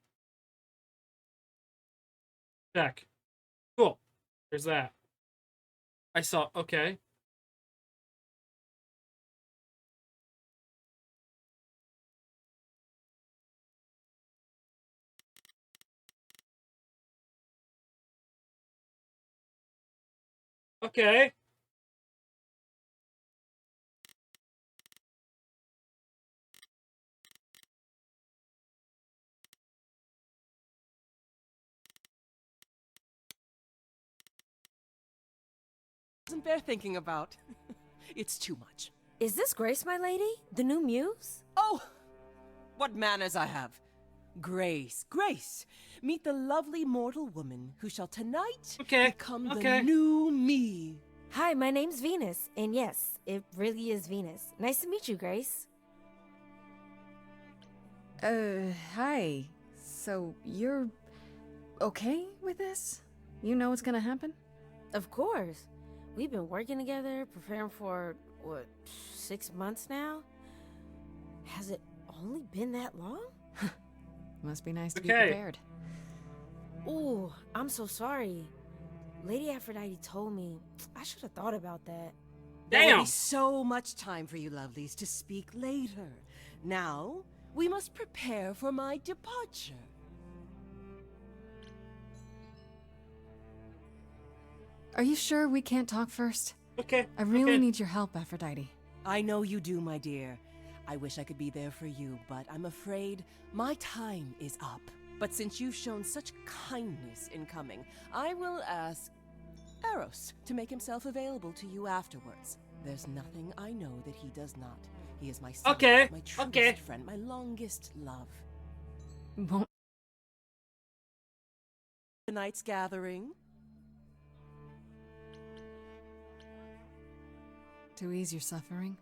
Check. Cool. There's that. I saw. Okay. Okay. Isn't bear thinking about? It's too much. Is this Grace, my lady? The new muse? Oh, what manners I have. Grace, Grace, meet the lovely mortal woman who shall tonight become the new me. Hi, my name's Venus, and yes, it really is Venus. Nice to meet you, Grace. Hi. So, you're okay with this? You know what's gonna happen? Of course. We've been working together, preparing for, what, 6 months now? Has it only been that long? Must be nice to be prepared. Ooh, I'm so sorry. Lady Aphrodite told me I should have thought about that. There will be so much time for you lovelies to speak later. Now, we must prepare for my departure. Are you sure we can't talk first? Okay. I really need your help, Aphrodite. I know you do, my dear. I wish I could be there for you, but I'm afraid my time is up. But since you've shown such kindness in coming, I will ask Eros, to make himself available to you afterwards. There's nothing I know that he does not. He is my son, Okay, my truest okay. friend, my longest love. Won't Tonight's gathering. to ease your suffering?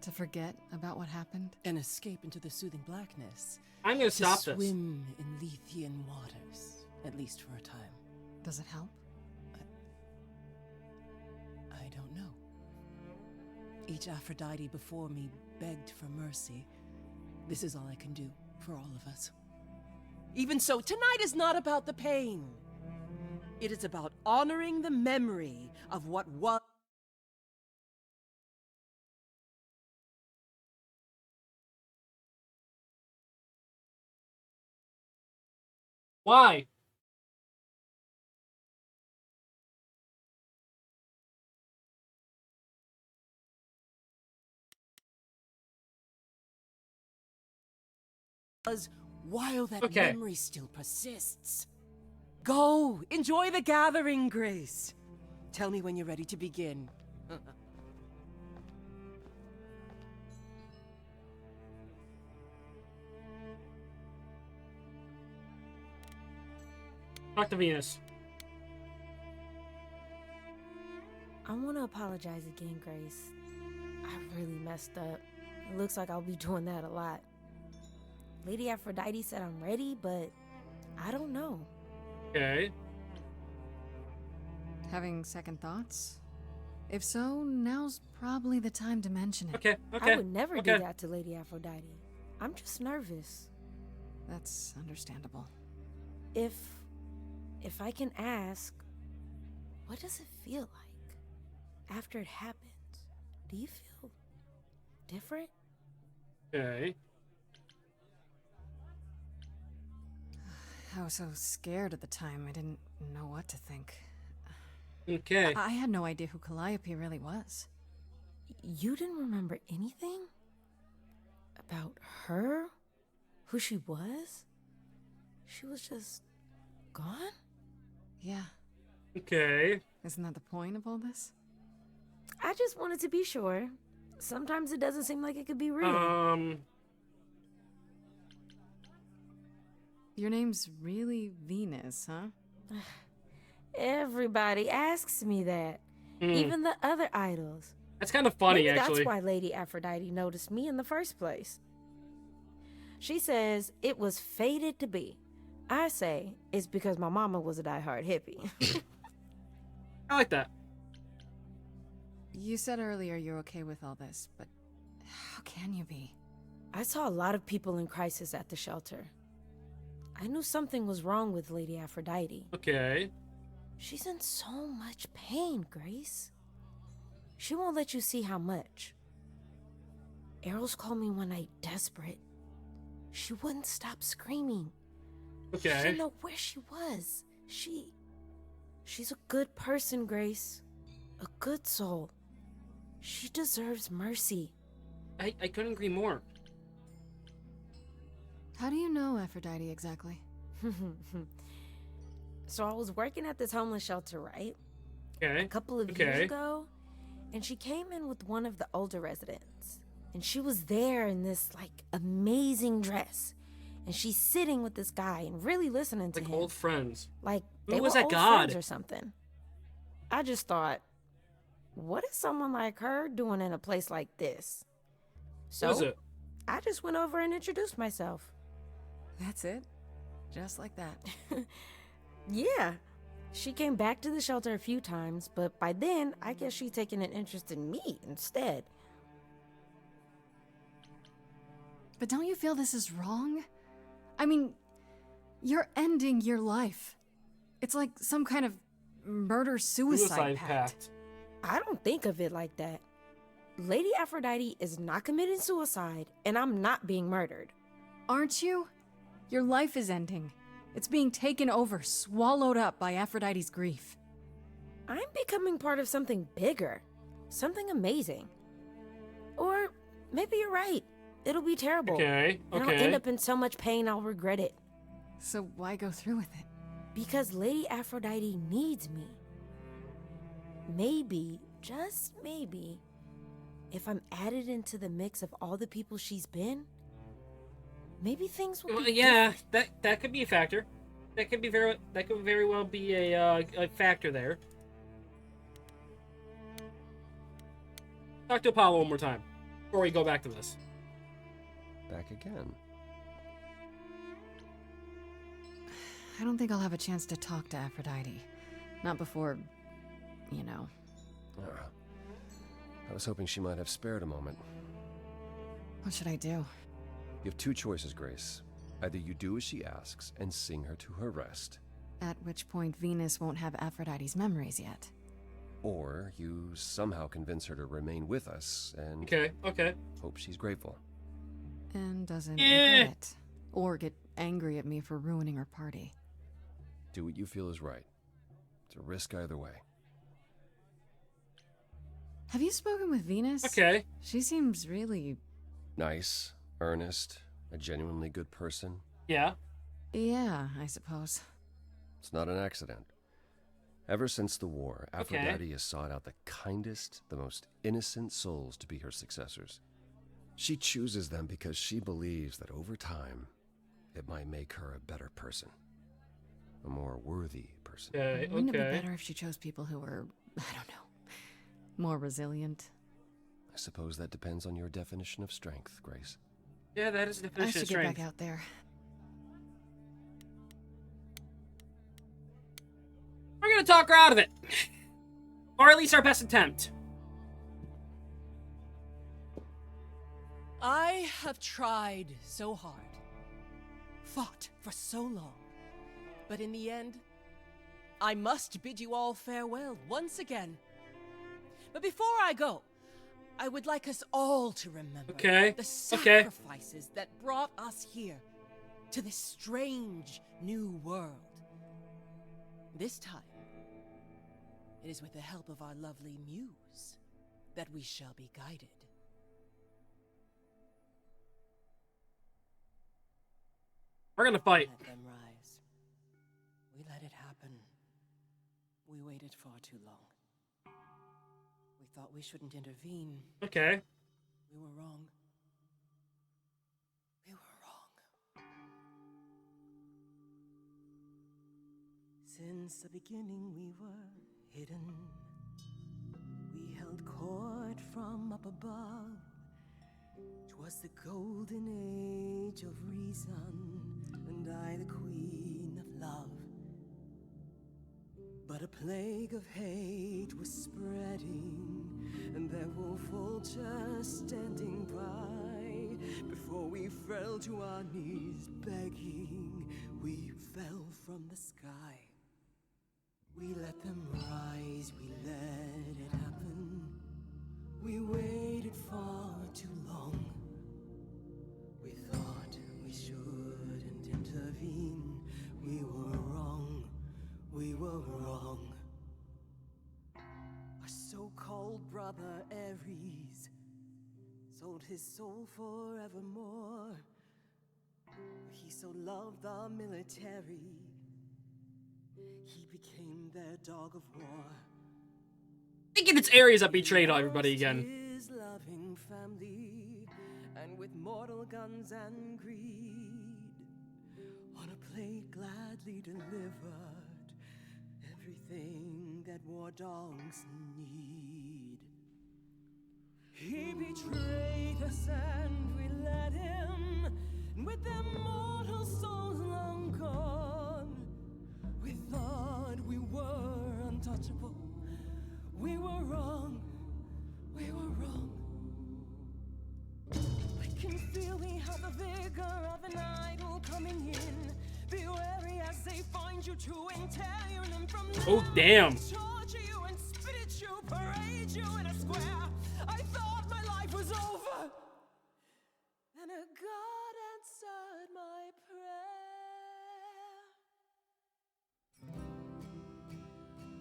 To forget about what happened? An escape into the soothing blackness. I'm gonna to stop this. swim in Lethean waters, at least for a time. Does it help? I don't know. Each Aphrodite before me begged for mercy. This is all I can do for all of us. Even so, tonight is not about the pain. It is about honoring the memory of what was. Why? While that Okay. memory still persists. Go, enjoy the gathering, Grace. Tell me when you're ready to begin. Talk to Venus. I want to apologize again, Grace. I really messed up. It looks like I'll be doing that a lot. Lady Aphrodite said I'm ready, but I don't know. Okay. Having second thoughts? If so, now's probably the time to mention it. Okay, okay. I would never do okay. that to Lady Aphrodite. I'm just nervous. That's understandable. If I can ask, what does it feel like after it happens? Do you feel different? Okay. I was so scared at the time, I didn't know what to think. Okay. I had no idea who Calliope really was. You didn't remember anything? About her? Who she was? She was just gone? Yeah. Okay. Isn't that the point of all this? I just wanted to be sure. Sometimes it doesn't seem like it could be real. Your name's really Venus, huh? Everybody asks me that. Hmm. Even the other idols. That's kind of funny, Maybe actually. that's why Lady Aphrodite noticed me in the first place. She says it was fated to be. I say it's because my mama was a diehard hippie. I like that. You said earlier you're okay with all this, but how can you be? I saw a lot of people in crisis at the shelter. I knew something was wrong with Lady Aphrodite. Okay. She's in so much pain, Grace. She won't let you see how much. Eros called me one night desperate. She wouldn't stop screaming. Okay. She didn't know where she was. She's a good person, Grace. A good soul. She deserves mercy. I couldn't agree more. How do you know Aphrodite exactly? So I was working at this homeless shelter, right? Okay. A couple of years ago, and she came in with one of the older residents. And she was there in this, like, amazing dress. And she's sitting with this guy and really listening to Like him. old friends. Like, Who they was were that old god? friends or something. I just thought, what is someone like her doing in a place like this? So, Who is it? I just went over and introduced myself. That's it? Just like that. Yeah. She came back to the shelter a few times, but by then, I guess she'd taken an interest in me instead. But don't you feel this is wrong? I mean, you're ending your life. It's like some kind of murder-suicide pact. I don't think of it like that. Lady Aphrodite is not committing suicide, and I'm not being murdered. Aren't you? Your life is ending. It's being taken over, swallowed up by Aphrodite's grief. I'm becoming part of something bigger. Something amazing. Or maybe you're right. It'll be terrible. Okay, And I'll okay. end up in so much pain I'll regret it. So why go through with it? Because Lady Aphrodite needs me. maybe, just maybe, if I'm added into the mix of all the people she's been, maybe things will be yeah, that could be a factor. That could very well be a factor there. Talk to Apollo one more time before we go back to this. Back again. I don't think I'll have a chance to talk to Aphrodite. Not before, you know. I was hoping she might have spared a moment. What should I do? You have two choices, Grace. Either you do as she asks and sing her to her rest, At which point Venus won't have Aphrodite's memories yet. or you somehow convince her to remain with us and okay. hope she's grateful. And doesn't regret it. Or get angry at me for ruining her party. Do what you feel is right. It's a risk either way. Have you spoken with Venus? Okay. She seems really... Nice, earnest, a genuinely good person. Yeah. Yeah, I suppose. It's not an accident. Ever since the war, Aphrodite has sought out the kindest, the most innocent souls to be her successors. She chooses them because she believes that over time, it might make her a better person. A more worthy person. Wouldn't it be better if she chose people who were, I don't know, more resilient? I suppose that depends on your definition of strength, Grace. Yeah, that is the I definition should of get strength. back out there. We're gonna talk her out of it. Or at least our best attempt. I have tried so hard, fought for so long, but in the end, I must bid you all farewell once again. But before I go, I would like us all to remember the sacrifices that brought us here, to this strange new world. This time, it is with the help of our lovely muse that we shall be guided. We're gonna fight. Let them rise. We let it happen. We waited far too long. We thought we shouldn't intervene. Okay. We were wrong. We were wrong. Since the beginning we were hidden. We held court from up above. 'Twas the golden age of reason, and I the queen of love. But a plague of hate was spreading, and there were vultures standing by. Before we fell to our knees begging, we fell from the sky. We let them rise, we let it happen. We waited far too long. We thought we shouldn't intervene. We were wrong, we were wrong. Our so-called brother Ares sold his soul forevermore. He so loved the military, he became their dog of war. Thinking it's Ares that betrayed everybody again. His loving family, and with mortal guns and greed, on a plate gladly delivered everything that war dogs need. He betrayed us and we let him, and with their mortal souls long gone, we thought we were untouchable. We were wrong, we were wrong. I can feel we have the vigor of an idol coming in. Be wary as they find you to entail them from Oh, damn. torture you and spit at you, parade you in a square. I thought my life was over, and a God answered my prayer.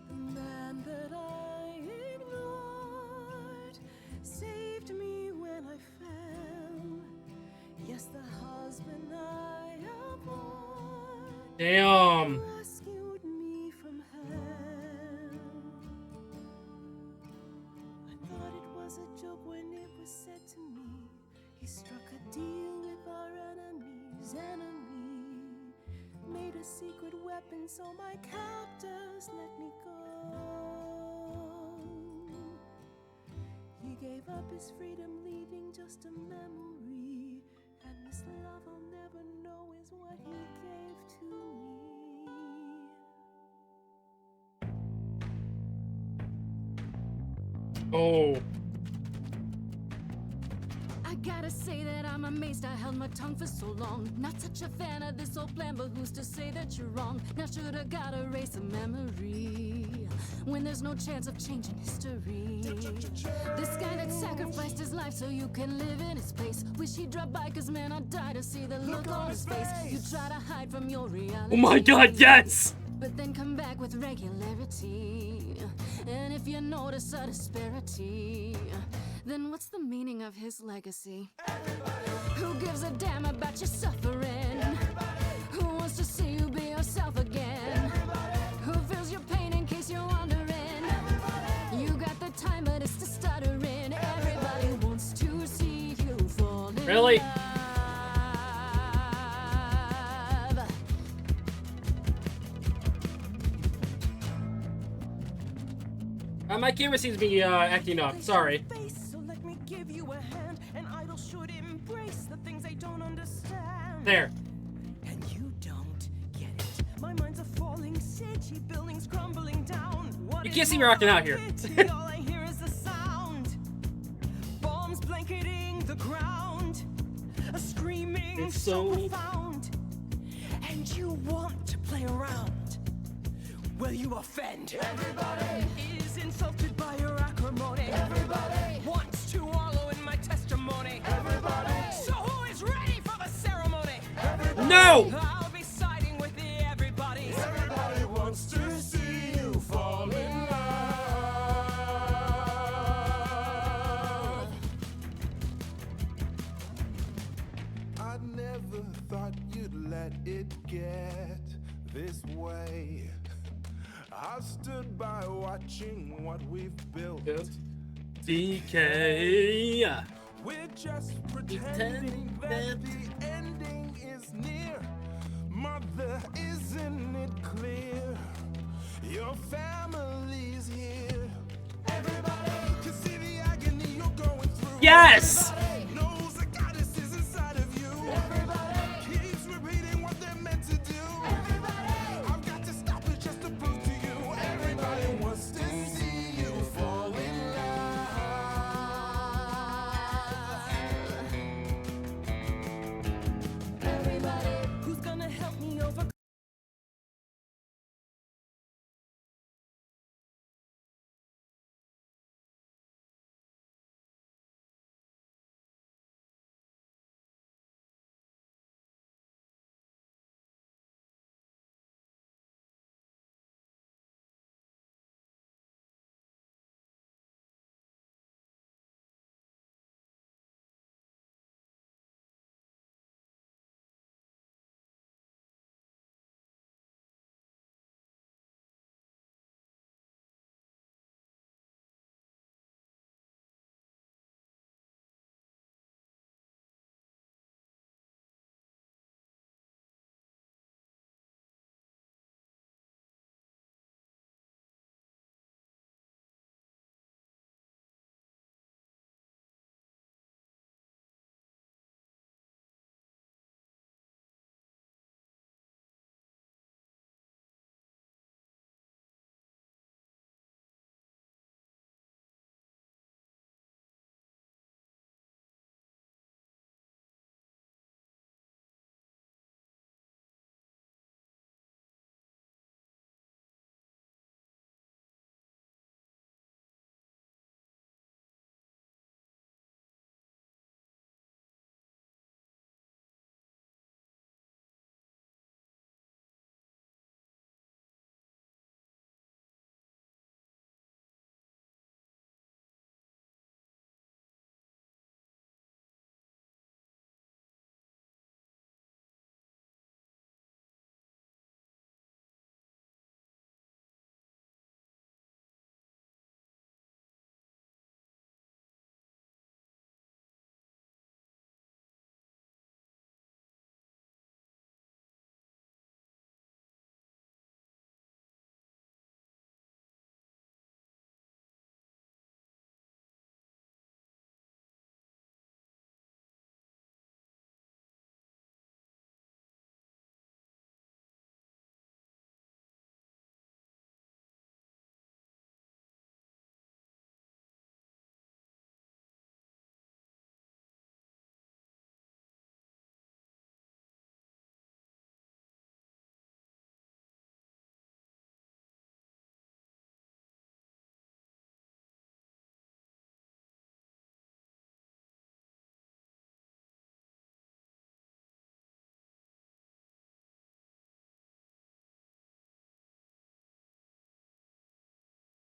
The man that I ignored saved me when I fell. Yes, the husband I abhorred Damn. rescued me from hell. spoke when it was said to me. He struck a deal with our enemy's enemy. Made a secret weapon so my captors let me go. He gave up his freedom, leaving just a memory. And this love I'll never know is what he gave to me. Oh. I gotta say that I'm amazed I held my tongue for so long. Not such a fan of this old plan, but who's to say that you're wrong? Now shoulda gotta erase a memory when there's no chance of changing history. This guy that sacrificed his life so you can live in his place. Wish he'd drop by, cause man, I'd die to see the look on his face. You try to hide from your reality. Oh my god, yes! But then come back with regularity. And if you notice a disparity, then what's the meaning of his legacy? Who gives a damn about your suffering? Who wants to see you be yourself again? Who feels your pain in case you're wondering? You got the time, but it's the stuttering. Everybody wants to see you fall in Really? love. My camera seems to be acting up. Sorry. So let me give you a hand. An idol should embrace the things they don't understand. There. And you don't get it. My mind's a falling city, buildings crumbling down. What You is can't see me more rocking of a out here. pity? All I hear is the sound. Bombs blanketing the ground. A screaming It's so so- profound. And you want to play around. Will you offend? Everybody is insulted by your acrimony. Everybody wants to wallow in my testimony. Everybody. So who is ready for the ceremony? Everybody. No! I'll be siding with the everybody's. Everybody wants to see you fall in love. I never thought you'd let it get this way. I stood by watching what we've built. DK. We're just pretending that the ending is near. Mother, isn't it clear? Your family's here. Everybody can see the agony you're going through. Yes! Knows the goddess is inside of you. Everybody keeps repeating what they're meant to do. I've got to stop it just to prove to you. Everybody wants to see you fall in love. Everybody, who's gonna help me overcome?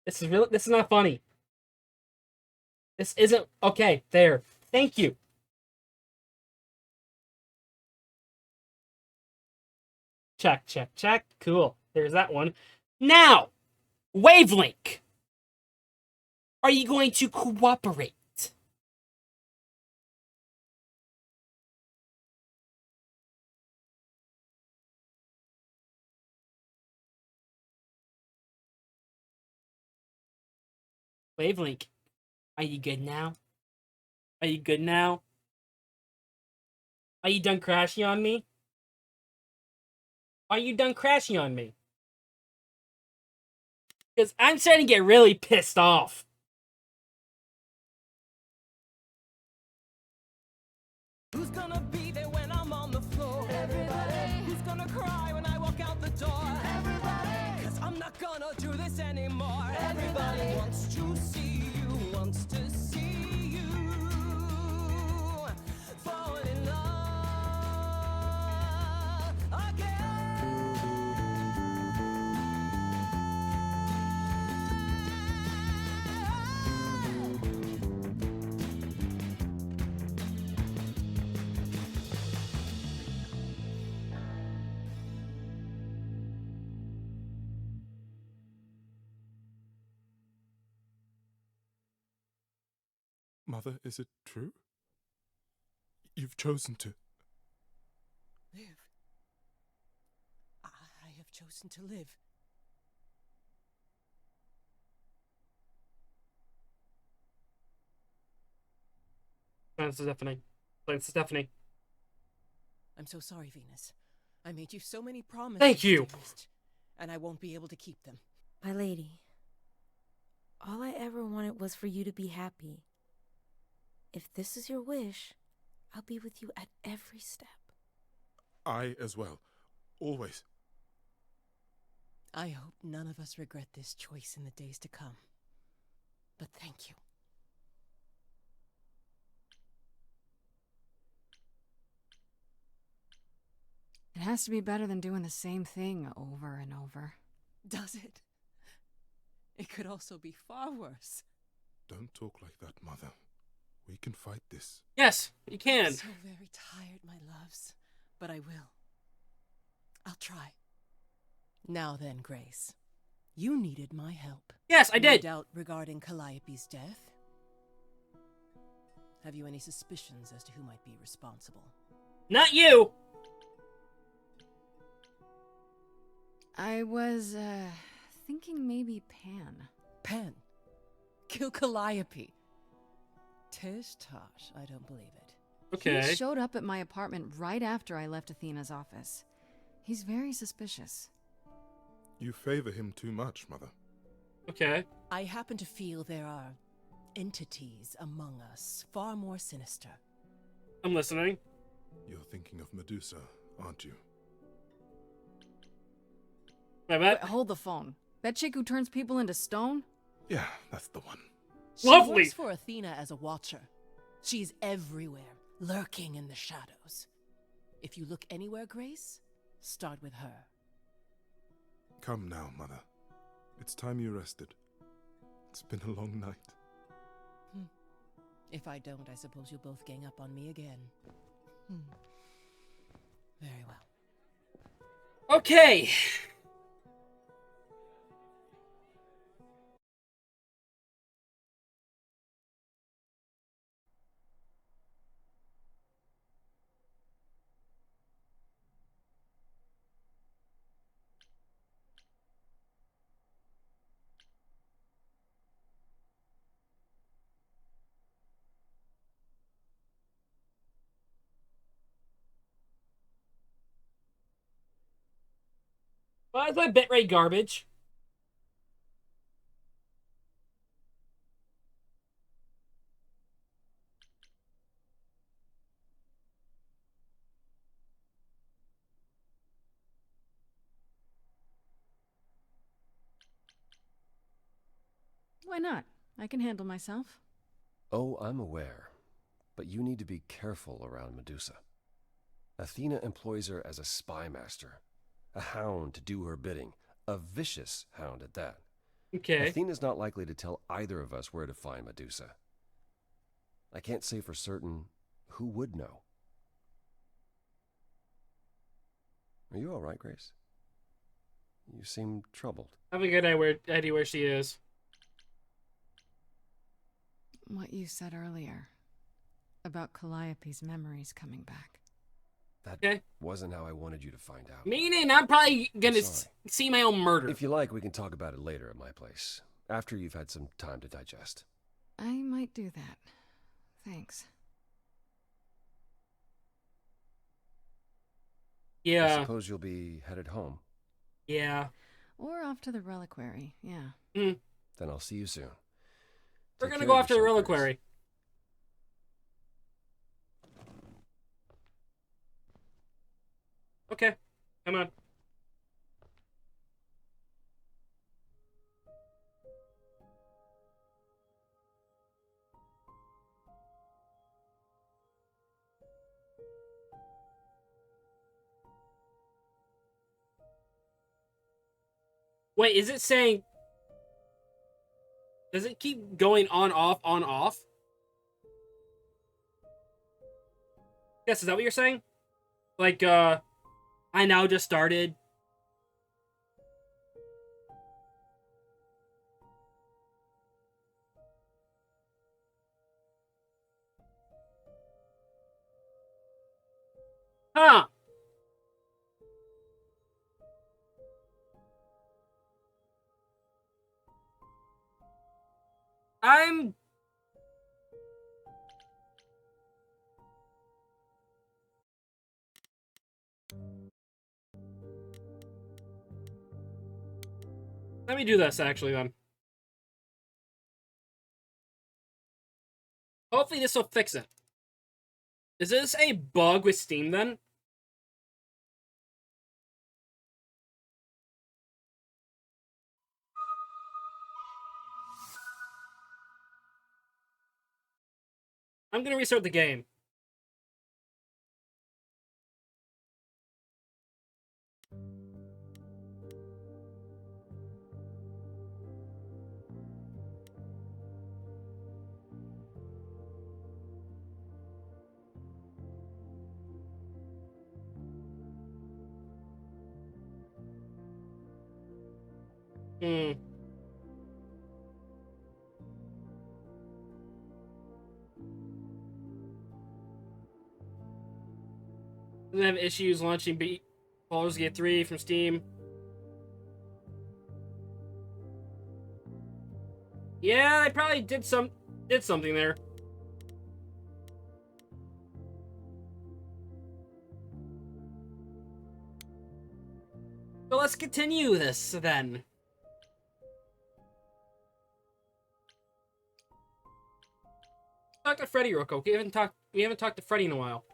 This is not funny. This isn't okay. There. Thank you. Check, check, check. Cool. There's that one. Now, Wavelink. Are you going to cooperate? Wavelink, are you good now? Are you good now? Are you done crashing on me? Are you done crashing on me? Because I'm starting to get really pissed off. Who's gonna be there when I'm on the floor? Everybody. Who's gonna cry when I walk out the door? Everybody. Cause I'm not gonna do this anymore. Everybody wants to see you, wants to see you fall in love again. Mother, is it true? You've chosen to. Live. I have chosen to live. Silence to Stephanie. Silence to Stephanie. I'm so sorry, Venus. I made you so many promises. Thank you. dearest, and I won't be able to keep them. My lady, all I ever wanted was for you to be happy. If this is your wish, I'll be with you at every step. I as well. Always. I hope none of us regret this choice in the days to come. But thank you. It has to be better than doing the same thing over and over. Does it? It could also be far worse. Don't talk like that, Mother. We can fight this. Yes, you can. I'm so very tired, my loves, but I will. I'll try. Now then, Grace. You needed my help. Yes, I did. No doubt regarding Calliope's death. Have you any suspicions as to who might be responsible? Not you! I was, thinking maybe Pan. Pan? Kill Calliope? Tish tosh, I don't believe it. Okay. He showed up at my apartment right after I left Athena's office. He's very suspicious. You favor him too much, Mother. Okay. I happen to feel there are entities among us far more sinister. I'm listening. You're thinking of Medusa, aren't you? Wait, hold the phone. That chick who turns people into stone? Yeah, that's the one. She Lovely. works for Athena as a watcher. She's everywhere, lurking in the shadows. If you look anywhere, Grace, start with her. Come now, Mother. It's time you rested. It's been a long night. If I don't, I suppose you'll both gang up on me again. Very well. Okay. Why is my bitrate garbage? Why not? I can handle myself. Oh, I'm aware. But you need to be careful around Medusa. Athena employs her as a spy master, a hound to do her bidding, a vicious hound at that. Okay. Athena's not likely to tell either of us where to find Medusa. I can't say for certain who would know. Are you all right, Grace? You seem troubled. I have a good idea where she is. What you said earlier about Calliope's memories coming back. That wasn't how I wanted you to find out. Meaning I'm probably gonna see my own murder. If you like, we can talk about it later at my place, after you've had some time to digest. I might do that. Thanks. Yeah. I suppose you'll be headed home. Yeah. Or off to the reliquary, yeah. Mm. Then I'll see you soon. We're Take gonna care go of after the yourself, Grace. reliquary. Okay, come on. Wait, is it saying... Does it keep going on, off, on, off? Yes, is that what you're saying? Like, I now just started. Huh. I'm... Let me do this, actually, then. Hopefully this will fix it. Is this a bug with Steam, then? I'm gonna restart the game. Hmm. Doesn't have issues launching Baldur's Gate 3 from Steam. Yeah, they probably did something there. So let's continue this then. Talk to Freddy real quick. We haven't talked to Freddy in a while.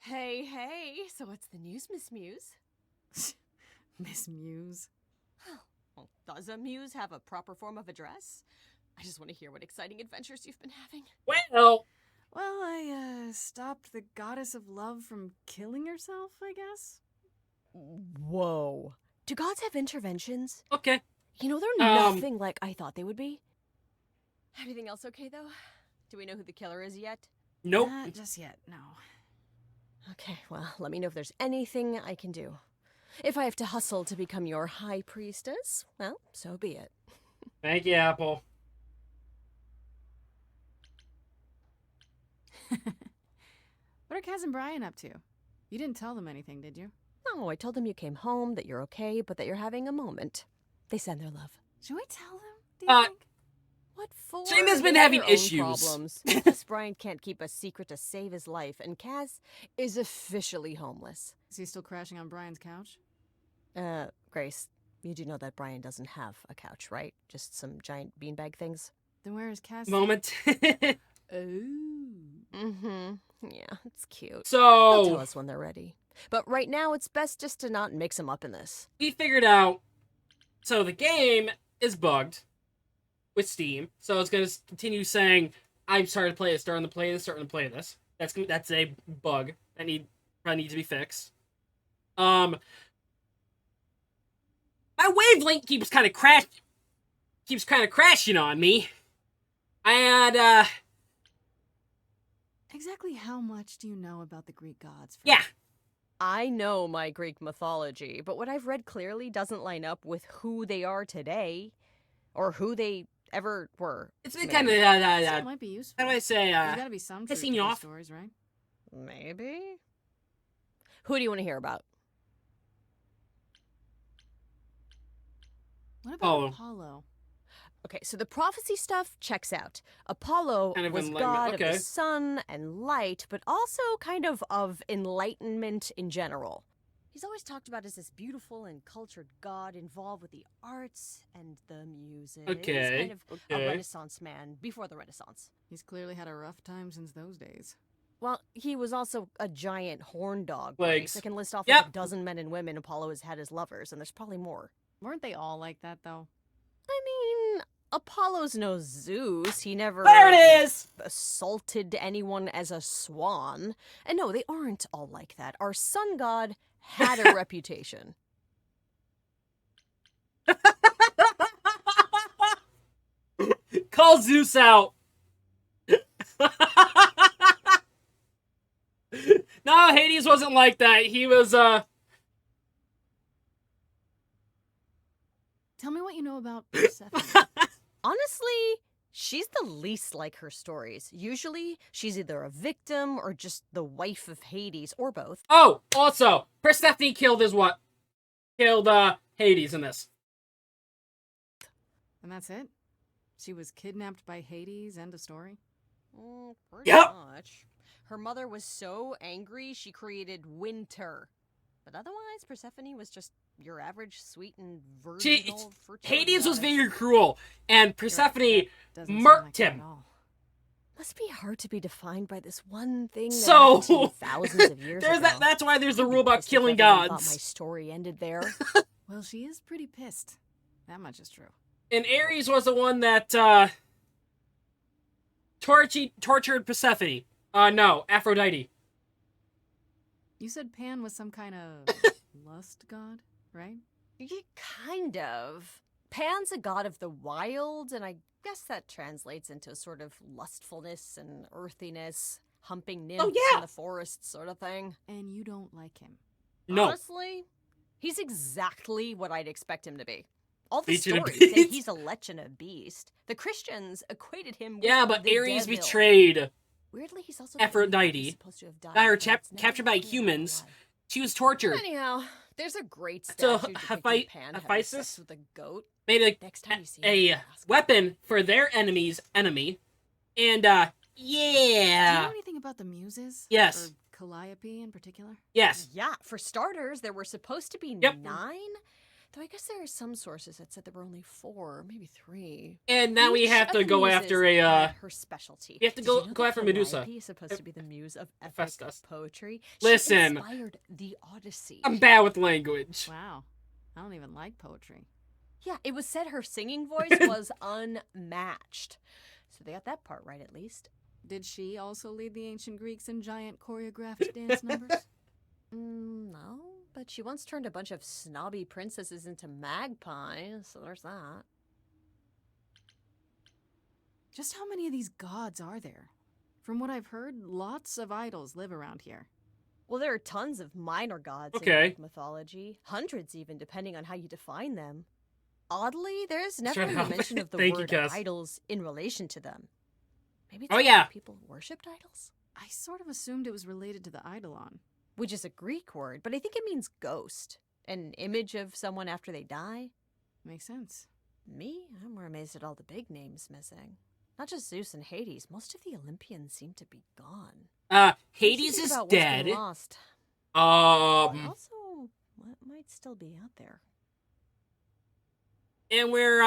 Hey, so what's the news, Miss Muse? Miss Muse. Well, does a muse have a proper form of address? I just want to hear what exciting adventures you've been having. Well, I stopped the goddess of love from killing herself, I guess. Whoa. Do gods have interventions? Okay. You know, they're nothing like I thought they would be. Everything else okay, though? Do we know who the killer is yet? Nope. Not just yet, no. Okay, well, let me know if there's anything I can do. If I have to hustle to become your high priestess, well, so be it. Thank you, Apple. What are Kaz and Brian up to? You didn't tell them anything, did you? No, I told them you came home, that you're okay, but that you're having a moment. They send their love. Should we tell them? Do you think? What for? Shayna's been They have having their own issues. Problems. Plus, Brian can't keep a secret to save his life, and Kaz is officially homeless. Is he still crashing on Brian's couch? Grace, you do know that Brian doesn't have a couch, right? Just some giant beanbag things? Then where is Kaz? Moment. Mm-hmm. Yeah, it's cute. So they'll tell us when they're ready. But right now, it's best just to not mix them up in this. We figured out. So the game is bugged with Steam, so it's gonna continue saying, "I'm starting to play this, starting to play this, starting to play this." That's a bug that probably needs to be fixed. My wavelength keeps kind of crashing. keeps kind of crashing on me. And, Exactly how much do you know about the Greek gods? Yeah. I know my Greek mythology, but what I've read clearly doesn't line up with who they are today, or who they ever were. It's been kind of, It might be useful. how do I say, There's gotta be some truth pissing to you these off? stories, right? Maybe. Who do you want to hear about? What about Apollo? Okay, so the prophecy stuff checks out. Apollo Kind of was enlightenment, god of okay. the sun and light, but also kind of enlightenment in general. He's always talked about as this beautiful and cultured god involved with the arts and the music. He's Okay, kind of a okay. Renaissance man before the Renaissance. He's clearly had a rough time since those days. Well, he was also a giant horn dog. Legs. Grace. I can list off Yep. like a dozen men and women Apollo has had as lovers, and there's probably more. Weren't they all like that, though? I mean, Apollo's no Zeus. He never There it is! assaulted anyone as a swan. And no, they aren't all like that. Our sun god had a reputation. Call Zeus out. No, Hades wasn't like that. He was, Tell me what you know about Persephone. Honestly, she's the least like her stories. Usually, she's either a victim or just the wife of Hades, or both. Oh, also, Persephone killed Hades in this. And that's it? She was kidnapped by Hades, end of story? Pretty Yep. much. Her mother was so angry, she created winter. But otherwise, Persephone was just your average sweet and virginal fertility Hades was goddess. very cruel, and Persephone Doesn't sound murked like that him. at all. Must be hard to be defined by this one thing that So, happened to you thousands of years there's ago. that's why there's the I'd be rule about pissed if killing everyone gods. Thought my story ended there. Well, she is pretty pissed. That much is true. And Ares was the one that, tortured Persephone. No, Aphrodite. You said Pan was some kind of lust god, right? Yeah, kind of. Pan's a god of the wild, and I guess that translates into a sort of lustfulness and earthiness, humping nymphs yeah. in the forest sort of thing. And you don't like him. No. Honestly, he's exactly what I'd expect him to be. All the Beast and a stories say beast. he's a lech and a beast. The Christians equated him with Yeah, but the Ares devil. betrayed Weirdly, he's also the Aphrodite. he's supposed to have died, Got her but it's never captured by clear humans. why. She was tortured. Anyhow, there's a great So, statue depicting Pan having Hephaestus sex with a goat. Made Next time you see him, a weapon for their enemy's enemy. And, Do yeah. Uh, you know anything about the Muses? Yes. Or Calliope in particular? Yes. Yeah, for starters, there were supposed to be Yep. 9. Though I guess there are some sources that said there were only 4, maybe 3. And now we Each have of to the go muses after a, had her specialty. we have to Did go- you know go that after Medusa. Calliope is supposed to be the muse of epic Hephaestus. poetry. She Listen. inspired the Odyssey. I'm bad with language. Wow. I don't even like poetry. Yeah, it was said her singing voice was unmatched. So they got that part right at least. Did she also lead the ancient Greeks in giant choreographed dance numbers? No, but she once turned a bunch of snobby princesses into magpies, so there's that. Just how many of these gods are there? From what I've heard, lots of idols live around here. Well, there are tons of minor gods in Okay. Greek mythology, hundreds even, depending on how you define them. Oddly, there's That's never right, any mention of the thank you, word Cass. idols in relation to them. Maybe it's Oh, because yeah. people worshipped idols? I sort of assumed it was related to the eidolon. Which is a Greek word, but I think it means ghost. An image of someone after they die. Makes sense. Me? I'm more amazed at all the big names missing. Not just Zeus and Hades, most of the Olympians seem to be gone. Hades Think is about what's been dead. lost. But also, what might still be out there? And we're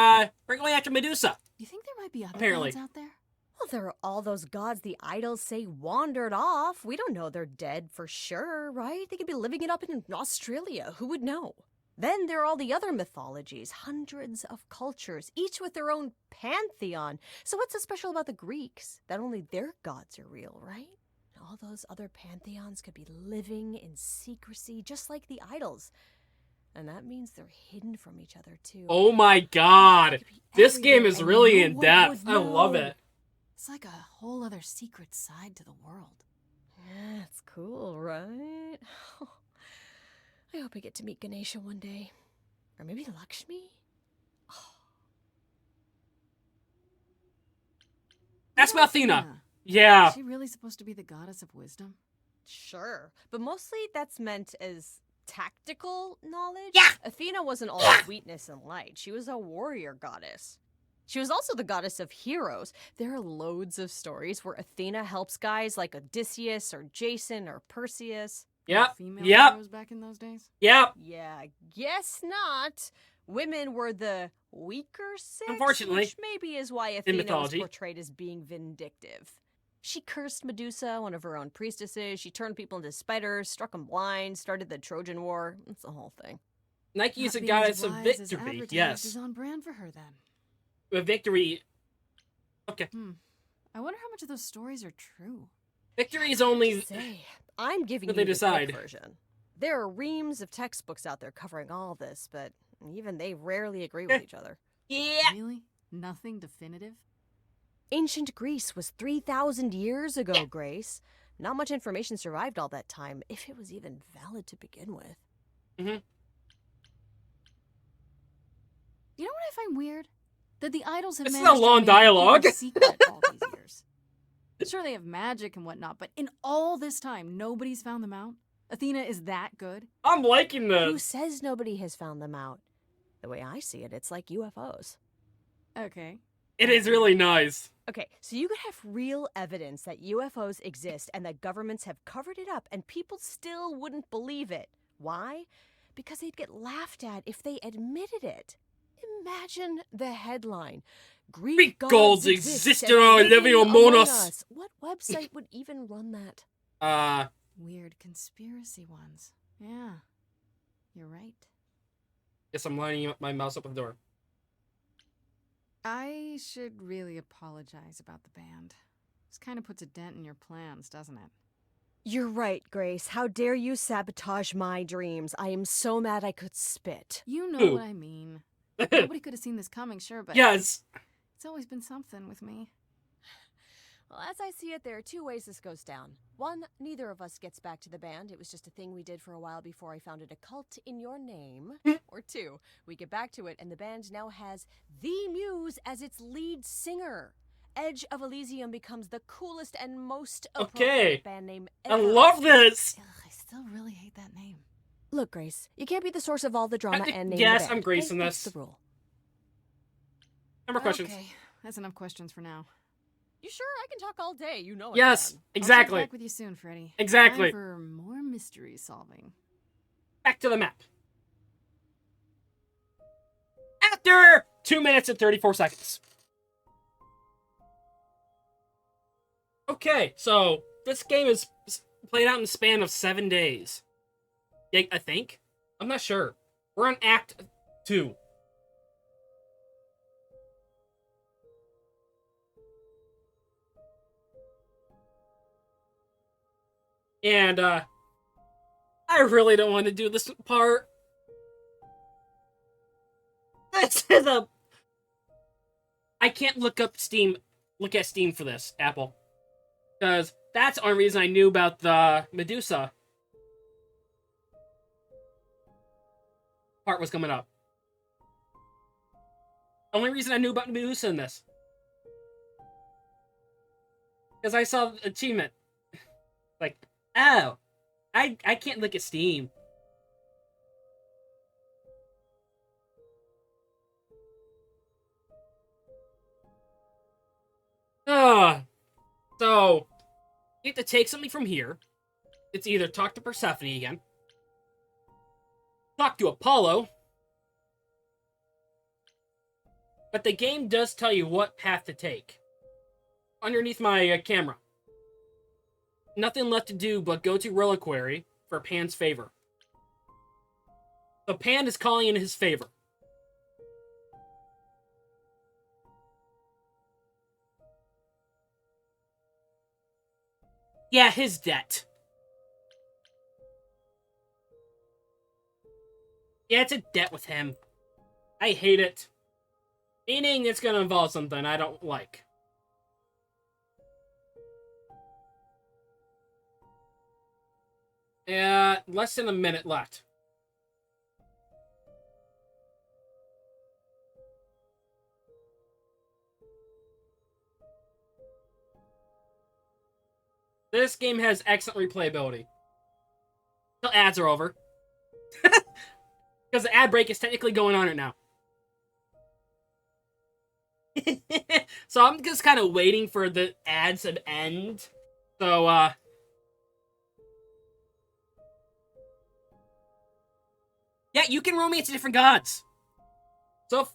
going after Medusa. You think there might be other Apparently. gods out there? Well, there are all those gods the idols say wandered off. We don't know they're dead for sure, right? They could be living it up in Australia. Who would know? Then there are all the other mythologies, hundreds of cultures, each with their own pantheon. So what's so special about the Greeks? That only their gods are real, right? All those other pantheons could be living in secrecy, just like the idols. And that means they're hidden from each other, too. Oh my god. This game is everywhere. really I in know depth. what I was love known. it. It's like a whole other secret side to the world. Yeah, it's cool, right? I hope I get to meet Ganesha one day. Or maybe Lakshmi? Ask about Athena. Athena. Yeah. Is she really supposed to be the goddess of wisdom? Sure. But mostly that's meant as tactical knowledge. Yeah. Athena wasn't all sweetness and light. She was a warrior goddess. She was also the goddess of heroes. There are loads of stories where Athena helps guys like Odysseus or Jason or Perseus. Yep. Female Yep. heroes back in those days? Yep. Yeah, guess not. Women were the weaker sex, Unfortunately. which maybe is why Athena was mythology. portrayed as being vindictive. She cursed Medusa, one of her own priestesses. She turned people into spiders, struck them blind, started the Trojan War. It's the whole thing. Nike is Not a being as goddess of wise as victory. advertised Yes. is on brand for her then. A victory. Okay. I wonder how much of those stories are true. Victory is only. Say, I'm giving What you they the quick decide. version. There are reams of textbooks out there covering all this, but even they rarely agree with each other. Yeah. Really? Nothing definitive? Ancient Greece was 3,000 years ago, Grace. Not much information survived all that time, if it was even valid to begin with. Mm-hmm. You know what I find weird? That the idols have This is a managed to long remain dialogue. keep a secret all these years. Sure, they have magic and whatnot, but in all this time, nobody's found them out? Athena is that good? I'm liking Who this. says nobody has found them out? The way I see it, it's like UFOs. Okay. It is really nice. Okay, so you could have real evidence that UFOs exist and that governments have covered it up and people still wouldn't believe it. Why? Because they'd get laughed at if they admitted it. Imagine the headline. Greek gods exist and are living among among us. What website would even run that? Weird conspiracy ones. Yeah. You're right. Yes, I'm lining up my mouse up at the door. I should really apologize about the band. This kind of puts a dent in your plans, doesn't it? You're right, Grace. How dare you sabotage my dreams? I am so mad I could spit. You know Ooh. what I mean. Nobody could have seen this coming, sure, but Yes. it's always been something with me. Well, as I see it, there are two ways this goes down. One, neither of us gets back to the band. It was just a thing we did for a while before I founded a cult in your name. Or two, we get back to it and the band now has the Muse as its lead singer. Edge of Elysium becomes the coolest and most appropriate Okay. band name I ever. love this. Ugh, I still really hate that name. Look, Grace, you can't be the source of all the drama and name yes, the band. I'm Grace okay? in That's this. the rule. Number questions. Okay, that's enough questions for now. You sure? I can talk all day. You know I Yes, can. exactly. I'll check back with you soon, Freddy. Exactly. Time for more mystery solving. Back to the map. After 2 minutes and 34 seconds. Okay, so this game is played out in the span of 7 days. Yeah, I think. I'm not sure. We're on Act 2. And, I really don't want to do this part. This is a... I can't look at Steam for this, Apple. Because that's the only reason I knew about the Medusa part was coming up. Only reason I knew about Medusa in this. Because I saw the achievement. Like, oh, I can't look at Steam. So, you have to take something from here. It's either talk to Persephone again, talk to Apollo, but the game does tell you what path to take. Underneath my camera. Nothing left to do but go to Reliquary for Pan's favor. The Pan is calling in his favor. Yeah, his debt. Yeah, it's a debt with him. I hate it. Meaning it's gonna involve something I don't like. Less than a minute left. This game has excellent replayability. Until ads are over. Because the ad break is technically going on right now. So I'm just kind of waiting for the ads to end. So, yeah, you can romance different gods. So,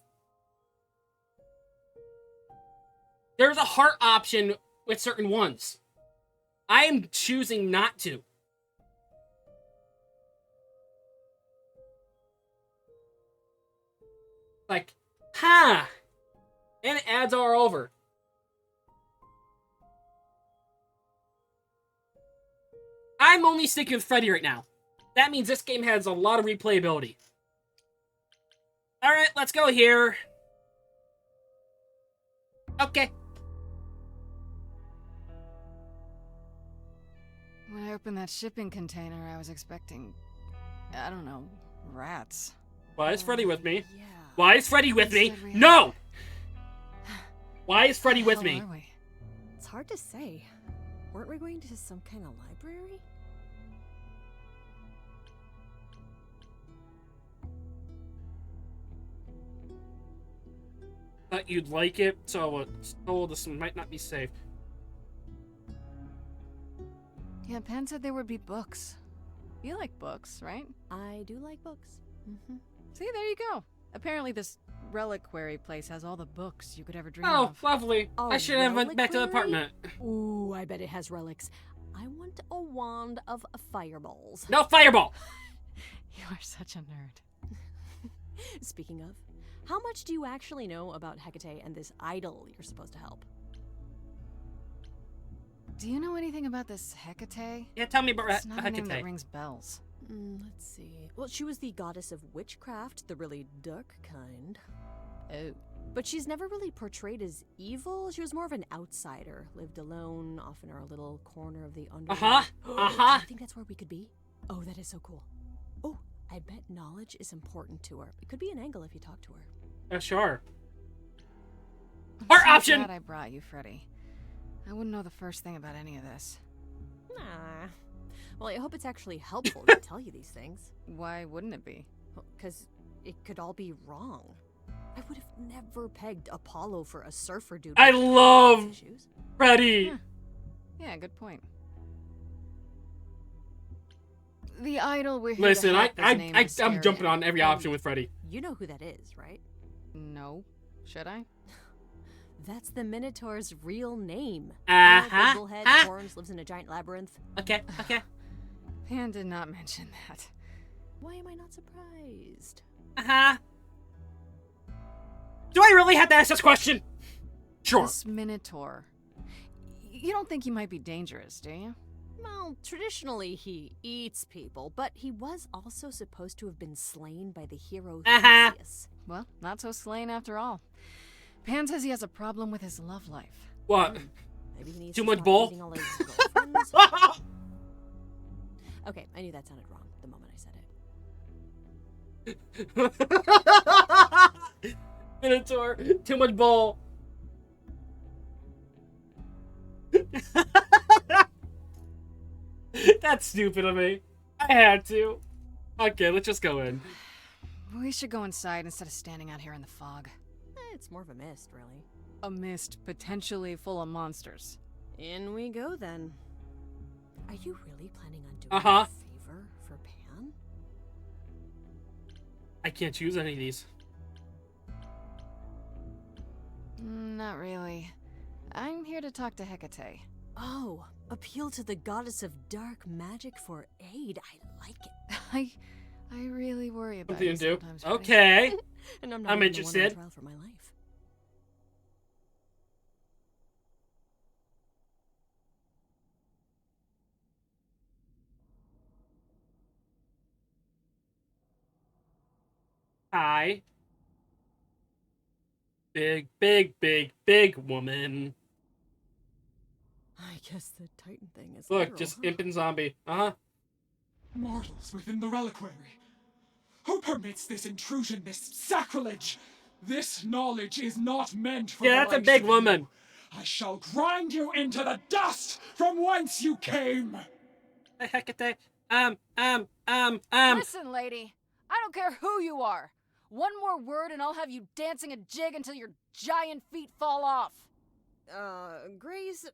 there's a heart option with certain ones. I am choosing not to. Like, ha! And ads are over. I'm only sticking with Freddy right now. That means this game has a lot of replayability. Alright, let's go here. Okay. When I opened that shipping container, I was expecting, I don't know, rats. Why is Freddy with me? Why is Freddy with me? No! Why is Freddy with me? It's hard to say. Weren't we going to some kind of library? Thought you'd like it, so this might not be safe. Yeah, Pan said there would be books. You like books, right? I do like books. Mm-hmm. See, there you go. Apparently this reliquary place has all the books you could ever dream Oh, of. lovely. I should have went back to the apartment. Ooh, I bet it has relics. I want a wand of fireballs. No fireball! You are such a nerd. Speaking of, how much do you actually know about Hecate and this idol you're supposed to help? Do you know anything about this Hecate? Yeah, tell me about It's not a name that Hecate. rings bells. Let's see. Well, she was the goddess of witchcraft, the really dark kind. Oh. But she's never really portrayed as evil. She was more of an outsider, lived alone, off in her little corner of the underworld. Uh-huh. I think that's where we could be. Oh, that is so cool. Oh, I bet knowledge is important to her. It could be an angle if you talk to her. Sure. I'm Heart so option! glad I brought you, Freddy. I wouldn't know the first thing about any of this. Nah. Well, I hope it's actually helpful to tell you these things. Why wouldn't it be? Because it could all be wrong. I would have never pegged Apollo for a surfer dude. I love Freddy! Huh. Yeah, good point. The idol we're here Listen, to help, his name is I'm jumping Scaria. on every option with Freddy. You know who that is, right? No. Should I? That's the Minotaur's real name. Uh-huh. Bullhead, horns, lives in a giant labyrinth. Okay. Pan did not mention that. Why am I not surprised? Uh-huh. Do I really have to ask this question? Sure. This Minotaur. You don't think he might be dangerous, do you? Well, traditionally he eats people, but he was also supposed to have been slain by the hero Theseus. Well, not so slain after all. Pan says he has a problem with his love life. What? Maybe he needs Too to much stop bull? eating all his girlfriends. Okay, I knew that sounded wrong the moment I said it. Minotaur, too much bull. That's stupid of me. I had to. Okay, let's just go in. We should go inside instead of standing out here in the fog. It's more of a mist, really. A mist potentially full of monsters. In we go, then. Are you really planning on doing Uh-huh. a favor for Pan? I can't choose any of these. Not really. I'm here to talk to Hecate. Oh, appeal to the goddess of dark magic for aid. I like it. I really worry about Something you to do. sometimes, Freddy. Okay. And I'm not I'm even interested. The one on trial for my life. Hi. Big, big, big, big woman. I guess the Titan thing is Look, literal, just huh? imp and zombie. Uh-huh. Mortals within the reliquary. Who permits this intrusion, this sacrilege? This knowledge is not meant for Yeah, the that's a likes big of woman. you. I shall grind you into the dust from whence you came. Hecate. Listen, lady. I don't care who you are. One more word and I'll have you dancing a jig until your giant feet fall off. Grace?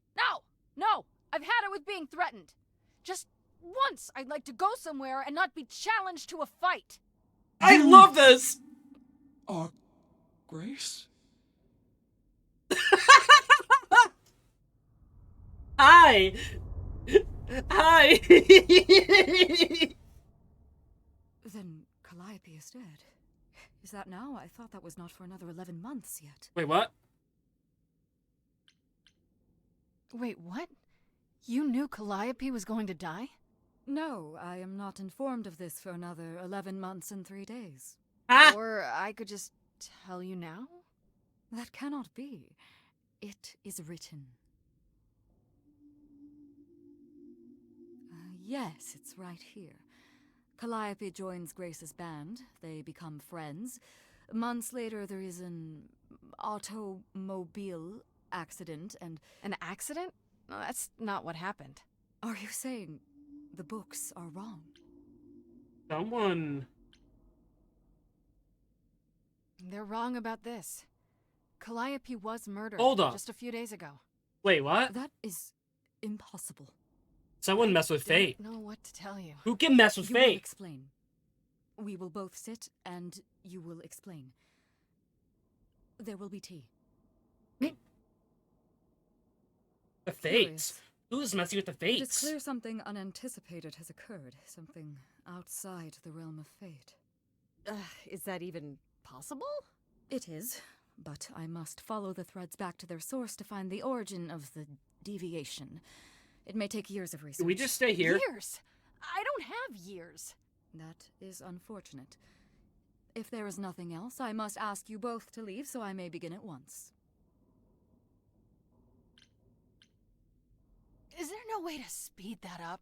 No. I've had it with being threatened. Just once I'd like to go somewhere and not be challenged to a fight. I love this! Grace? Hi! Hi! Then Calliope is dead. Is that now? I thought that was not for another 11 months yet. Wait, what? Wait, what? You knew Calliope was going to die? No, I am not informed of this for another 11 months and 3 days. Or I could just tell you now? That cannot be. It is written. Yes, it's right here. Calliope joins Grace's band. They become friends. Months later, there is an automobile accident and... An accident? No, that's not what happened. Are you saying the books are wrong? Someone... They're wrong about this. Calliope was murdered Hold up. just a few days ago. Wait, what? That is impossible. Someone messed with fate. I don't know what to tell you. Who can mess with You will fate? explain. We will both sit and you will explain. There will be tea. The fates. Who's messing with the It is fates? clear something unanticipated has occurred. Something outside the realm of fate. Is that even possible? It is, but I must follow the threads back to their source to find the origin of the deviation. It may take years of research. Can we just stay here? Years? I don't have years. That is unfortunate. If there is nothing else, I must ask you both to leave so I may begin at once. Is there no way to speed that up?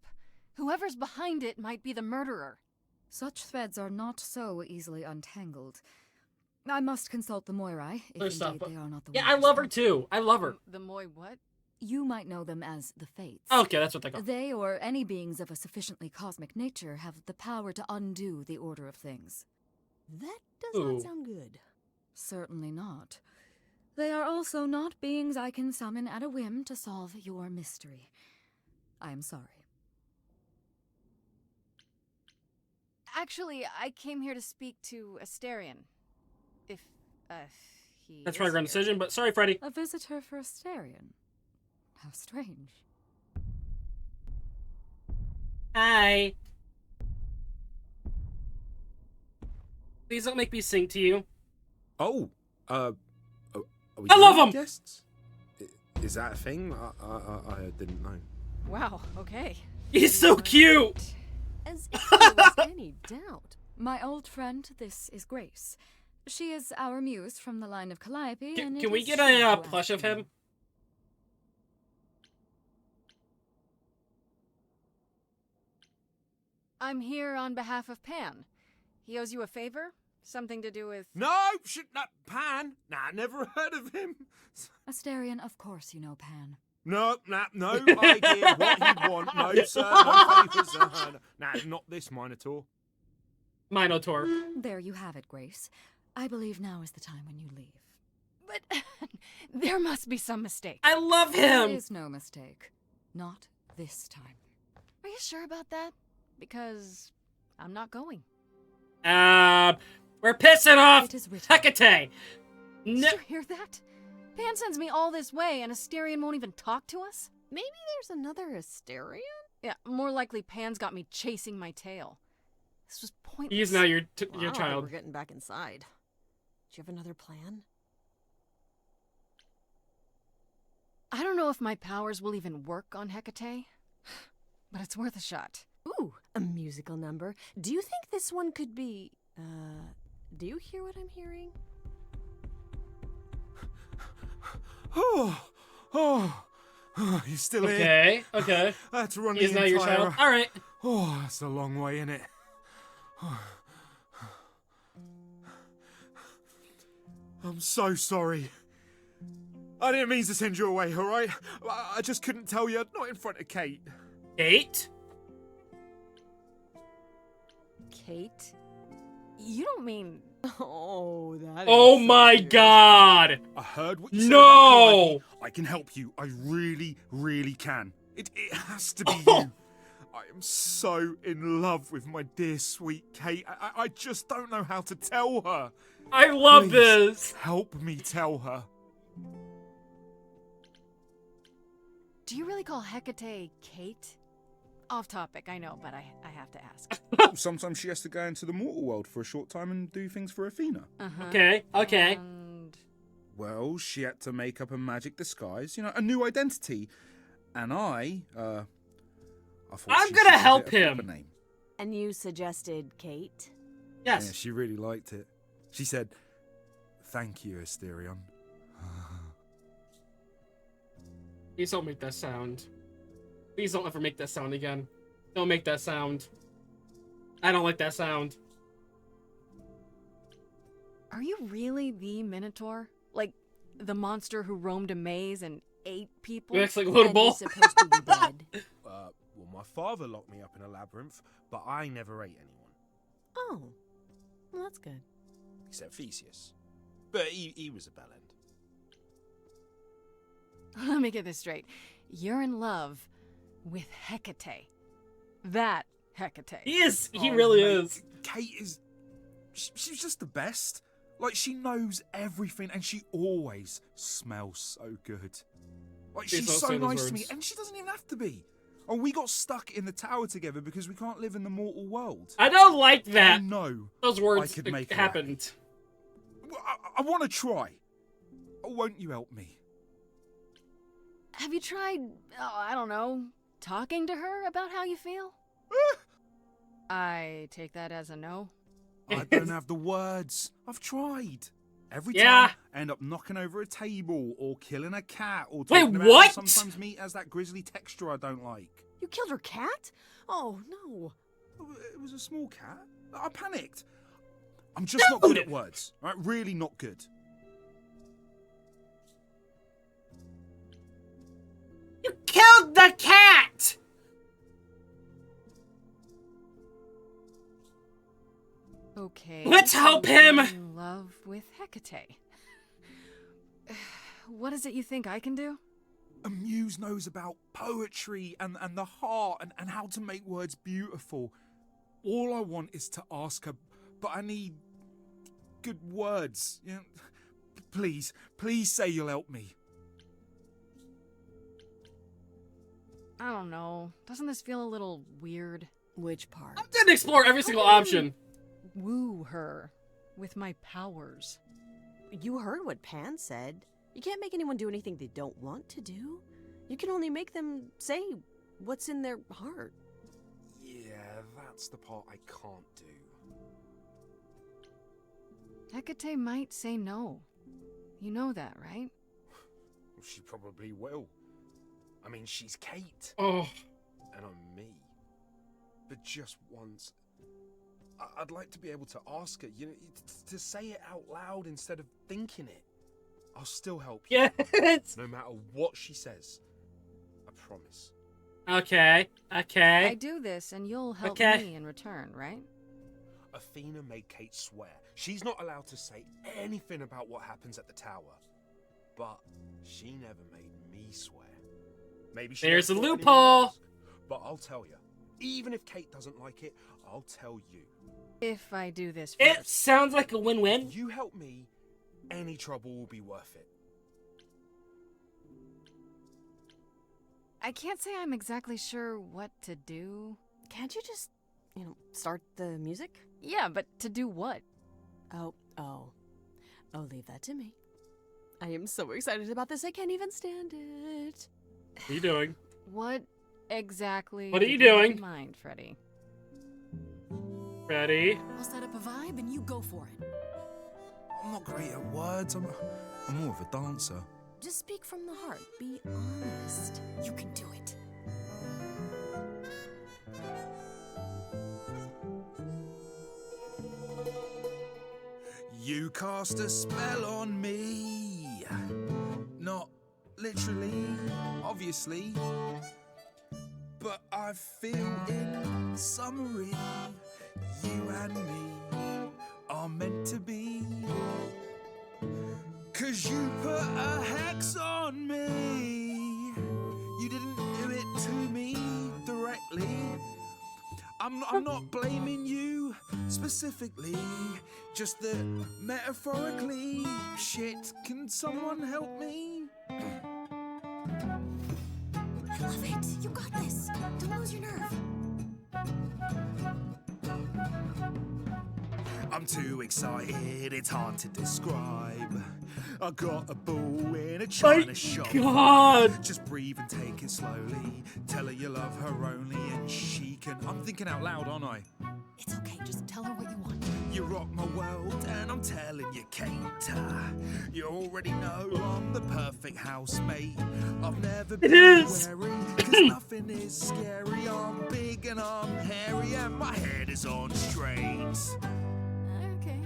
Whoever's behind it might be the murderer. Such threads are not so easily untangled. I must consult the Moirai, if First off, indeed they are not the yeah, ones I love her responsible. too. I love her. The Moi what? You might know them as the Fates. Okay, that's what they call. They, or any beings of a sufficiently cosmic nature, have the power to undo the order of things. That does not sound good. Certainly not. They are also not beings I can summon at a whim to solve your mystery. I am sorry. Actually, I came here to speak to Asterion. If, he That's is probably a here. decision, but sorry, Freddy. A visitor for Asterion. How strange. Hi. Please don't make me sing to you. Oh, are we I love doing him! Guests? Is that a thing? I didn't know. Wow, okay. He's so cute! As if there was any doubt. My old friend, this is Grace. She is our muse from the line of Calliope, and Can we get a plush of him? I'm here on behalf of Pan. He owes you a favor? Something to do with... No, not Pan. Nah, never heard of him. Asterion, of course you know Pan. No idea what he want. No, sir, no favours. Nah, not this Minotaur. Minotaur. There you have it, Grace. I believe now is the time when you leave. But there must be some mistake. I love There him! is no mistake. Not this time. Are you sure about that? Because I'm not going. We're pissing off It is written. Hecate! No. Did you hear that? Pan sends me all this way and Asterion won't even talk to us? Maybe there's another Asterion? Yeah, more likely Pan's got me chasing my tail. This was pointless. He's now your Well, I don't think child. we're getting back inside. Do you have another plan? I don't know if my powers will even work on Hecate, but it's worth a shot. Ooh, a musical number. Do you think this one could be, do you hear what I'm hearing? You still here? Okay, okay. I had to run He's the not your entire... child. All right. Oh, that's a long way, innit? I'm so sorry. I didn't mean to send you away, alright? I just couldn't tell you, not in front of Kate. Kate? Kate? You don't mean... Oh, that is Oh so my weird. god! I heard what you said. No! about Clyde. I can help you. I really, really can. It has to be you. I am so in love with my dear sweet Kate. I just don't know how to tell her. I love Please, this! Help me tell her. Do you really call Hecate Kate? Off topic, I know, but I have to ask. Sometimes she has to go into the mortal world for a short time and do things for Athena. Okay, okay. And... Well, she had to make up a magic disguise, a new identity. And I thought I'm she gonna should help give it a proper him. name. And you suggested Kate? Yes. Yeah, she really liked it. She said, "Thank you, Asterion." Please don't make that sound. Please don't ever make that sound again. Don't make that sound. I don't like that sound. Are you really the Minotaur? Like, the monster who roamed a maze and ate people? You actually load a ball? supposed to be dead. Well, my father locked me up in a labyrinth, but I never ate anyone. Oh, well, that's good. Except Theseus. But he was a bellend. Let me get this straight. You're in love with Hecate. That Hecate. He is. He Oh, really mate, is. Kate is... She's just the best. Like, she knows everything, and she always smells so good. Like, Please she's don't so say those nice to me, words. and she doesn't even have to be. Oh, we got stuck in the tower together because we can't live in the mortal world. I don't like that. No, Those words I could make her happened. Well, I want to try. Oh, won't you help me? Have you tried, I don't know, talking to her about how you feel? I take that as a no. I don't have the words. I've tried. Every Yeah. time, I end up knocking over a table or killing a cat or Wait, talking about what? how sometimes meat has that grisly texture I don't like. You killed her cat? Oh, no. It was a small cat. I panicked. I'm just not good at words. Right? Really not good. You killed the cat! Okay. Let's help so him! you're in love with Hecate. What is it you think I can do? A muse knows about poetry and the heart and how to make words beautiful. All I want is to ask her, but I need good words. Please say you'll help me. I don't know. Doesn't this feel a little weird? Which part? I'm gonna explore every single option. Woo her with my powers. You heard what Pan said. You can't make anyone do anything they don't want to do. You can only make them say what's in their heart. Yeah, that's the part I can't do. Hecate might say no. You know that, right? She probably will. I mean, she's Kate. Oh. And I'm me. But just once, I'd like to be able to ask her, to say it out loud instead of thinking it. I'll still help you. Yes. No matter what she says. I promise. Okay. I do this and you'll help Okay. me in return, right? Athena made Kate swear. She's not allowed to say anything about what happens at the tower. But she never made me swear. Maybe she There's never a thought anyone loophole. else. But I'll tell you. Even if Kate doesn't like it, I'll tell you. If I do this It first. sounds like a win-win. You help me, any trouble will be worth it. I can't say I'm exactly sure what to do. Can't you just, start the music? Yeah, but to do what? Oh, leave that to me. I am so excited about this, I can't even stand it. What are you doing? What exactly? What are you did have doing? in mind, Freddy? Ready? I'll set up a vibe and you go for it. I'm not great at words. I'm more of a dancer. Just speak from the heart. Be honest. You can do it. You cast a spell on me. Not literally, obviously. But I feel in summary, you and me are meant to be. 'Cause you put a hex on me. You didn't do it to me directly. I'm not blaming you specifically, just that metaphorically. Shit, can someone help me? I love it. You got this. Don't lose your nerve. I'm too excited, it's hard to describe. I got a ball in a china shop. God. Just breathe and take it slowly. Tell her you love her only and she can. I'm thinking out loud, aren't I? It's okay. Just tell her what you want. You rock my world and I'm telling you, Kate. You already know I'm the perfect housemate. I've never been wary, 'cause nothing is scary. I'm big and I'm hairy and my head is on straight. Okay.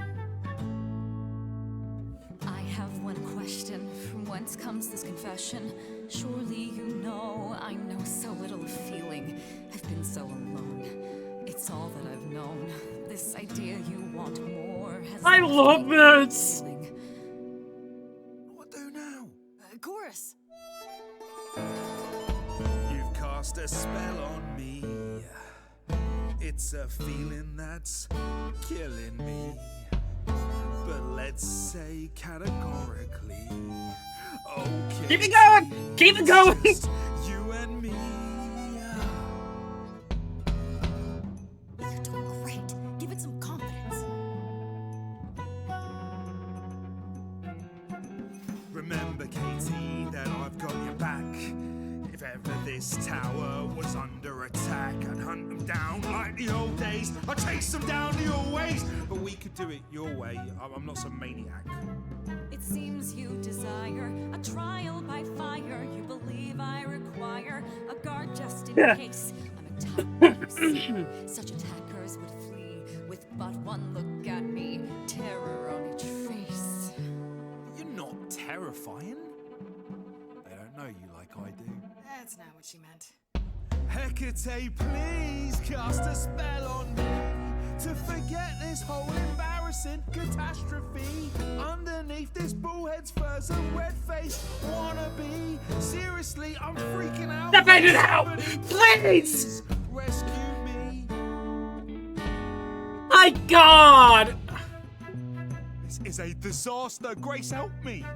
I have one question. From whence comes this confession? Surely you know I know so little of feeling. I've been so alone. It's all that I've known. This idea you want more has I love this. What do now? Chorus. You've cast a spell on me. It's a feeling that's killing me. But let's say categorically, okay. Keep it going! Keep it going! You and me. You're doing great. Give it some confidence. Remember, Katie, that I've got your back. If ever this tower was under attack, I'd hunt them down like the old days. I'd chase them down the old ways. But we could do it your way. I'm not some maniac. It seems you desire a trial by fire. You believe I require a guard just in case. I'm a type of sea. Such attackers would flee with but one look at me. Terror on each face. You're not terrifying. They don't know you like I do. That's not what she meant. Hecate, please cast a spell on me to forget this whole embarrassing catastrophe. Underneath this bullhead's fur's a red-faced wannabe. Seriously, I'm freaking out. Step it out, please! Rescue me. My God! This is a disaster. Grace, help me.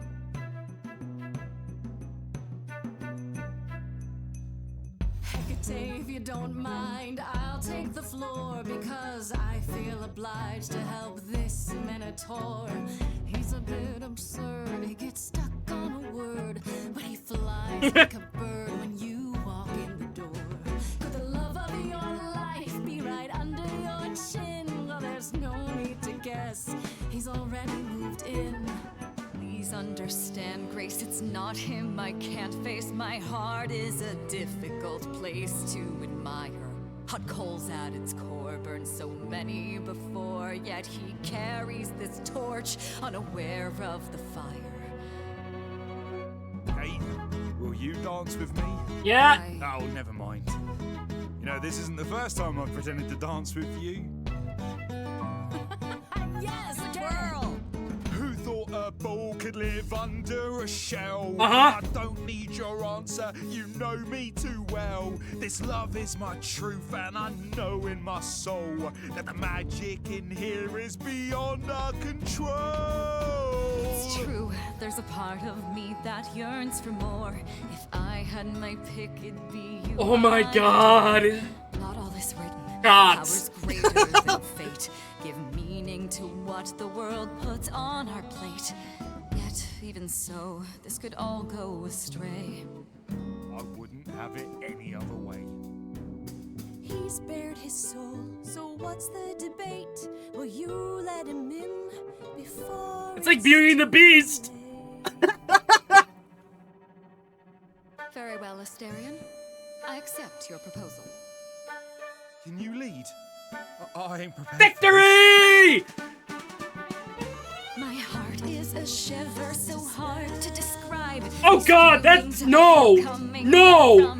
Hecate, if you don't mind, I'll take the floor because I feel obliged to help this minotaur. He's a bit absurd, he gets stuck on a word, but he flies like a bird when you walk in the door. Could the love of your life be right under your chin? Well, there's no need to guess, he's already moved in. Please understand, Grace, it's not him I can't face. My heart is a difficult place to admire. Hot coals at its core, burned so many before, yet he carries this torch, unaware of the fire. Hey, will you dance with me? Yeah. Oh, never mind. You know, this isn't the first time I've pretended to dance with you. Yes, twirl! Who thought a ball could live under a shell? Uh-huh. I don't need your answer, you know me too well. This love is my truth, and I know in my soul that the magic in here is beyond our control. It's true, there's a part of me that yearns for more. If I had my pick, it'd be you. Oh my God! Not all this written. Gods. Powers greater than fate give meaning to what the world puts on our plate. Yet, even so, this could all go astray. I wouldn't have it any other way. He's bared his soul, so what's the debate? Will you let him in before It's like Beauty and the Beast! well, Asterion. I accept your proposal. Can you lead? I ain't prepared. Victory! My heart is a shiver so hard to describe. Oh God, that's no! No!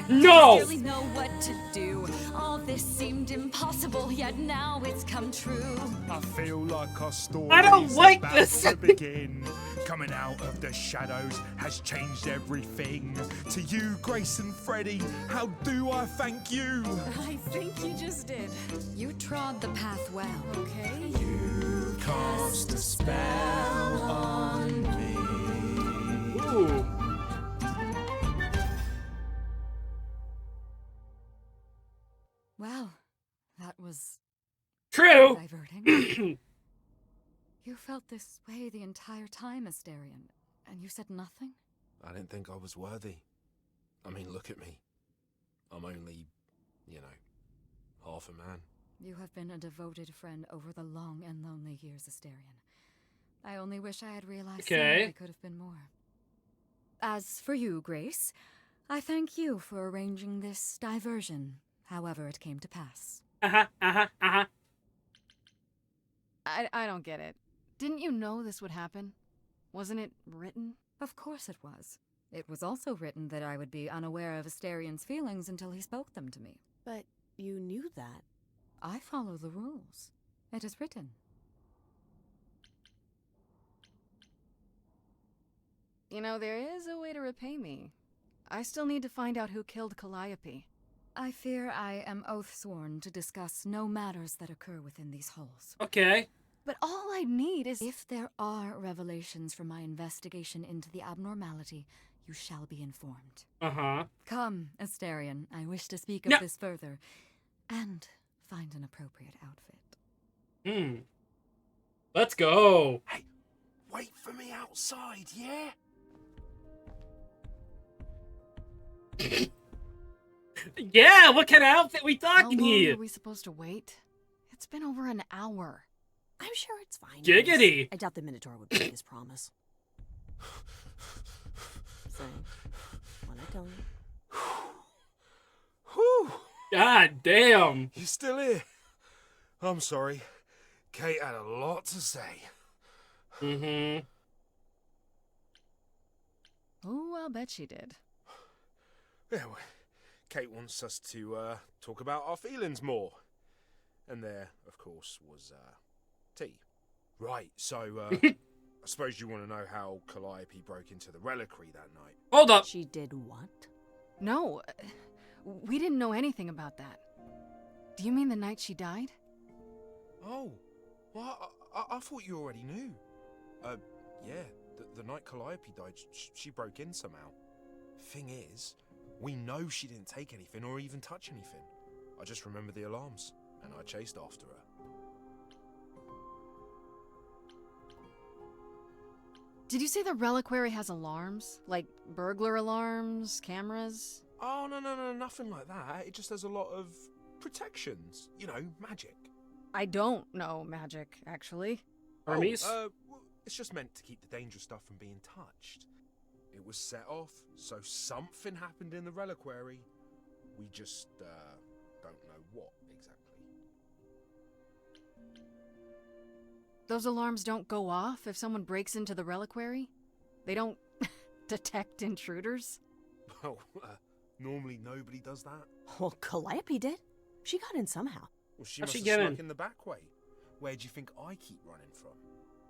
No! Really know what to do. All this seemed impossible, yet now it's come true. I feel like our story I don't like about this. to begin. Coming out of the shadows has changed everything. To you, Grace and Freddy, how do I thank you? I think you just did. You trod the path well. Okay. You cast a spell on me. Ooh. Well, that was True. diverting. You felt this way the entire time, Asterion, and you said nothing? I didn't think I was worthy. I mean, look at me. I'm only, you know, half a man. You have been a devoted friend over the long and lonely years, Asterion. I only wish I had realized sooner we could have been more. As for you, Grace, I thank you for arranging this diversion, however it came to pass. I don't get it. Didn't you know this would happen? Wasn't it written? Of course it was. It was also written that I would be unaware of Asterion's feelings until he spoke them to me. But you knew that. I follow the rules. It is written. You know, there is a way to repay me. I still need to find out who killed Calliope. I fear I am oath-sworn to discuss no matters that occur within these halls. Okay. But all I need is... If there are revelations from my investigation into the abnormality, you shall be informed. Uh-huh. Come, Asterion, I wish to speak No. of this further, and find an appropriate outfit. Let's go. Hey, wait for me outside, yeah? Yeah, what kind of outfit we How talking long here? are we supposed to wait? It's been over an hour. I'm sure it's fine. Giggity. I doubt the Minotaur would break his promise. So, when I tell you. Whew. God damn. You still here? I'm sorry. Kate had a lot to say. Mm-hmm. Oh, I'll bet she did. Yeah, well, Kate wants us to talk about our feelings more. And there, of course, was tea. Right, so I suppose you want to know how Calliope broke into the reliquary that night. Hold up. She did what? No, we didn't know anything about that. Do you mean the night she died? Oh, well, I thought you already knew. Yeah, the night Calliope died, she broke in somehow. Thing is, we know she didn't take anything or even touch anything. I just remember the alarms, and I chased after her. Did you say the reliquary has alarms? Like burglar alarms, cameras? Oh, no, nothing like that. It just has a lot of protections. You know, magic. I don't know magic, actually. Hermes? Well, it's just meant to keep the dangerous stuff from being touched. It was set off, so something happened in the reliquary. We just, don't know what exactly. Those alarms don't go off if someone breaks into the reliquary? They don't detect intruders? Well, normally nobody does that. Well, Calliope did. She got in somehow. Well, she How'd must she have get snuck in? in the back way. Where do you think I keep running from?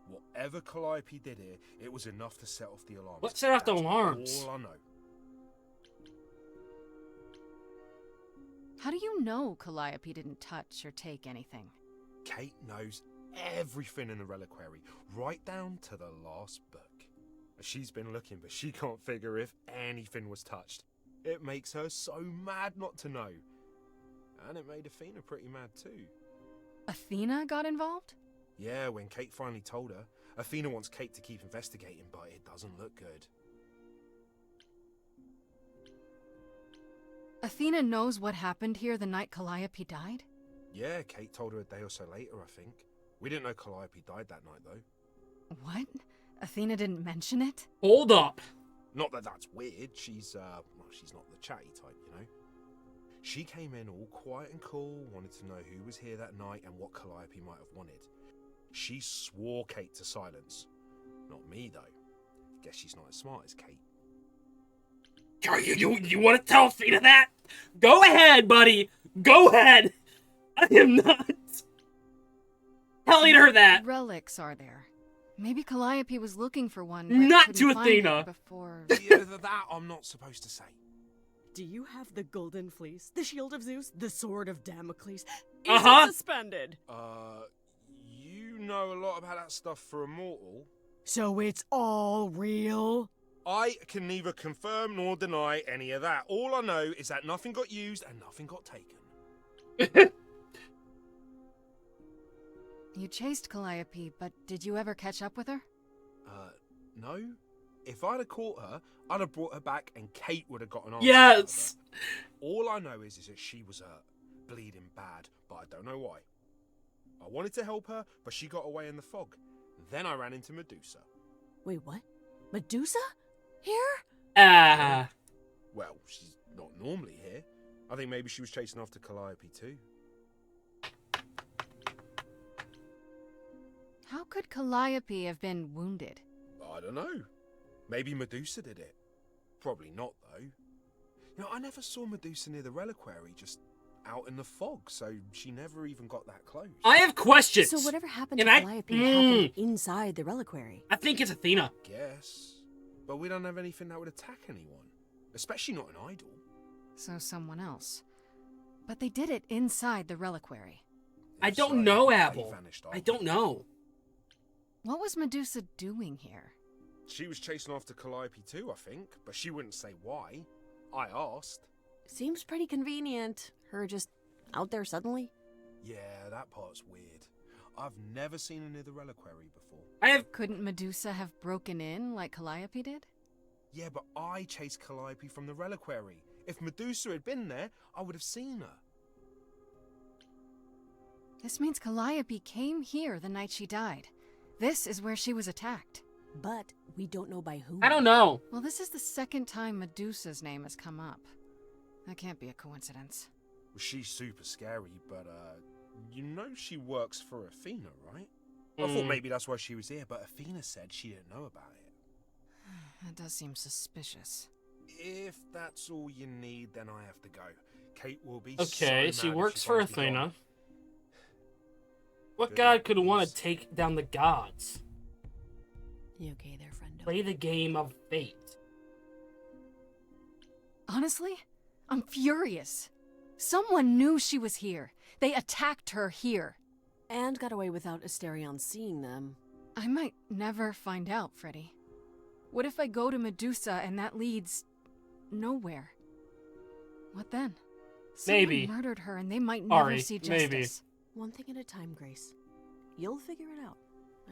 Whatever Calliope did here, it was enough to set off the alarms. What set off the That's alarms? all I know. How do you know Calliope didn't touch or take anything? Kate knows everything in the reliquary, right down to the last book. She's been looking, but she can't figure if anything was touched. It makes her so mad not to know. And it made Athena pretty mad too. Athena got involved? Yeah, when Kate finally told her, Athena wants Kate to keep investigating, but it doesn't look good. Athena knows what happened here the night Calliope died? Yeah, Kate told her a day or so later, I think. We didn't know Calliope died that night, though. What? Athena didn't mention it? Hold up. Not that that's weird. She's not the chatty type, you know. She came in all quiet and cool, wanted to know who was here that night and what Calliope might have wanted. She swore Kate to silence. Not me, though. Guess she's not as smart as Kate. You want to tell Athena that? Go ahead, buddy. Go ahead. I am not telling her that. Relics are there? Maybe Calliope was looking for one. But Not couldn't to find it Athena. Before. Yeah, that I'm not supposed to say. Do you have the golden fleece, the shield of Zeus, the sword of Damocles? Is Uh-huh. it suspended? You know a lot about that stuff for a mortal. So it's all real? I can neither confirm nor deny any of that. All I know is that nothing got used and nothing got taken. You chased Calliope, but did you ever catch up with her? No. If I'd have caught her, I'd have brought her back and Kate would have got an answer. Yes! All I know is that she was bleeding bad, but I don't know why. I wanted to help her, but she got away in the fog. Then I ran into Medusa. Wait, what? Medusa? Here? Well, she's not normally here. I think maybe she was chasing after Calliope too. How could Calliope have been wounded? I don't know. Maybe Medusa did it. Probably not, though. You know, I never saw Medusa near the reliquary, just out in the fog, so she never even got that close. I have questions. So whatever happened And to I- Calliope happened inside the reliquary. I think it's Athena. Guess. But we don't have anything that would attack anyone. Especially not an idol. So someone else. But they did it inside the reliquary. I If don't so, know, they Apple. vanished I don't know. What was Medusa doing here? She was chasing after Calliope too, I think, but she wouldn't say why. I asked. Seems pretty convenient. Her just out there suddenly. Yeah, that part's weird. I've never seen her near the reliquary before. Couldn't Medusa have broken in like Calliope did? Yeah, but I chased Calliope from the reliquary. If Medusa had been there, I would have seen her. This means Calliope came here the night she died. This is where she was attacked. But we don't know by whom. I don't know. Well, this is the second time Medusa's name has come up. That can't be a coincidence. Well, she's super scary, but, you know she works for Athena, right? I thought maybe that's why she was here, but Athena said she didn't know about it. That does seem suspicious. If that's all you need, then I have to go. Kate will be Okay, so she mad if works she for finds me Athena. gone. What god could want to take down the gods? You okay there, friendo? Play the game of fate. Honestly, I'm furious. Someone knew she was here. They attacked her here. And got away without Asterion seeing them. I might never find out, Freddy. What if I go to Medusa and that leads nowhere? What then? Maybe. Someone murdered her and they might never Ari, see justice. maybe. One thing at a time, Grace. You'll figure it out.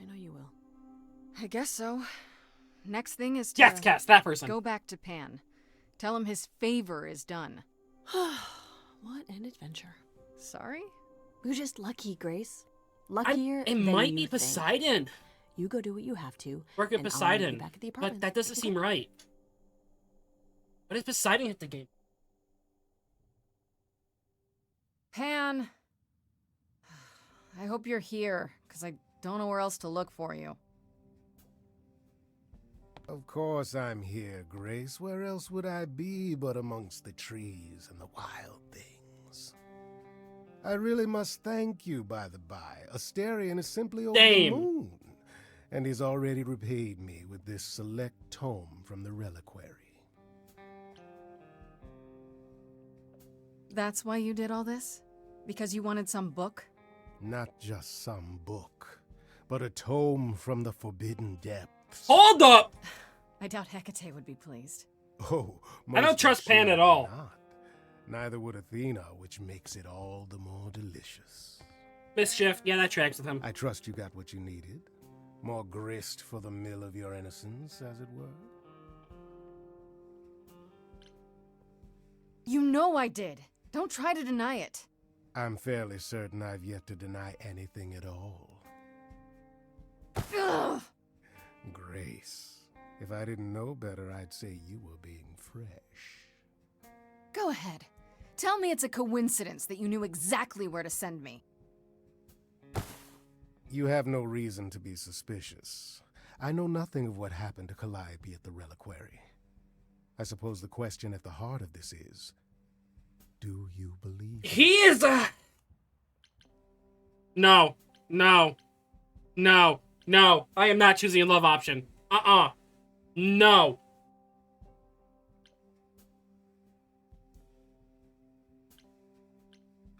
I know you will. I guess so. Next thing is to Yes, Cass, that person. go back to Pan. Tell him his favor is done. What an adventure. Sorry? You're just lucky, Grace. Luckier It than might you be think. Poseidon. You go do what you have to. Work at and I'll meet you Poseidon. back at the But apartment. that doesn't seem right. What if Poseidon hit the game? Pan. I hope you're here, because I don't know where else to look for you. Of course I'm here, Grace. Where else would I be but amongst the trees and the wild things? I really must thank you, by the by. Asterion is simply over the Damn. moon, and he's already repaid me with this select tome from the reliquary. That's why you did all this? Because you wanted some book? Not just some book, but a tome from the Forbidden Depths. Hold up! I doubt Hecate would be pleased. Oh, I don't most trust Pan at assuredly all. not. Neither would Athena, which makes it all the more delicious. Mischief. Yeah, that tracks with him. I trust you got what you needed. More grist for the mill of your innocence, as it were. You know I did. Don't try to deny it. I'm fairly certain I've yet to deny anything at all. Ugh. Grace, If I didn't know better, I'd say you were being fresh. Go ahead. Tell me it's a coincidence that you knew exactly where to send me. You have no reason to be suspicious. I know nothing of what happened to Calliope at the Reliquary. I suppose the question at the heart of this is, do you believe? He is a... No. No. No. No. I am not choosing a love option. No.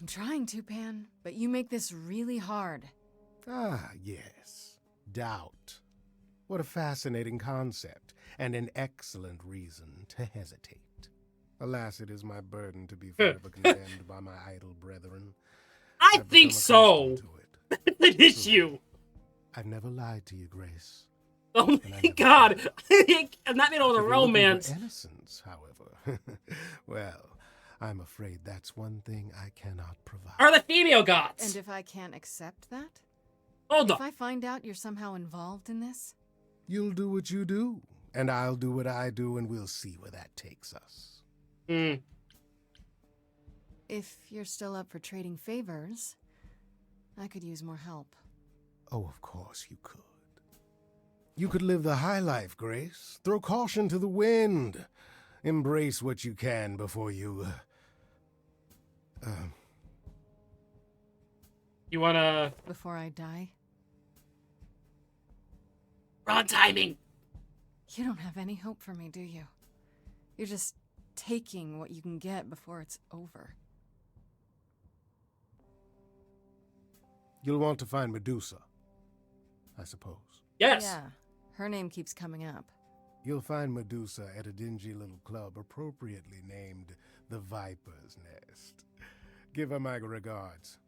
I'm trying to, Pan, but you make this really hard. Ah, yes. Doubt. What a fascinating concept, and an excellent reason to hesitate. Alas, it is my burden to be forever condemned by my idle brethren. I I've think become so. accustomed to it. That's an issue. I've never lied to you, Grace. Oh my god. I'm not made over the If you're looking for romance. innocence, however. Well, I'm afraid that's one thing I cannot provide. Are the female gods. And if I can't accept that? Hold if up. I find out you're somehow involved in this? You'll do what you do, and I'll do what I do, and we'll see where that takes us. If you're still up for trading favors, I could use more help. Oh, of course you could. You could live the high life, Grace. Throw caution to the wind. Embrace what you can before you... You wanna... Before I die? Wrong timing. You don't have any hope for me, do you? You're just taking what you can get before it's over. You'll want to find Medusa, I suppose. Yes. Yeah, her name keeps coming up. You'll find Medusa at a dingy little club appropriately named the Viper's Nest. Give her my regards.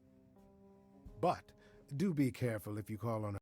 But do be careful if you call on her.